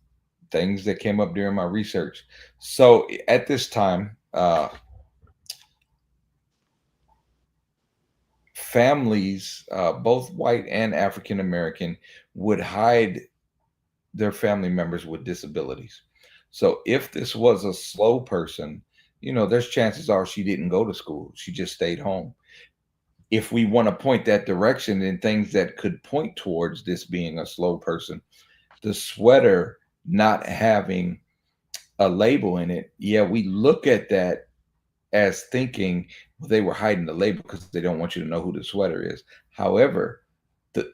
things that came up during my research. So at this time, families, both white and African American, would hide their family members with disabilities. So if this was a slow person, there's chances are she didn't go to school. She just stayed home. If we want to point that direction and things that could point towards this being a slow person, the sweater not having a label in it, yeah, we look at that as thinking they were hiding the label because they don't want you to know who the sweater is. However,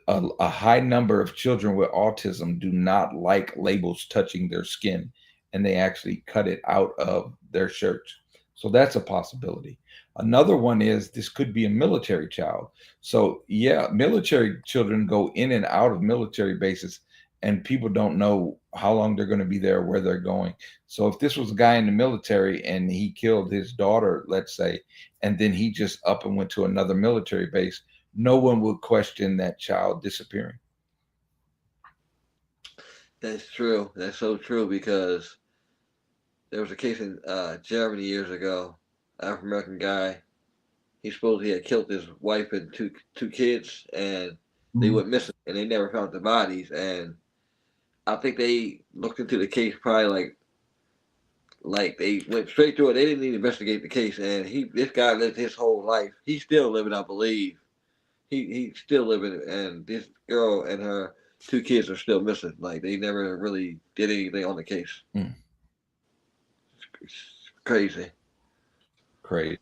a high number of children with autism do not like labels touching their skin, and they actually cut it out of their shirts. So that's a possibility. Another one is this could be a military child. So, yeah, military children go in and out of military bases, and people don't know how long they're going to be there, where they're going. So, if this was a guy in the military and he killed his daughter, let's say, and then he just up and went to another military base, no one would question that child disappearing. That's true. That's so true because there was a case in Germany years ago. African American guy. He supposedly had killed his wife and two kids, and they Mhm. went missing, and they never found the bodies. And I think they looked into the case probably like they went straight to it. They didn't even investigate the case, and this guy lived his whole life. He's still living, I believe. He's still living, and this girl and her two kids are still missing. Like they never really did anything on the case. Mm. It's Crazy. Crazy.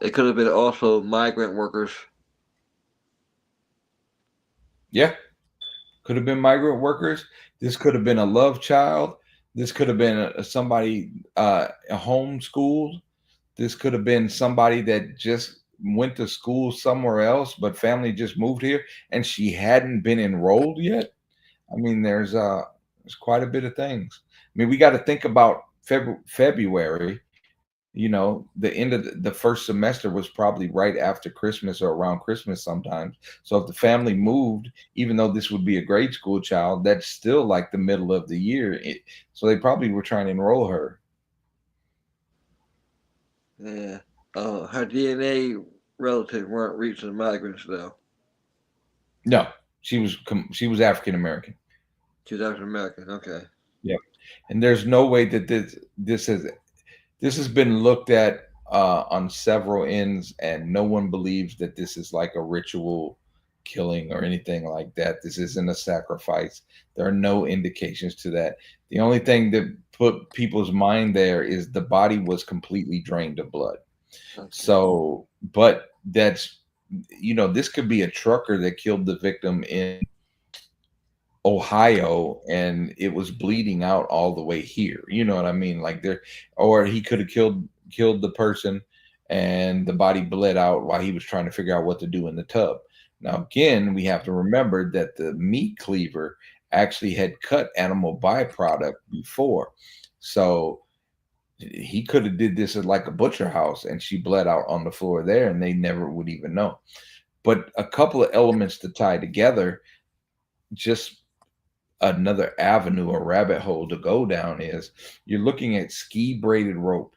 It could have been also migrant workers. Yeah, could have been migrant workers. This could have been a love child. This could have been somebody homeschooled. This could have been somebody that just went to school somewhere else, but family just moved here and she hadn't been enrolled yet. I mean, there's quite a bit of things. I mean, we got to think about February. The end of the first semester was probably right after Christmas or around Christmas sometimes. So if the family moved, even though this would be a grade school child, that's still like the middle of the year. So they probably were trying to enroll her. Yeah. Her DNA relatives weren't recent migrants though. No, she was African American. She's African American. Okay. Yep. And there's no way that this has been looked at on several ends, and no one believes that this is like a ritual killing or anything like that. This isn't a sacrifice. There are no indications to that. The only thing that put people's mind there is the body was completely drained of blood. Okay. So, but this could be a trucker that killed the victim in Ohio and it was bleeding out all the way here. You know what I mean? Like there, or he could have killed the person and the body bled out while he was trying to figure out what to do in the tub. Now again, we have to remember that the meat cleaver actually had cut animal byproduct before. So he could have did this at like a butcher house and she bled out on the floor there and they never would even know. But a couple of elements to tie together, just another avenue or rabbit hole to go down is you're looking at ski braided rope.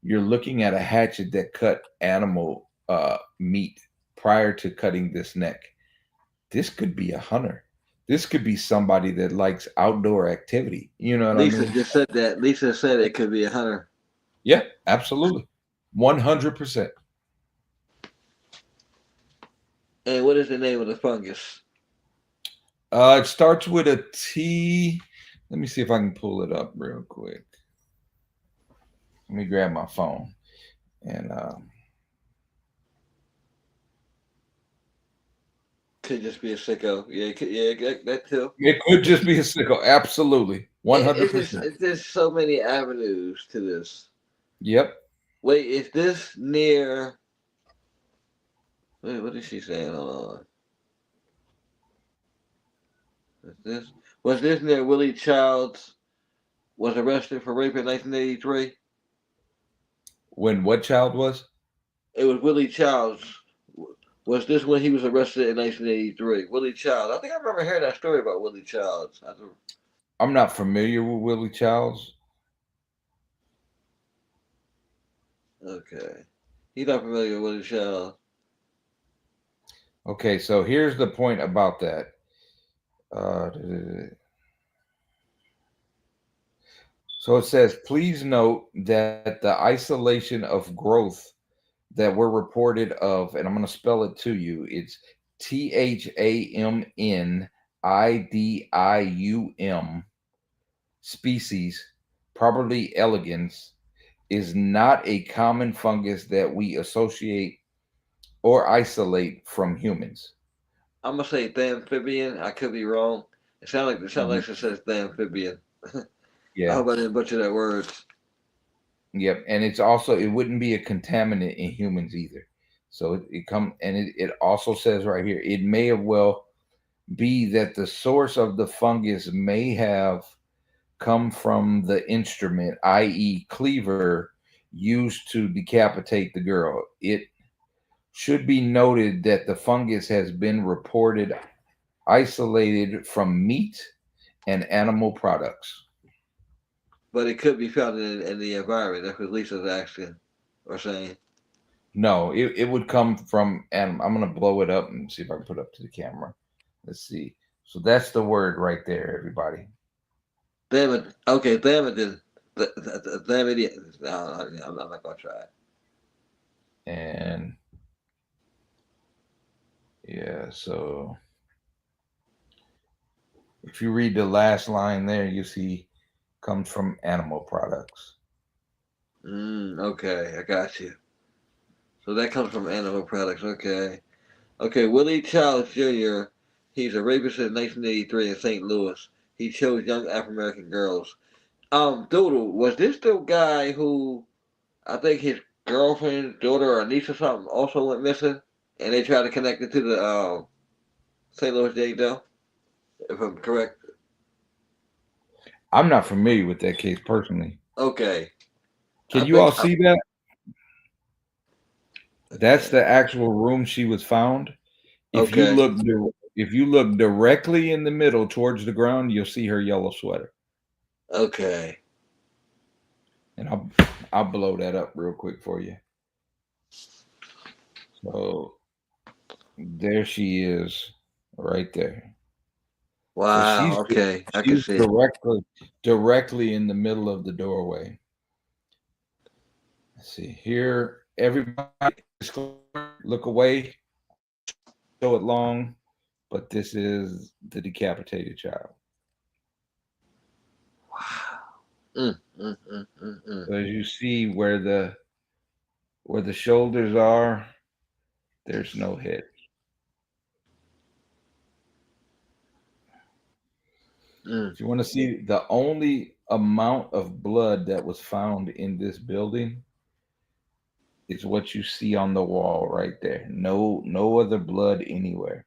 You're looking at a hatchet that cut animal meat prior to cutting this neck. This could be a hunter. This could be somebody that likes outdoor activity. You know what I Lisa mean? just said that. Lisa said it could be a hunter. Yeah, absolutely. 100%. And what is the name of the fungus? It starts with a T. Let me see if I can pull it up real quick. Let me grab my phone. And Could just be a sicko. Yeah, yeah, that too. it could just be a sickle. Absolutely. It's 100%. just so many avenues to this. Yep. Wait, is this near? Wait, what is she saying? Hold on. Is this was this near Willie Childs was arrested for rape in 1983? When what child was? It was Willie Childs. Was this when he was arrested in 1983? Willie Childs. I think I remember hearing that story about Willie Childs. I'm not familiar with Willie Childs. Okay. He's not familiar with Willie Childs. Okay, so here's the point about that. So it says, please note that the isolation of growth that were reported of, and I'm going to spell it to you. It's THAMNIDIUM species, probably elegans, is not a common fungus that we associate or isolate from humans. I'm gonna say the amphibian. I could be wrong. It sounds Mhm. like it says the amphibian. I Yeah. hope I didn't butcher that word. Yep. And it's also, it wouldn't be a contaminant in humans either. So it also says right here, it may have well be that the source of the fungus may have come from the instrument, i.e., cleaver, used to decapitate the girl. It should be noted that the fungus has been reported isolated from meat and animal products. But it could be found in the environment. That's what Lisa's asking or saying. No, it would come from animal. I'm going to blow it up and see if I can put it up to the camera. Let's see. So that's the word right there, everybody. Damn it. Okay, damn it then. Damn it. No, I'm not gonna try it. And yeah, so if you read the last line there, you see comes from animal products. Okay, I got you. So that comes from animal products. Okay. Okay, Willie Childs Jr., he's a rapist in 1983 in St. Louis. He chose young African American girls. Doodle, was this the guy who I think his girlfriend's daughter or niece or something also went missing? And they tried to connect it to the St. Louis J. Doe, if I'm correct. I'm not familiar with that case personally. Okay. I Can you all think. see that? That's Okay. the actual room she was found. If you Okay. look if you look directly in the middle towards the ground, you'll see her yellow sweater. Okay. And I'll blow that up real quick for you. So there she is, right there. So Wow. Okay. I can she's see it. directly in the middle of the doorway. Let's see here. Everybody, look away. Show it long, but this is the decapitated child. Wow. Mm. So as you see where the shoulders are, there's no head. Mm. If you want to see the only amount of blood that was found in this building is what you see on the wall right there. No other blood anywhere.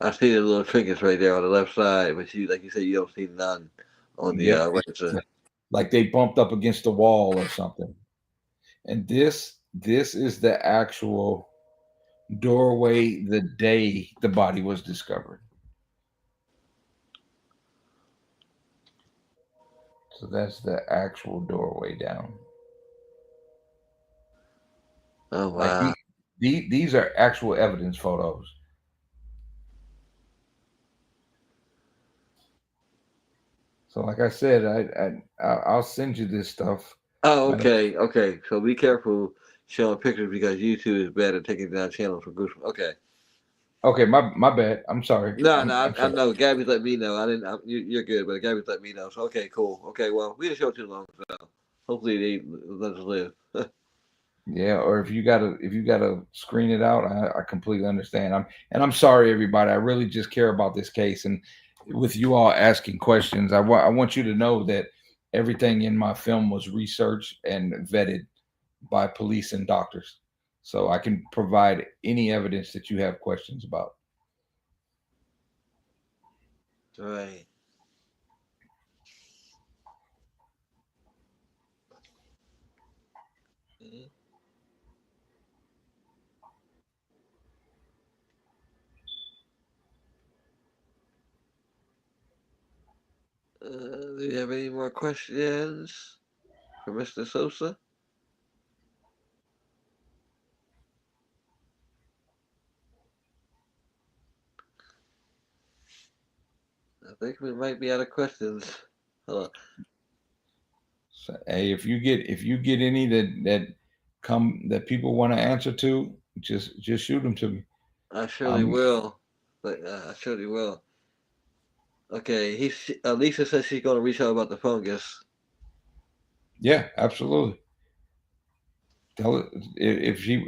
I see the little trinkets right there on the left side, but you, like you said, you don't see none on the Yep. right side. Like they bumped up against the wall or something. And this is the actual doorway the day the body was discovered. So that's the actual doorway down. Oh Like wow. these are actual evidence photos. So like I said, I'll send you this stuff. Oh, Matter of okay, okay. So be careful showing pictures because YouTube is bad at taking down channels for gruesome. Okay. Okay, my bad. I'm sorry. No, no, I'm I sorry. know. Gabby's let me know. I didn't. You're good, but Gabby's let me know. So okay, cool. Okay, well, we didn't show too long, so hopefully they let us live. Yeah, or if you gotta screen it out, I completely understand. I'm sorry, everybody. I really just care about this case, and with you all asking questions, I want you to know that everything in my film was researched and vetted by police and doctors, so I can provide any evidence that you have questions about. Right. Mhm. Do you have any more questions for Mr. Sosa? I think we might be out of questions. Hold on. So, hey, if you get any that come that people want to answer to, just shoot them to me. I surely Um, will. But I surely will. Okay, Lisa says she's going to reach out about the fungus. yeah, absolutely. Tell it if she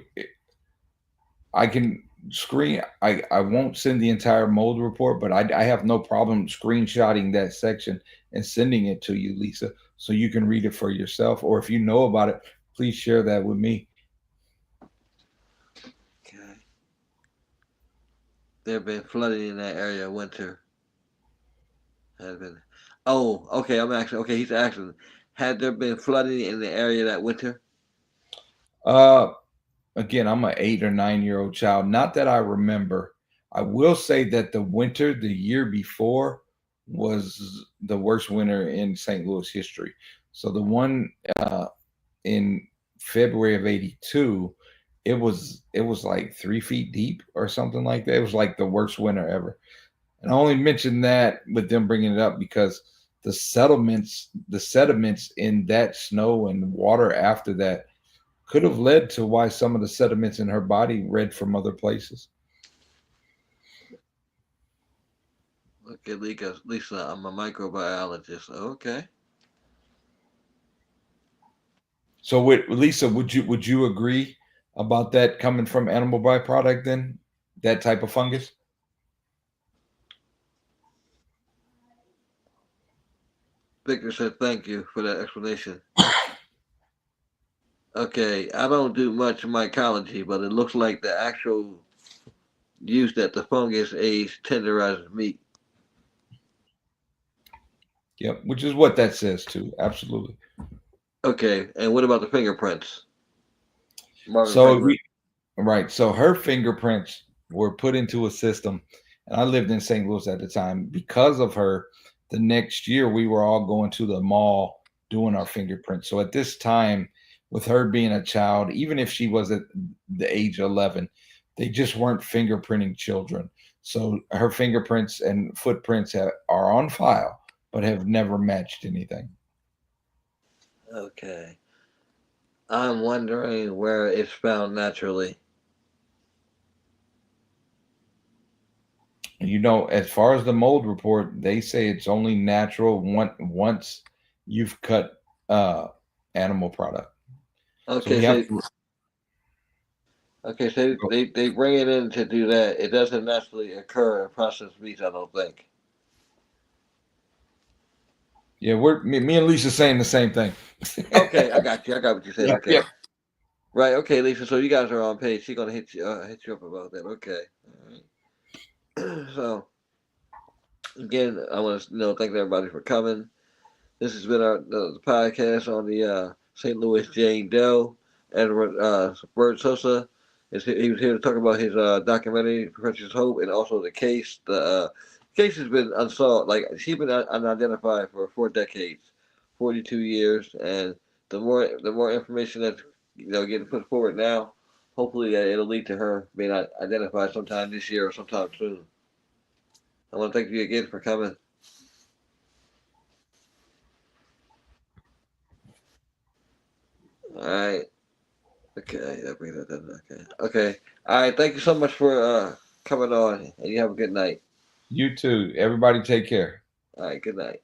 I can screen. I won't send the entire mold report, but I have no problem screenshotting that section and sending it to you, Lisa, so you can read it for yourself. Or if you know about it, please share that with me. Okay. There have been flooding in that area winter. Has been. Oh, okay. I'm actually okay. He's asking, had there been flooding in the area that winter? Uh, Again, I'm an 8 or 9 year old child. Not that I remember. I will say that the winter the year before was the worst winter in St. Louis history. So the one in February of '82, it was like 3 feet deep or something like that. It was like the worst winter ever. And I only mentioned that with them bringing it up because the sediments in that snow and water after that could have led to why some of the sediments in her body read from other places. Okay, Lisa, I'm a microbiologist. Okay. So, with Lisa, would you agree about that coming from animal byproduct? Then that type of fungus. Victor said thank you for that explanation. Okay, I don't do much mycology, but it looks like the actual use that the fungus aids tenderizes meat. Yep, which is what that says too. Absolutely. Okay, and what about the fingerprints? Marvin So finger. we right. So her fingerprints were put into a system, and I lived in St. Louis at the time. Because of her, the next year we were all going to the mall doing our fingerprints. So at this time, with her being a child, even if she was at the age of 11, they just weren't fingerprinting children. So her fingerprints and footprints are on file, but have never matched anything. Okay. I'm wondering where it's found naturally. You know, as far as the mold report, they say it's only natural once you've cut uh animal product. So Okay, we have so to okay, so go. they bring it in to do that. It doesn't naturally occur in processed meats, I don't think. Yeah, me and Lisa saying the same thing. Okay, I got you. I got what you said. Yep, Okay, yep. right. Okay, Lisa. So you guys are on page. She's gonna hit you up about that. Okay. All right. So again, I want to thank everybody for coming. This has been the podcast on the St. Louis Jane Doe. Edward Bird Sosa he was here to talk about his documentary Precious Hope and also the case. The case has been unsolved. Like she's been unidentified for 4 decades, 42 years, and the more information that's getting put forward now, hopefully it'll lead to her being identified sometime this year or sometime soon. I want to thank you again for coming. All right. Okay, that brings that down. Okay. Okay. All right. Thank you so much for coming on, and you have a good night. You too. Everybody take care. All right. Good night.